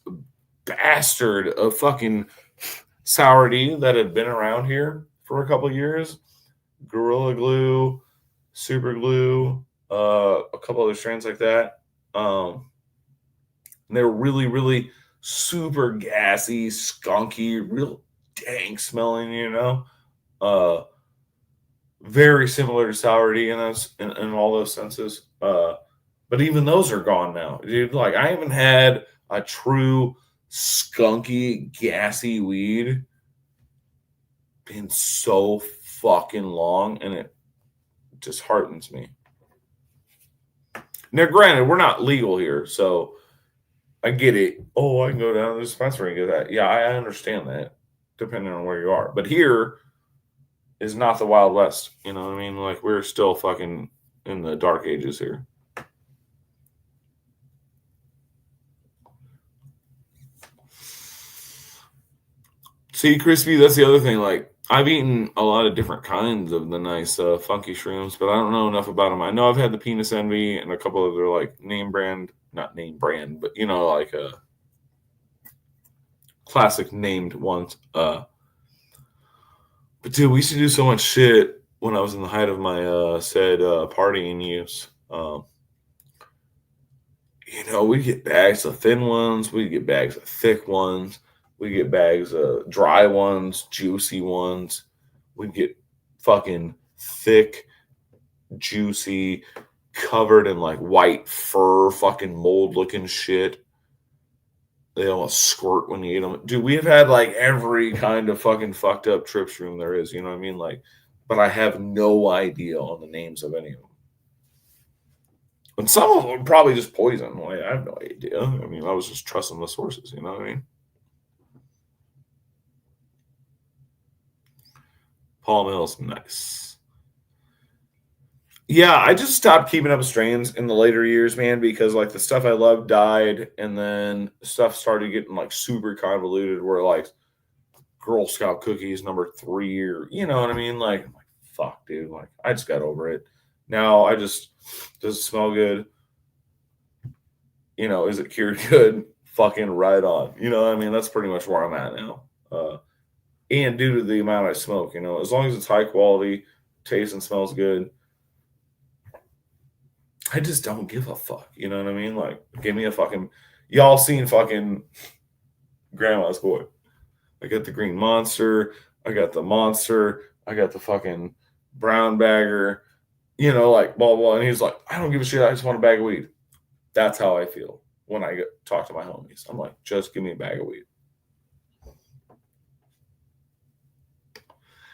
bastard of fucking sourdy that had been around here for a couple of years. Gorilla Glue, Super Glue, a couple other strains like that. They're really, really super gassy, skunky, real dank smelling, very similar to sourdy in all those senses. But even those are gone now, dude. Like, I haven't had a true skunky, gassy weed in so fucking long, and it just heartens me. Now, granted, we're not legal here, so I get it. Oh, I can go down to the dispensary and get that. Yeah, I understand that, depending on where you are. But here is not the Wild West. You know what I mean? Like, we're still fucking in the dark ages here. See, Crispy, that's the other thing. Like, I've eaten a lot of different kinds of the nice funky shrooms, but I don't know enough about them. I know I've had the Penis Envy and a couple of their like not name brand, but like classic named ones. But dude, we used to do so much shit when I was in the height of my said partying use. We'd get bags of thin ones, we'd get bags of thick ones, we'd get bags of dry ones, juicy ones. We'd get fucking thick, juicy, covered in like white fur, fucking mold looking shit. They almost squirt when you eat them. Dude, we've had like every kind of fucking fucked up trip shroom there is, you know what I mean? Like, but I have no idea on the names of any of them. And some of them are probably just poison. Like, I have no idea. I mean, I was just trusting the sources, you know what I mean? Paul Mills, nice. Yeah, I just stopped keeping up with strains in the later years, man, because like the stuff I loved died, and then stuff started getting like super convoluted where like Girl Scout cookies number 3, or you know what I mean? Like, I'm like, fuck, dude. Like, I just got over it. Now I just, does it smell good? Is it cured good? Fucking right on. You know what I mean? That's pretty much where I'm at now. And due to the amount I smoke, as long as it's high quality, tastes and smells good, I just don't give a fuck. You know what I mean? Like, give me a fucking, y'all seen fucking Grandma's Boy. I got the Green Monster. I got the Monster. I got the fucking brown bagger, like blah, blah. And he's like, I don't give a shit. I just want a bag of weed. That's how I feel. when I talk to my homies. I'm like, just give me a bag of weed.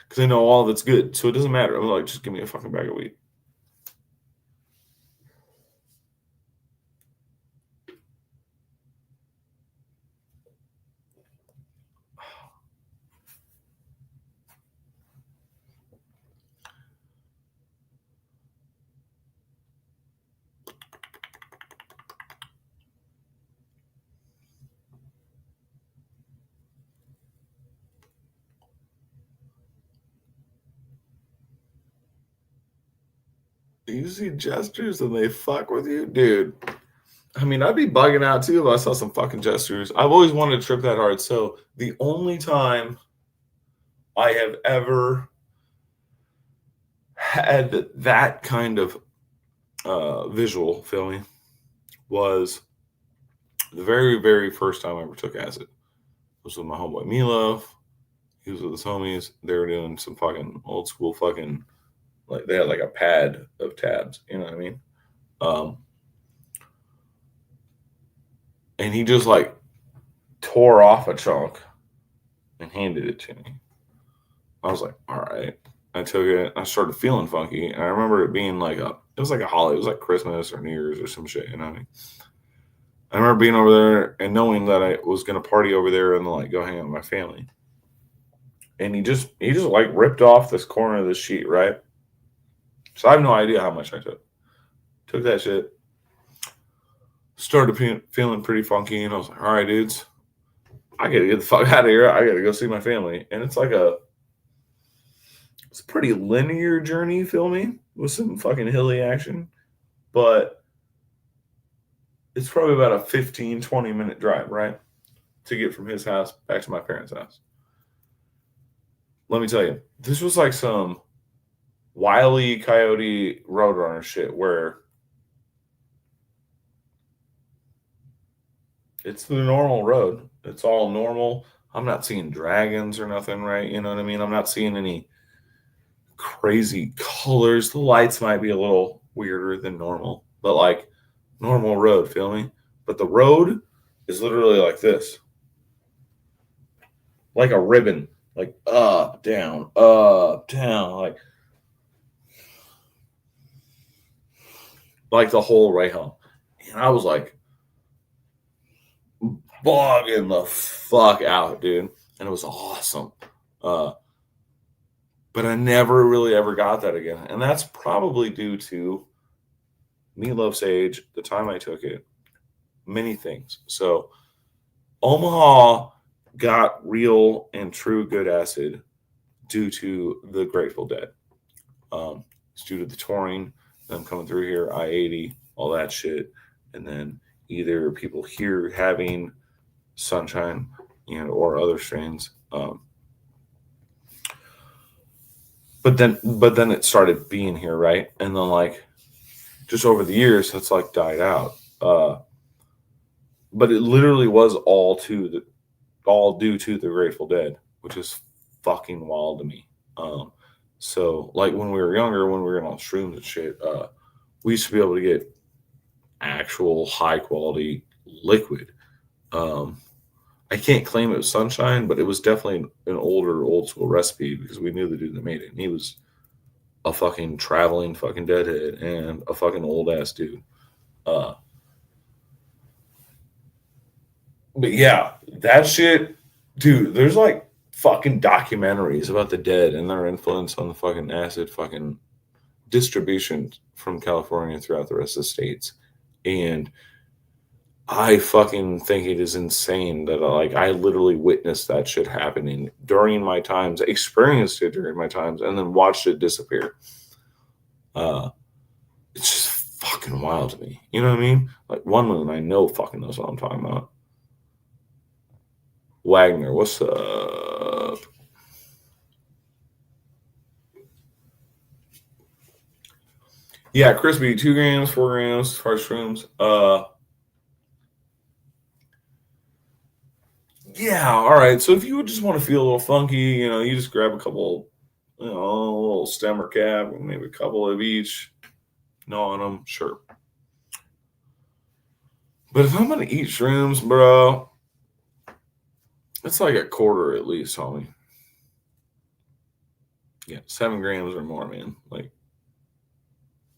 Because I know all of it's good. So it doesn't matter. I'm like, just give me a fucking bag of weed. You see gestures and they fuck with you, dude. I mean, I'd be bugging out too if I saw some fucking gestures. I've always wanted to trip that hard. So the only time I have ever had that kind of visual feeling was the very, very first time I ever took acid. It was with my homeboy Milo. He was with his homies. They were doing some fucking old school fucking, like they had like a pad of tabs. You know what I mean? Um, and he just like tore off a chunk and handed it to me. I was like, all right. I took it. I started feeling funky, and I remember it being like it was like a holiday. It was like Christmas or New Year's or some shit. You know what I mean? I remember being over there and knowing that I was gonna party over there and like go hang out with my family. And he just like ripped off this corner of the sheet, right? So I have no idea how much I took. Took that shit. Started feeling pretty funky, and I was like, all right, dudes, I gotta get the fuck out of here. I gotta go see my family. And it's a pretty linear journey filming with some fucking hilly action, but it's probably about a 15, 20-minute drive, right? To get from his house back to my parents' house. Let me tell you, this was like some Wile E. Coyote Roadrunner shit where it's the normal road. It's all normal. I'm not seeing dragons or nothing, right? You know what I mean? I'm not seeing any crazy colors. The lights might be a little weirder than normal, but like normal road, feel me? But the road is literally like this, like a ribbon, like up, down, like the whole way home. And I was like bugging the fuck out, dude. And it was awesome. But I never really ever got that again. And that's probably due to Meatloaf's age, the time I took it, many things. So Omaha got real and true good acid due to the Grateful Dead. It's due to the touring, them coming through here, I-80, all that shit. And then either people here having Sunshine, or other strains. But then it started being here, right? And then like just over the years, it's like died out. But it literally was all due to the Grateful Dead, which is fucking wild to me. So like when we were younger, when we were on shrooms and shit, we used to be able to get actual high quality liquid. I can't claim it was Sunshine, but it was definitely an older, old school recipe because we knew the dude that made it, and he was a fucking traveling fucking deadhead and a fucking old ass dude. Uh, but yeah, that shit, dude. There's like fucking documentaries about the dead and their influence on the fucking acid fucking distribution from California throughout the rest of the states, and I fucking think it is insane that like I literally witnessed that shit happening during my times, experienced it during my times, and then watched it disappear. Uh, it's just fucking wild to me. You know what I mean? Like One Moon, I know fucking knows what I'm talking about. Wagner, what's up? Yeah, crispy, 2 grams, 4 grams, hard shrooms. Yeah, all right. So if you would just want to feel a little funky, you just grab a couple, a little stem or cap, maybe a couple of each, gnaw on them, sure. But if I'm gonna eat shrooms, bro, it's like a quarter at least, homie. Yeah, 7 grams or more, man. Like,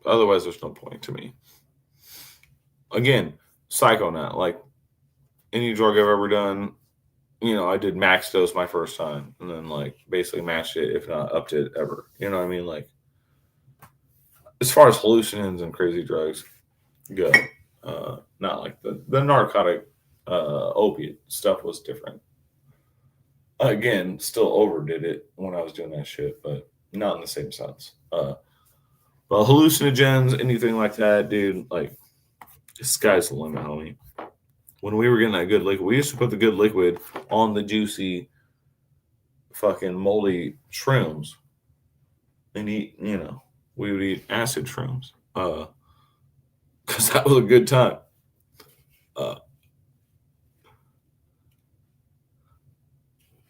otherwise, there's no point to me. Again, Psychonaut, like any drug I've ever done, I did max dose my first time, and then like basically matched it, if not upped it ever. You know what I mean? Like, as far as hallucinogens and crazy drugs go, not like the narcotic opiate stuff was different. Again, still overdid it when I was doing that shit, but not in the same sense. Well, hallucinogens, anything like that, dude, like, the sky's the limit, homie. When we were getting that good liquid, we used to put the good liquid on the juicy, fucking moldy shrooms and eat, we would eat acid shrooms. Because that was a good time.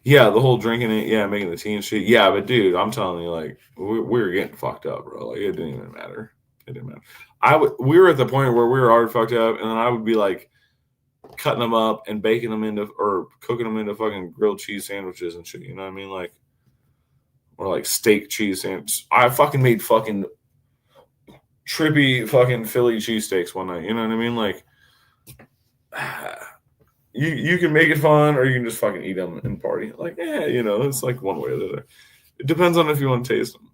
Yeah, the whole drinking it, yeah, making the tea and shit. Yeah, but dude, I'm telling you, like, we were getting fucked up, bro. Like, it didn't even matter. It didn't matter. We were at the point where we were already fucked up, and then I would be like cutting them up and baking them into, or cooking them into fucking grilled cheese sandwiches and shit. You know what I mean? Like, or like steak cheese sandwiches. I fucking made fucking trippy fucking Philly cheesesteaks one night. You know what I mean? Like, you can make it fun, or you can just fucking eat them and party. Like, yeah, it's like one way or the other. It depends on if you want to taste them.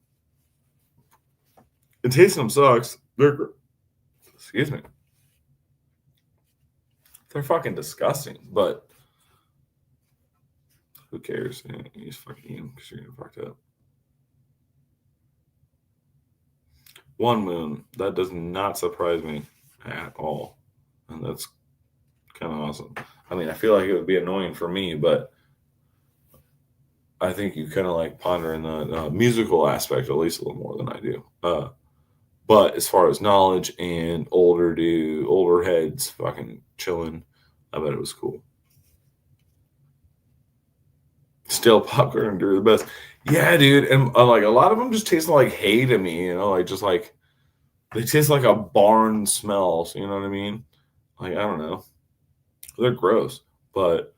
And tasting them sucks. Excuse me. They're fucking disgusting, but who cares? You just fucking eat them because you're getting fucked up. One Moon, that does not surprise me at all. And that's kind of awesome. I mean, I feel like it would be annoying for me, but I think you kind of like pondering the musical aspect at least a little more than I do. But as far as knowledge and older heads fucking chilling, I bet it was cool. Still, popcorn and Dewey the best. Yeah, dude. And like a lot of them just taste like hay to me, like just like they taste like a barn smell. So, you know what I mean? Like, I don't know. They're gross, but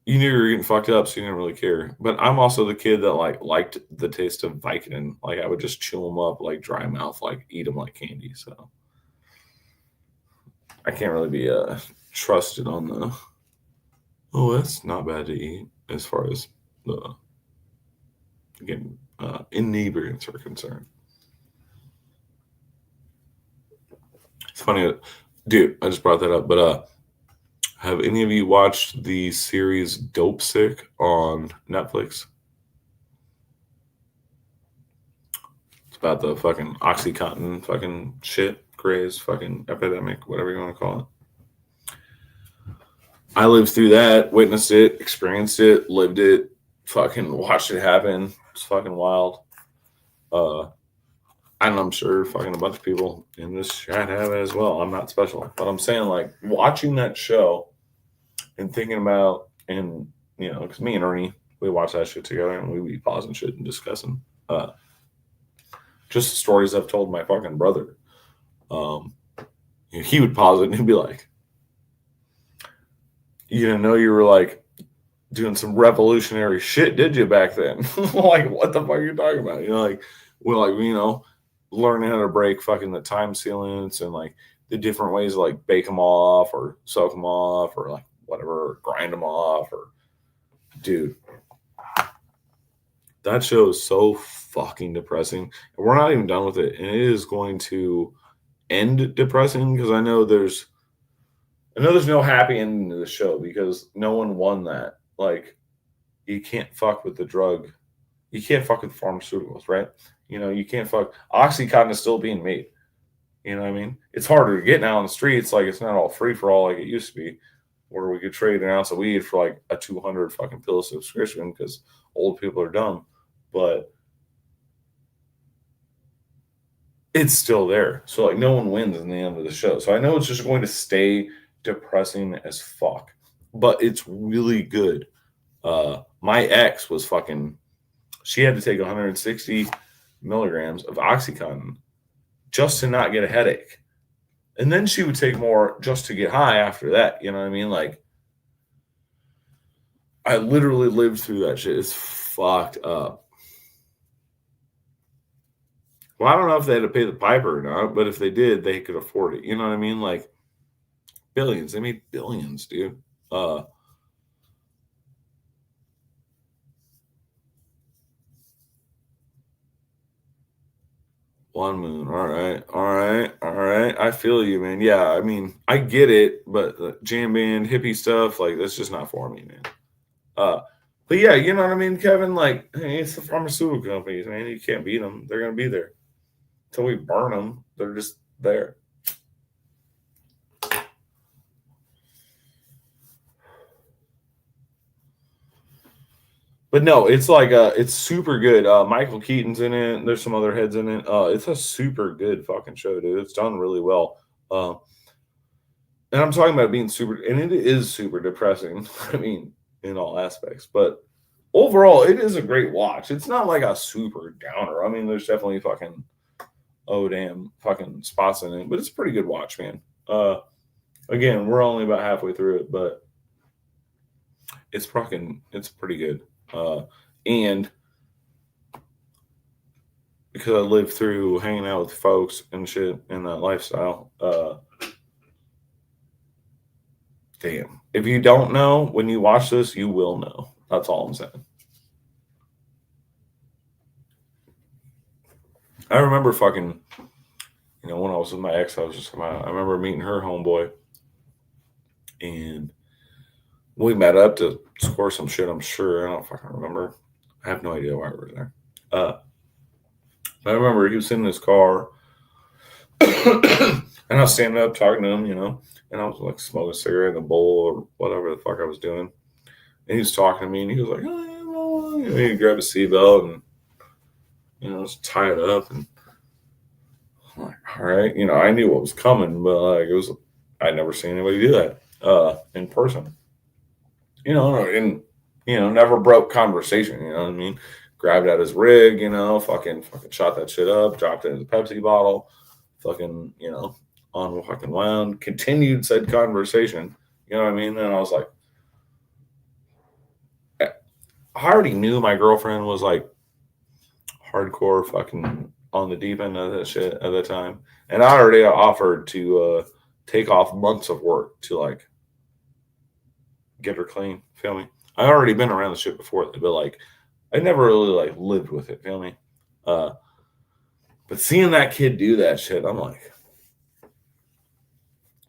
you knew you were getting fucked up, so you didn't really care. But I'm also the kid that like liked the taste of Vicodin. Like, I would just chew them up like dry mouth, like eat them like candy. So I can't really be trusted on the. Oh, that's not bad to eat as far as the again inebriants are concerned. It's funny, dude. I just brought that up, but have any of you watched the series Dopesick on Netflix? It's about the fucking OxyContin fucking shit craze, fucking epidemic, whatever you want to call it. I lived through that, witnessed it, experienced it, lived it, fucking watched it happen. It's fucking wild. And I'm sure fucking a bunch of people in this chat have it as well. I'm not special, but I'm saying, like, watching that show and thinking about, and because me and Ernie, we watch that shit together and we be pausing shit and discussing just stories I've told my fucking brother. He would pause it and he'd be like, "You didn't know you were like doing some revolutionary shit, did you, back then?" Like, what the fuck are you talking about? Like, we're like, learning how to break fucking the time sealants and like the different ways to like bake them off or soak them off or like whatever, or grind them off, or dude, that show is so fucking depressing. And we're not even done with it. And it is going to end depressing because I know there's no happy ending to the show because no one won that. Like, you can't fuck with the drug. You can't fuck with pharmaceuticals, right? You can't fuck. OxyContin is still being made. You know what I mean? It's harder to get now on the streets. Like, it's not all free for all like it used to be, where we could trade an ounce of weed for like a 200 fucking pill subscription because old people are dumb. But it's still there. So like no one wins in the end of the show. So I know it's just going to stay depressing as fuck. But it's really good. My ex was fucking, she had to take 160 milligrams of OxyContin just to not get a headache. And then she would take more just to get high after that. You know what I mean? Like, I literally lived through that shit. It's fucked up. Well, I don't know if they had to pay the piper or not, but if they did, they could afford it. You know what I mean? Like, billions. They made billions, dude. One moon. All right. All right. All right. I feel you, man. Yeah. I mean, I get it, but jam band, hippie stuff, like, that's just not for me, man. Uh, but yeah, you know what I mean, Kevin? Like, hey, it's the pharmaceutical companies, man. You can't beat them. They're going to be there until we burn them. They're just there. But no, it's like it's super good. Michael Keaton's in it. There's some other heads in it. It's a super good fucking show, dude. It's done really well. And I'm talking about being super, and it is super depressing. I mean, in all aspects, but overall, it is a great watch. It's not like a super downer. I mean, there's definitely fucking oh damn fucking spots in it, but it's a pretty good watch, man. Again, we're only about halfway through it, but it's pretty good. And because I lived through hanging out with folks and shit in that lifestyle, damn. If you don't know, when you watch this, you will know. That's all I'm saying. I remember fucking, when I was with my ex, I remember meeting her homeboy, and we met up to score some shit. I'm sure. I don't fucking remember. I have no idea why we were there. I remember he was sitting in his car, and I was standing up talking to him, and I was like smoking a cigarette in a bowl or whatever the fuck I was doing. And he was talking to me, and he was like, "Oh, yeah, well," he grabbed a seatbelt and just tie it up, and I'm like, all right, I knew what was coming, but like I'd never seen anybody do that in person, and never broke conversation. You know what I mean? Grabbed out his rig, fucking shot that shit up, dropped it in the Pepsi bottle, fucking, on fucking wound, continued said conversation. You know what I mean? And I was like, I already knew my girlfriend was like hardcore fucking on the deep end of that shit at the time. And I already offered to take off months of work to like get her clean. Feel me? I already been around the shit before, but like I never really like lived with it. Feel me? But seeing that kid do that shit, I'm like,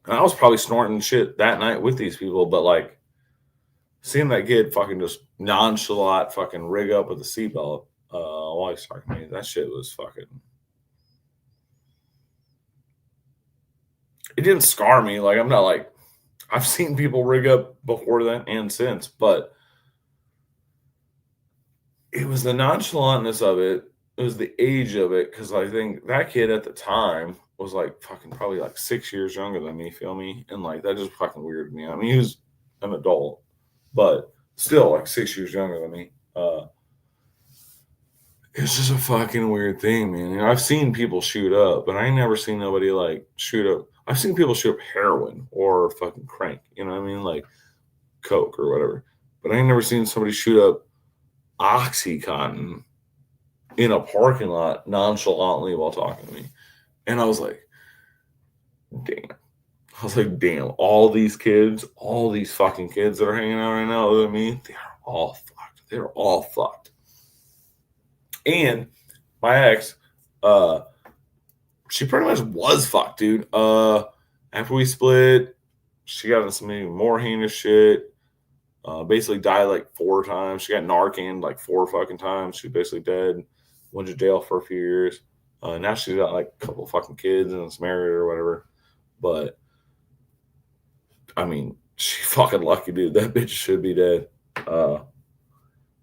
I was probably snorting shit that night with these people, but like seeing that kid fucking just nonchalant fucking rig up with a seatbelt while he's talking to me, that shit was fucking. It didn't scar me. Like I'm not like I've seen people rig up before then and since, but it was the nonchalantness of it. It was the age of it, because I think that kid at the time was like fucking probably like 6 years younger than me. Feel me? And like that just fucking weirded me. I mean, he was an adult, but still like 6 years younger than me. It's just a fucking weird thing, man. I've seen people shoot up, but I ain't never seen nobody like shoot up. I've seen people shoot up heroin or fucking crank. You know what I mean? Like coke or whatever. But I ain't never seen somebody shoot up Oxycontin in a parking lot nonchalantly while talking to me. And I was like, damn. I was like, damn, all these fucking kids that are hanging out right now with me, they're all fucked. They're all fucked. And my ex, she pretty much was fucked, dude. After we split, she got into some even more heinous shit. Basically died like 4 times. She got Narcan like 4 fucking times. She's basically dead. Went to jail for a few years. Now she's got like a couple fucking kids and is married or whatever. But I mean, she fucking lucky, dude. That bitch should be dead.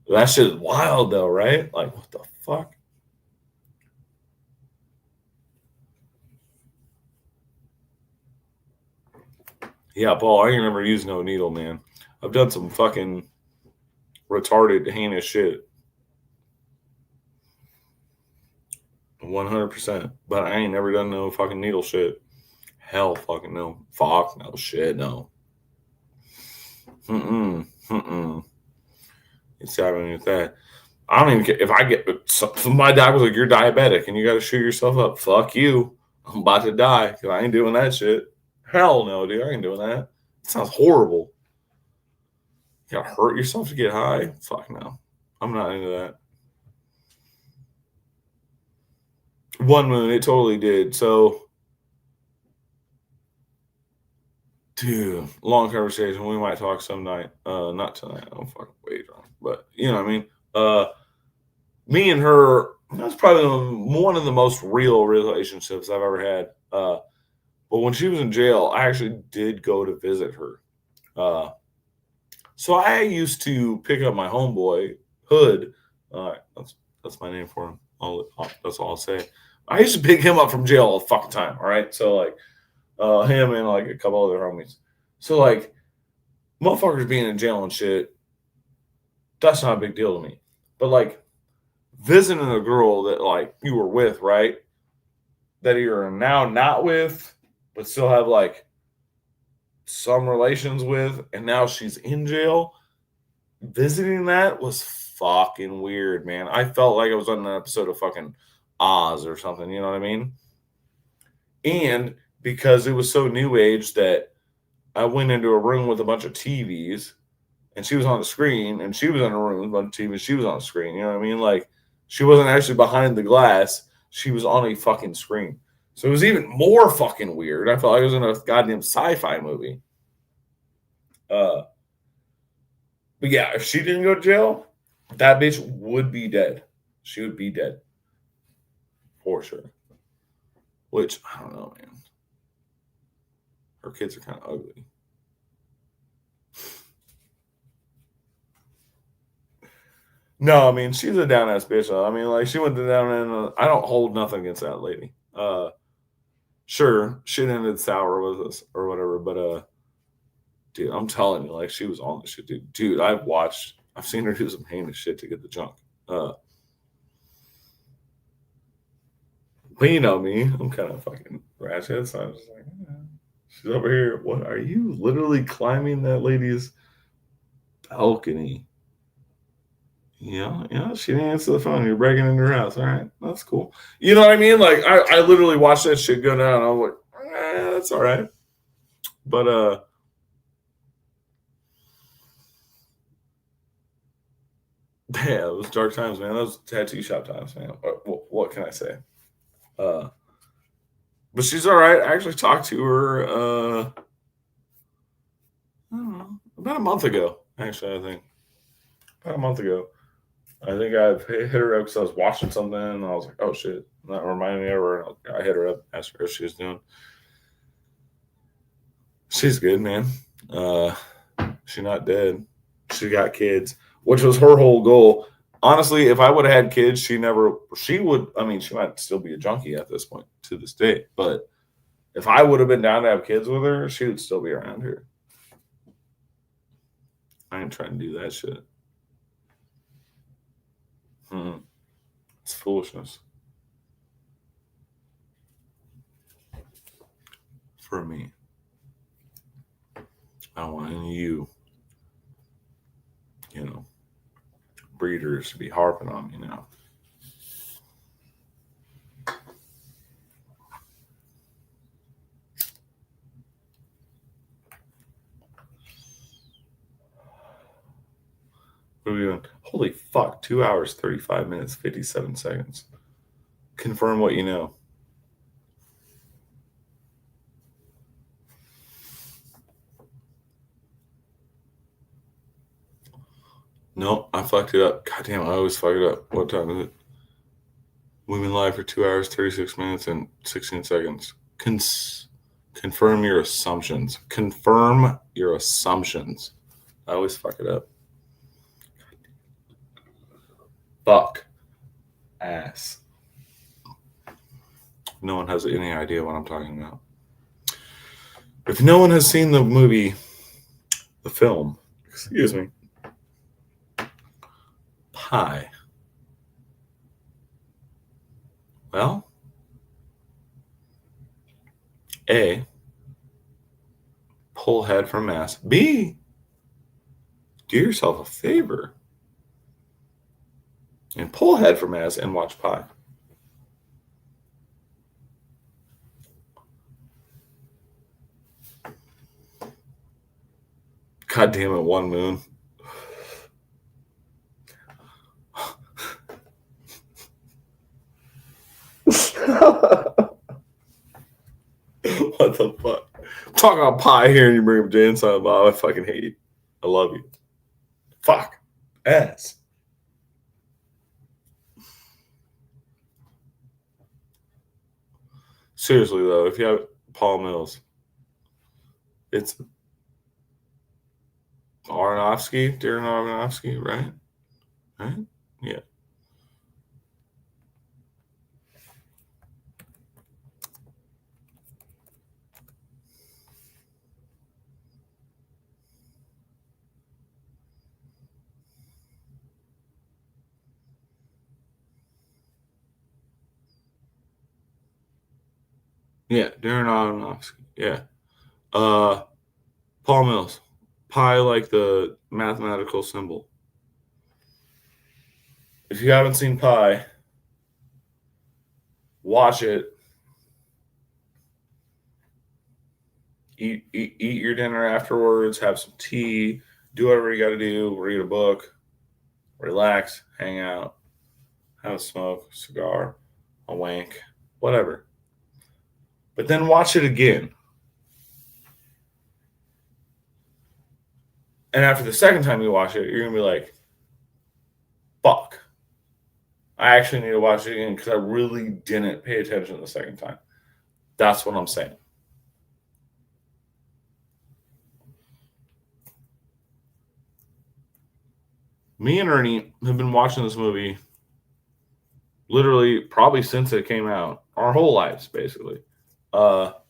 That shit is wild though, right? Like what the fuck? Yeah, Paul, I ain't never used no needle, man. I've done some fucking retarded, heinous shit. 100%. But I ain't never done no fucking needle shit. Hell fucking no. Fuck no. Shit no. It's happening with that. I don't even care if I get. If my dad was like, "You're diabetic and you got to shoot yourself up." Fuck you. I'm about to die because I ain't doing that shit. Hell no, dude. I ain't doing that. It sounds horrible. You gotta hurt yourself to get high? Fuck no. I'm not into that. One Moon, it totally did. So, dude, long conversation. We might talk some night. Not tonight. I'm fucking way drunk. But you know what I mean? Me and her, that's probably one of the most real relationships I've ever had. But when she was in jail, I actually did go to visit her. Uh, so I used to pick up my homeboy Hood. That's my name for him. That's all I'll say. I used to pick him up from jail all the fucking time. All right, so like him and like a couple other homies. So like motherfuckers being in jail and shit, that's not a big deal to me. But like visiting a girl that like you were with, right? That you're now not with, but still have like some relations with, and now she's in jail. Visiting that was fucking weird, man. I felt like I was on an episode of fucking Oz or something, you know what I mean? And because it was so new age that I went into a room with a bunch of TVs and she was on the screen and she was in a room with a bunch of TVs, she was on the screen, you know what I mean? Like she wasn't actually behind the glass, she was on a fucking screen. So it was even more fucking weird. I felt like I was in a goddamn sci-fi movie. But yeah, if she didn't go to jail, that bitch would be dead. She would be dead. For sure. Which, I don't know, man. Her kids are kind of ugly. No, I mean, she's a down ass bitch. I mean, like, she went to down and I don't hold nothing against that lady. Sure, she ended sour with us or whatever, but, dude, I'm telling you, like, she was on the shit, dude. Dude, I've seen her do some heinous shit to get the junk. But you know me, I'm kind of fucking ratchet, so I was just like, she's over here. What are you literally climbing that lady's balcony? Yeah, she didn't answer the phone. You're breaking into her house. All right, that's cool. You know what I mean? Like, I literally watched that shit go down. I was like, that's all right. But yeah, it was dark times, man. Those tattoo shop times, man. What can I say? Uh, but she's all right. I actually talked to her. I don't know, about a month ago. Actually, I think about a month ago. I think I hit her up because I was watching something and I was like, oh shit. And that reminded me of her. I hit her up, asked her if she was doing. She's good, man. Uh, she's not dead. She got kids, which was her whole goal. Honestly, if I would have had kids, she would, I mean, she might still be a junkie at this point to this day. But if I would have been down to have kids with her, she would still be around here. I ain't trying to do that shit. It's foolishness. For me. I don't want any of you, breeders to be harping on me now. What are we doing? Holy fuck, 2 hours, 35 minutes, 57 seconds. Confirm what you know. Nope, I fucked it up. God damn, I always fuck it up. What time is it? We've been live for 2 hours, 36 minutes, and 16 seconds. Confirm your assumptions. Confirm your assumptions. I always fuck it up. Fuck. Ass. No one has any idea what I'm talking about. If no one has seen the movie, the film, excuse me, Pi, well, A, pull head from Mass. B, do yourself a favor and pull head from Mass and watch Pi. God damn it, One Moon. What the fuck? Talk about Pi here and you bring up Jay and Silent Bob. I fucking hate you. I love you. Fuck. Ass. Seriously, though, if you have Paul Mills, it's Darren Aronofsky, right? Right? Yeah. Yeah, Darren Aronofsky. Yeah. Paul Mills. Pi like the mathematical symbol. If you haven't seen Pi, watch it. Eat your dinner afterwards, have some tea, do whatever you got to do, read a book, relax, hang out, have a smoke, cigar, a wank, whatever. But then watch it again. And after the second time you watch it, you're going to be like, fuck. I actually need to watch it again because I really didn't pay attention the second time. That's what I'm saying. Me and Ernie have been watching this movie literally probably since it came out. Our whole lives, basically.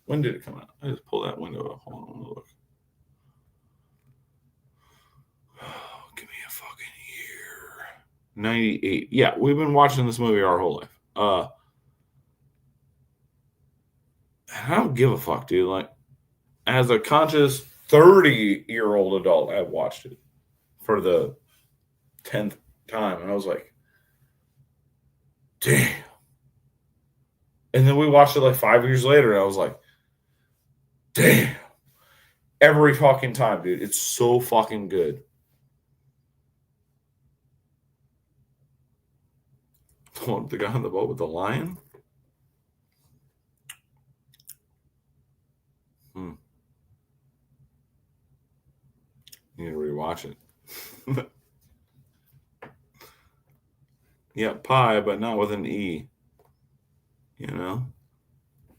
When did it come out? I just pull that window up. Hold on, let me look. Give me a fucking year. 98. Yeah, we've been watching this movie our whole life. I don't give a fuck, dude. Like, as a conscious 30-year-old adult, I watched it for the 10th time. And I was like, damn. And then we watched it like 5 years later, and I was like, damn. Every fucking time, dude. It's so fucking good. The guy on the boat with the lion? Need to rewatch it. Yeah, Pi, but not with an E. You know?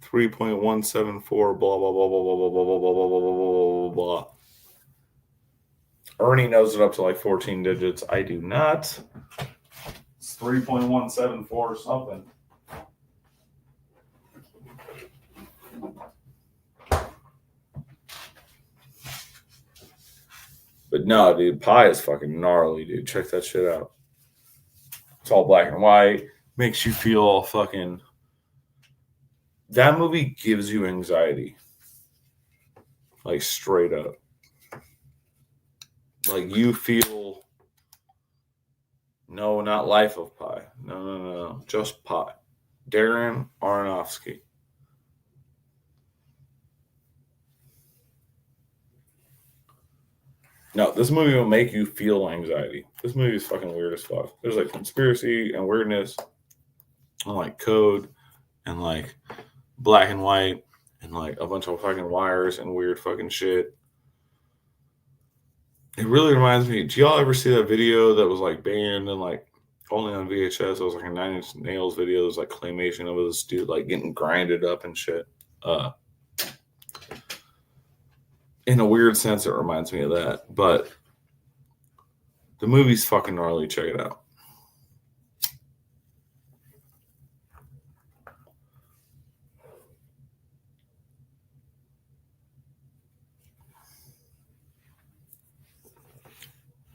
3.174, blah, blah, blah, blah, blah, blah, blah, blah, blah, blah, blah, blah, blah. Ernie knows it up to like 14 digits. I do not. It's 3.174 something. But no, dude, Pi is fucking gnarly, dude. Check that shit out. It's all black and white. Makes you feel all fucking... That movie gives you anxiety. Like, straight up. Like, you feel... No, not Life of Pi. No. Just Pi. Darren Aronofsky. No, this movie will make you feel anxiety. This movie is fucking weird as fuck. There's like conspiracy and weirdness and like code and like black and white and like a bunch of fucking wires and weird fucking shit. It really reminds me. Do y'all ever see that video that was like banned and like only on VHS? It was like a Nine Inch Nails video. It was like claymation of this dude like getting grinded up and shit. In a weird sense, it reminds me of that. But the movie's fucking gnarly. Check it out.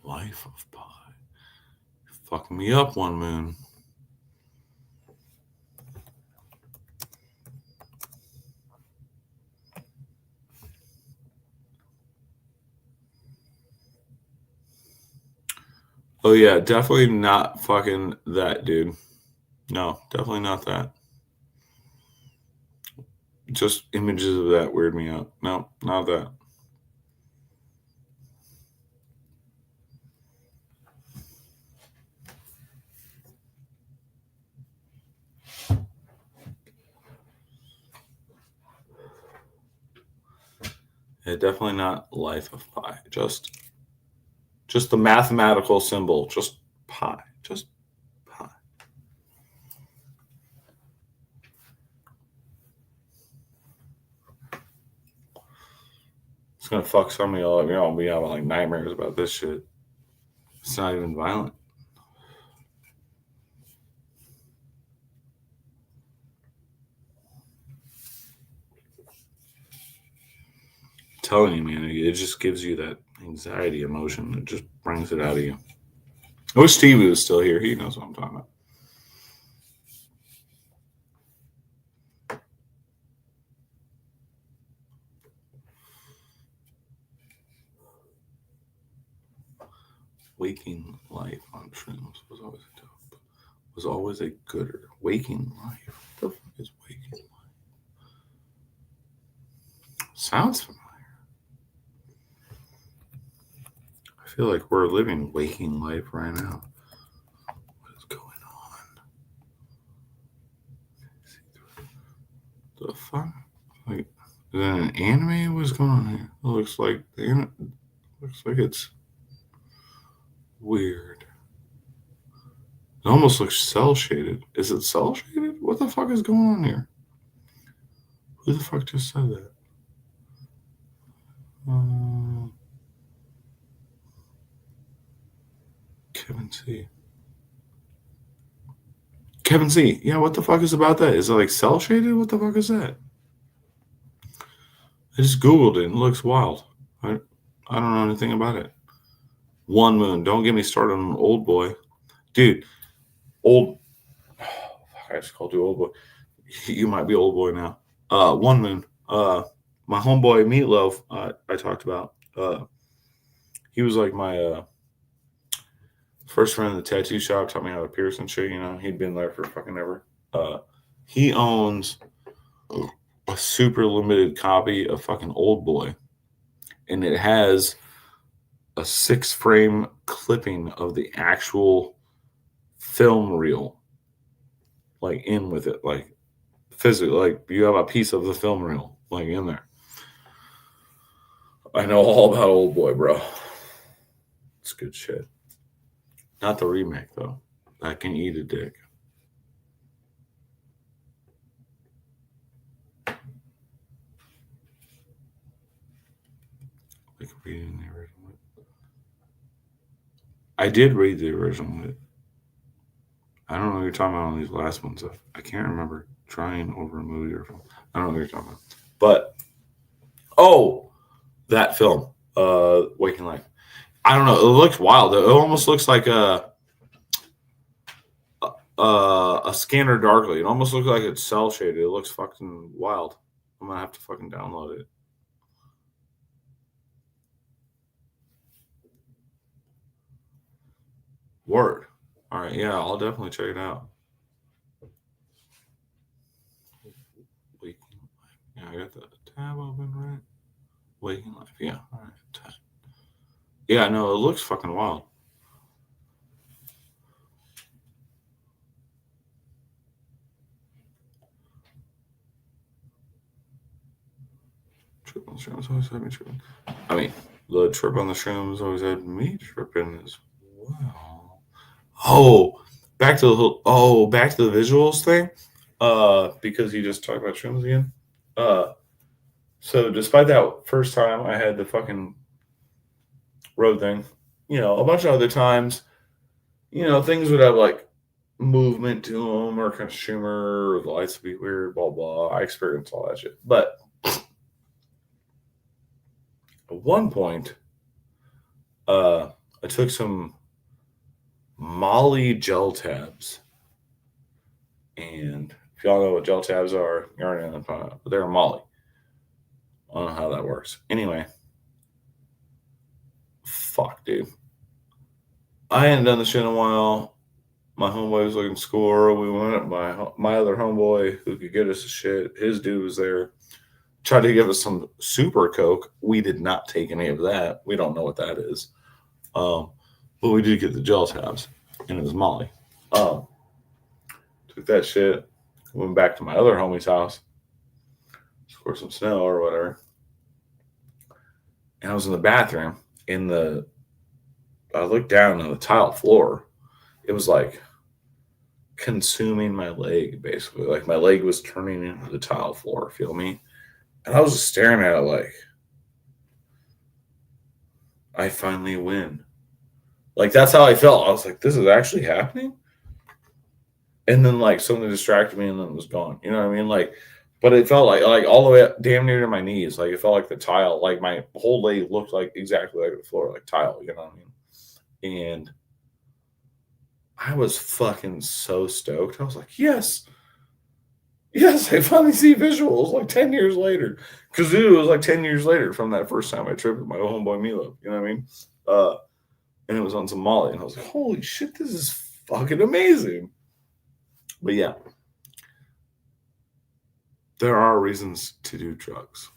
Life of Pi. Fucking me up, One Moon. Oh yeah, definitely not fucking that, dude. No, definitely not that. Just images of that weird me out. No, not that. Yeah, definitely not life of pi. Just the mathematical symbol. Just pi. Just pi. It's gonna fuck some of y'all up. Y'all be having like nightmares about this shit. It's not even violent. I'm telling you, man, it just gives you that anxiety emotion. It just brings it out of you. I wish Stevie was still here. He knows what I'm talking about. Waking life on shrooms was always a dope. Was always a gooder. Waking life. What the fuck is waking life? Sounds familiar. I feel like we're living waking life right now. What is going on? The fuck? Like, is that an anime? What's going on here? It looks like it's weird. It almost looks cell shaded. Is it cell shaded? What the fuck is going on here? Who the fuck just said that? Uh, Kevin C. Kevin C. Yeah, what the fuck is about that? Is it like cell shaded? What the fuck is that? I just googled it and it looks wild. I don't know anything about it. One Moon. Don't get me started on Old Boy, dude. Old. I just called you Old Boy. You might be Old Boy now. One Moon. My homeboy Meatloaf. I talked about. He was like my first friend in the tattoo shop. Taught me how to pierce and shit. You know, he'd been there for fucking ever. He owns a super limited copy of fucking Old Boy, and it has a 6 frame clipping of the actual film reel, like in with it, like physically, like you have a piece of the film reel, like in there. I know all about Old Boy, bro. It's good shit. Not the remake though. I can eat a dick. Like reading the original. I did read the original. I don't know what you're talking about on these last ones. I can't remember trying over a movie or film. I don't know what you're talking about. But oh, that film, Waking Life. I don't know. It looks wild. It almost looks like a Scanner Darkly. It almost looks like it's cell shaded. It looks fucking wild. I'm gonna have to fucking download it. Word. All right. Yeah, I'll definitely check it out. Waking Life. Yeah, I got the tab open, right? Waking Life. Yeah. All right. Yeah, no, it looks fucking wild. Trip on the shrooms always had me tripping. I mean, the trip on the shrooms always had me tripping as well. Oh, back to the visuals thing. Because you just talked about shrooms again. Uh, so despite that first time I had the fucking road thing, a bunch of other times, things would have like movement to them or kind of shimmer or the lights would be weird, blah blah. I experienced all that shit, but at one point, I took some Molly gel tabs, and if y'all know what gel tabs are, you already know but they're Molly. I don't know how that works. Anyway, fuck, dude. I hadn't done the shit in a while. My homeboy was looking to score. We went up. My other homeboy who could get us a shit. His dude was there. Tried to give us some super coke. We did not take any of that. We don't know what that is. But we did get the gel tabs, and it was Molly. Took that shit. Went back to my other homie's house. Scored some snow or whatever. And I was in the bathroom. I looked down on the tile floor. It was like consuming my leg, basically. Like my leg was turning into the tile floor, feel me? And I was just staring at it like, I finally win. Like that's how I felt. I was like, this is actually happening? And then like something distracted me and then it was gone. You know what I mean? Like, but it felt like all the way up damn near to my knees. Like it felt like the tile, like my whole leg looked like exactly like the floor, like tile, you know what I mean? And I was fucking so stoked. I was like, yes, I finally see visuals like 10 years later. Because it was like 10 years later from that first time I tripped with my homeboy Milo. You know what I mean? And it was on some Molly. And I was like, holy shit, this is fucking amazing. But yeah, there are reasons to do drugs.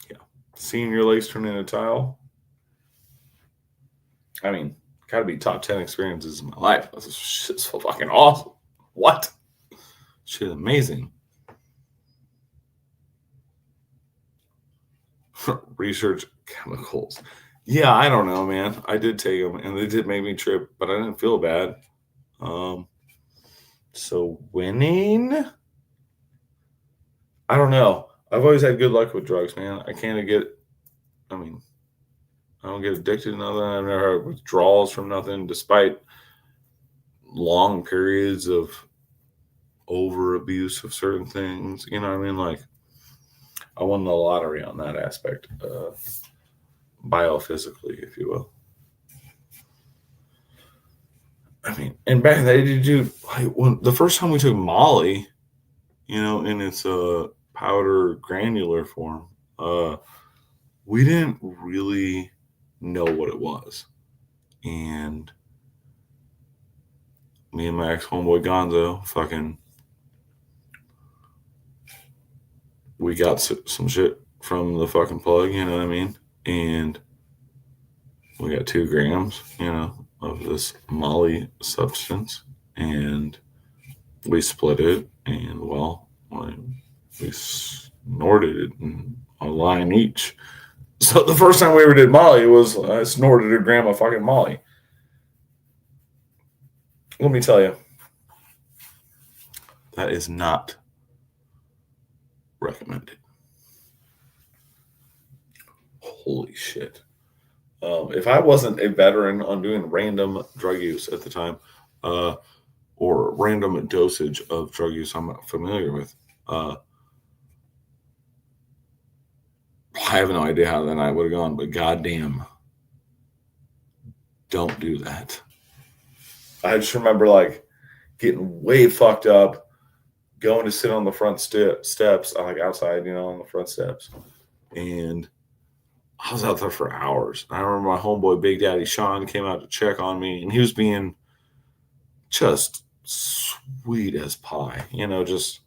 Yeah. Seeing your legs turn into tile. I mean, gotta be top 10 experiences in my life. This shit's so fucking awesome. What? Shit, amazing. Research chemicals. Yeah, I don't know, man. I did take them and they did make me trip, but I didn't feel bad. So winning? I don't know. I've always had good luck with drugs, man. I don't get addicted to nothing. I've never had withdrawals from nothing, despite long periods of over abuse of certain things. You know what I mean? Like, I won the lottery on that aspect, biophysically, if you will. I mean, and back in the day, dude, when the first time we took Molly, in its powder granular form, we didn't really know what it was. And me and my ex homeboy Gonzo, we got some shit from the fucking plug, you know what I mean? And we got 2 grams, of this Molly substance. And we split it, and we snorted it in a line each. So the first time we ever did Molly was I snorted a gram of fucking Molly. Let me tell you, that is not recommended. Holy shit. If I wasn't a veteran on doing random drug use at the time, or random dosage of drug use I'm not familiar with, I have no idea how that night would have gone, but goddamn, don't do that. I just remember like getting way fucked up, going to sit on the front steps, like outside, on the front steps. And I was out there for hours. I remember my homeboy Big Daddy Sean came out to check on me, and he was being just sweet as pie, just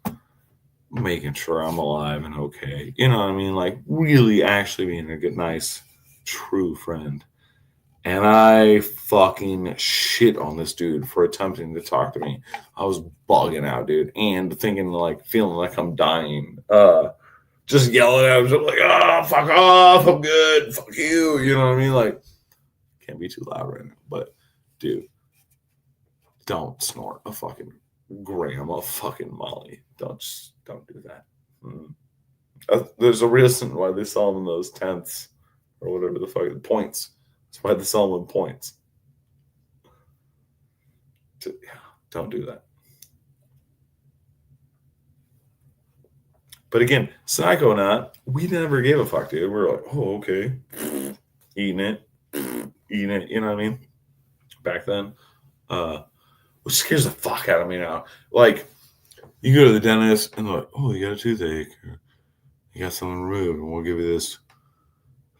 making sure I'm alive and okay. You know what I mean? Like really actually being a good, nice, true friend. And I fucking shit on this dude for attempting to talk to me. I was bugging out, dude, and thinking like feeling like I'm dying. Just yelling at him, just like, oh, fuck off, I'm good, fuck you. You know what I mean? Like, can't be too loud right now, but dude, don't snort a fucking gram of fucking Molly. Don't do that. There's a reason why they sell them in those tenths or whatever the fuck, points. That's why they sell them in points. Don't do that. But again, psycho or not, we never gave a fuck, dude. We were like, oh, okay. Eating it. You know what I mean? Back then. Which scares the fuck out of me now. Like, you go to the dentist and they're like, oh, you got a toothache. Or you got something removed, and we'll give you this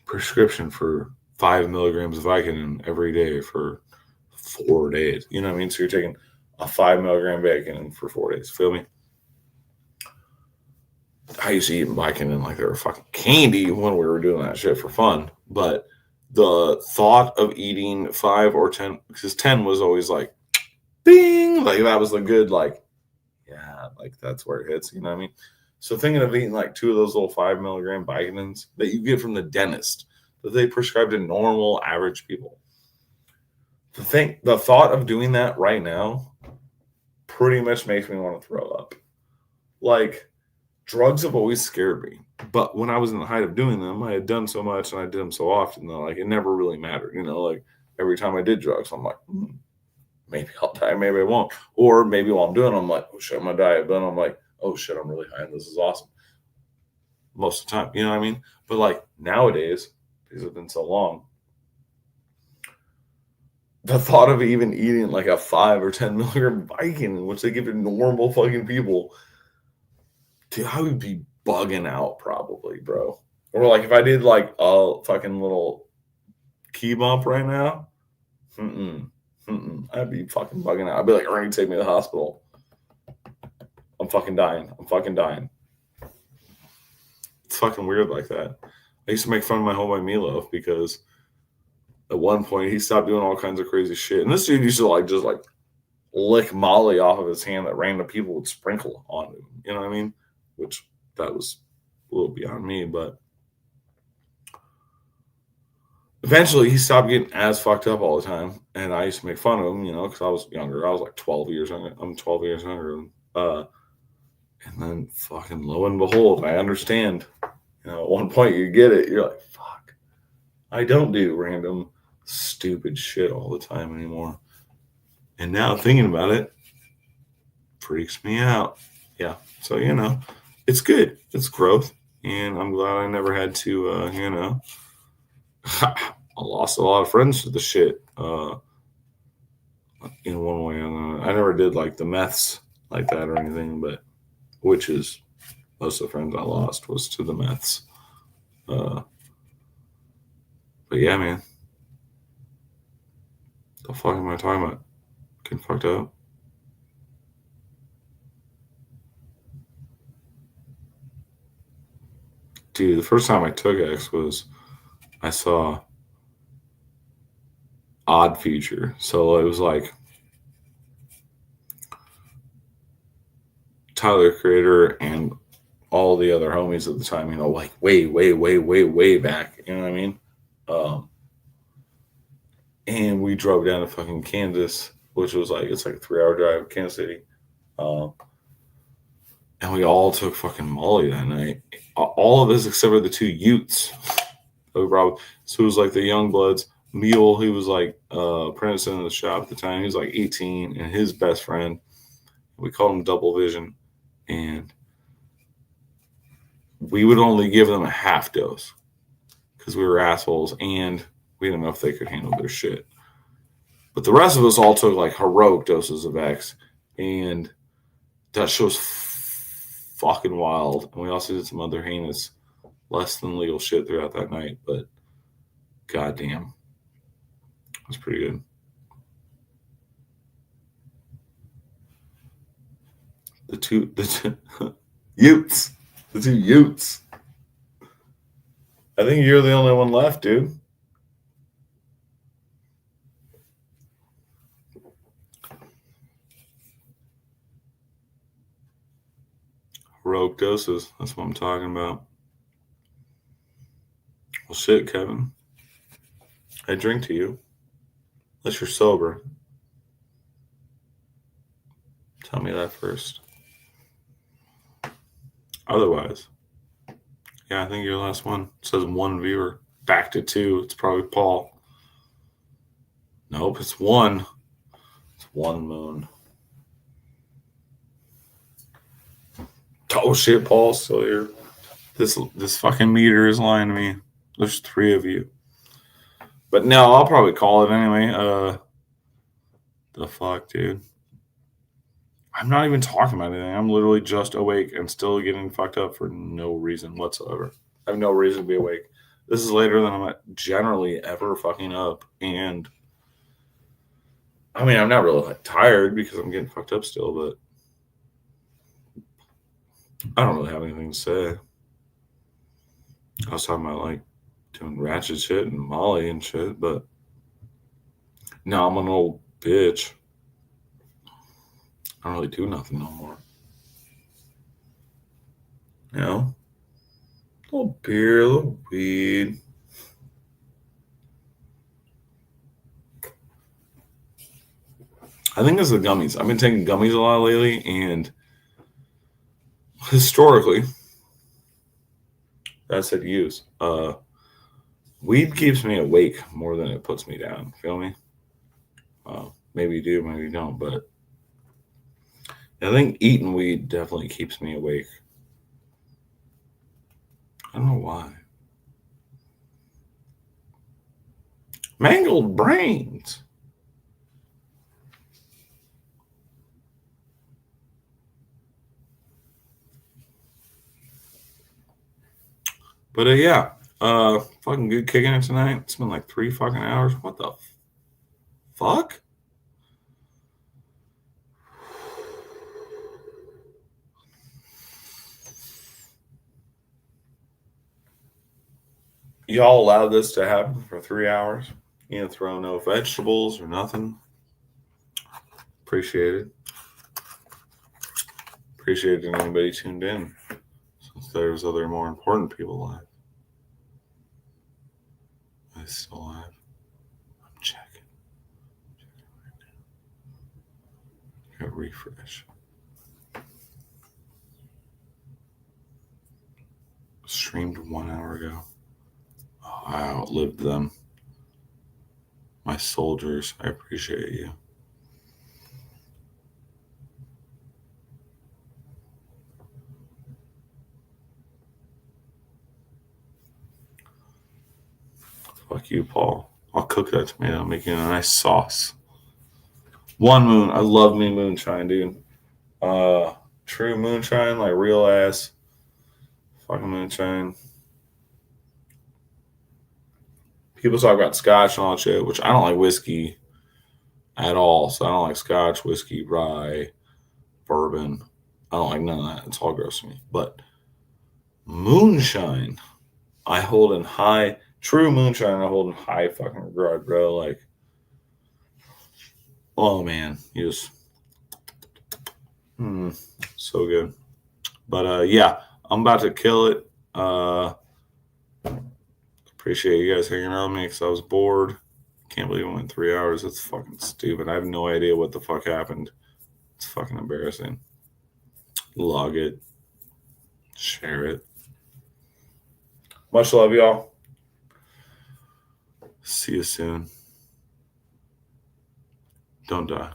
prescription for 5 milligrams of Vicodin every day for 4 days. You know what I mean? So you're taking a 5 milligram Vicodin for 4 days. Feel me? I used to eat Vicodin like they were fucking candy when we were doing that shit for fun. But the thought of eating 5 or 10, because 10 was always like, bing, like that was the good, like, yeah, like that's where it hits. You know what I mean? So thinking of eating like 2 of those little 5 milligram Vicodins that you get from the dentist that they prescribe to normal average people. The thought of doing that right now pretty much makes me want to throw up. Like, drugs have always scared me, but when I was in the height of doing them, I had done so much and I did them so often that like it never really mattered. You know, like every time I did drugs, I'm like, maybe I'll die, maybe I won't. Or maybe while I'm doing them, I'm like, oh shit, I'm gonna die. But I'm like, oh shit, I'm really high and this is awesome. Most of the time, you know what I mean? But like nowadays, because it's been so long, the thought of even eating like a 5 or 10 milligram Viking, which they give to normal fucking people, dude, I would be bugging out probably, bro. Or like if I did like a fucking little key bump right now, I'd be fucking bugging out. I'd be like, Ernie, take me to the hospital. I'm fucking dying. It's fucking weird like that. I used to make fun of my homeboy Milo because at one point he stopped doing all kinds of crazy shit. And this dude used to like just like lick Molly off of his hand that random people would sprinkle on him. You know what I mean? Which that was a little beyond me, but eventually he stopped getting as fucked up all the time. And I used to make fun of him, you know, because I was younger. I was like 12 years younger. I'm 12 years younger. And then fucking lo and behold, I understand. You know, at one point you get it. You're like, fuck. I don't do random stupid shit all the time anymore. And now thinking about it freaks me out. Yeah. So, you know, it's good. It's growth. And I'm glad I never had to, you know, I lost a lot of friends to the shit in one way or another. I never did like the meths like that or anything, but which is most of the friends I lost was to the meths. But yeah, man. The fuck am I talking about? Getting fucked up. Dude, the first time I took X was I saw Odd Future. So it was like Tyler Creator and all the other homies at the time, you know, like way back. You know what I mean? And we drove down to fucking Kansas, which was like, it's like a 3-hour drive, Kansas City. And we all took fucking Molly that night. All of us except for the 2 Utes. So it was like the young bloods. Mule, he was like apprentice in the shop at the time. He was like 18, and his best friend, we called him Double Vision, and we would only give them a half dose because we were assholes and we didn't know if they could handle their shit. But the rest of us all took like heroic doses of X, and that shit was fucking wild. And we also did some other heinous, less than legal shit throughout that night, but goddamn. It was pretty good. The two Utes. The 2 Utes. I think you're the only one left, dude. Heroic doses. That's what I'm talking about. Well, shit, Kevin. I drink to you. Unless you're sober. Tell me that first. Otherwise, yeah, I think you're the last one. It says 1 viewer. Back to 2. It's probably Paul. Nope, it's 1. It's 1 moon. Oh shit, Paul's still here. This fucking meter is lying to me. There's 3 of you. But no, I'll probably call it anyway. The fuck, dude. I'm not even talking about anything. I'm literally just awake and still getting fucked up for no reason whatsoever. I have no reason to be awake. This is later than I'm generally ever fucking up. And I mean, I'm not really like tired because I'm getting fucked up still, but I don't really have anything to say. I was talking about like doing ratchet shit and Molly and shit, but now I'm an old bitch. I don't really do nothing no more. You know? A little beer, a little weed. I think it's the gummies. I've been taking gummies a lot lately, and historically, that's said use. Weed keeps me awake more than it puts me down. Feel me? Maybe you do, maybe you don't, but I think eating weed definitely keeps me awake. I don't know why. Mangled brains. But yeah, fucking good kicking it tonight. It's been like 3 fucking hours. What the fuck? Y'all allowed this to happen for 3 hours? You didn't throw no vegetables or nothing? Appreciate it. Appreciate anybody tuned in, since there's other more important people alive. I still alive? I'm checking. Right now. Got refresh. Streamed 1 hour ago. Oh, I outlived them. My soldiers, I appreciate you. Fuck you, Paul. I'll cook that tomato, make it a nice sauce. One Moon. I love me moonshine, dude. True moonshine, like real ass fucking moonshine. People talk about scotch and all that shit, which I don't like whiskey at all. So I don't like scotch, whiskey, rye, bourbon. I don't like none of that. It's all gross to me. But moonshine, I hold in high, true moonshine, I hold in high fucking regard, bro. Like, oh man, you just, so good. But yeah, I'm about to kill it. Appreciate you guys hanging around with me because I was bored. Can't believe it went 3 hours. That's fucking stupid. I have no idea what the fuck happened. It's fucking embarrassing. Log it. Share it. Much love, y'all. See you soon. Don't die.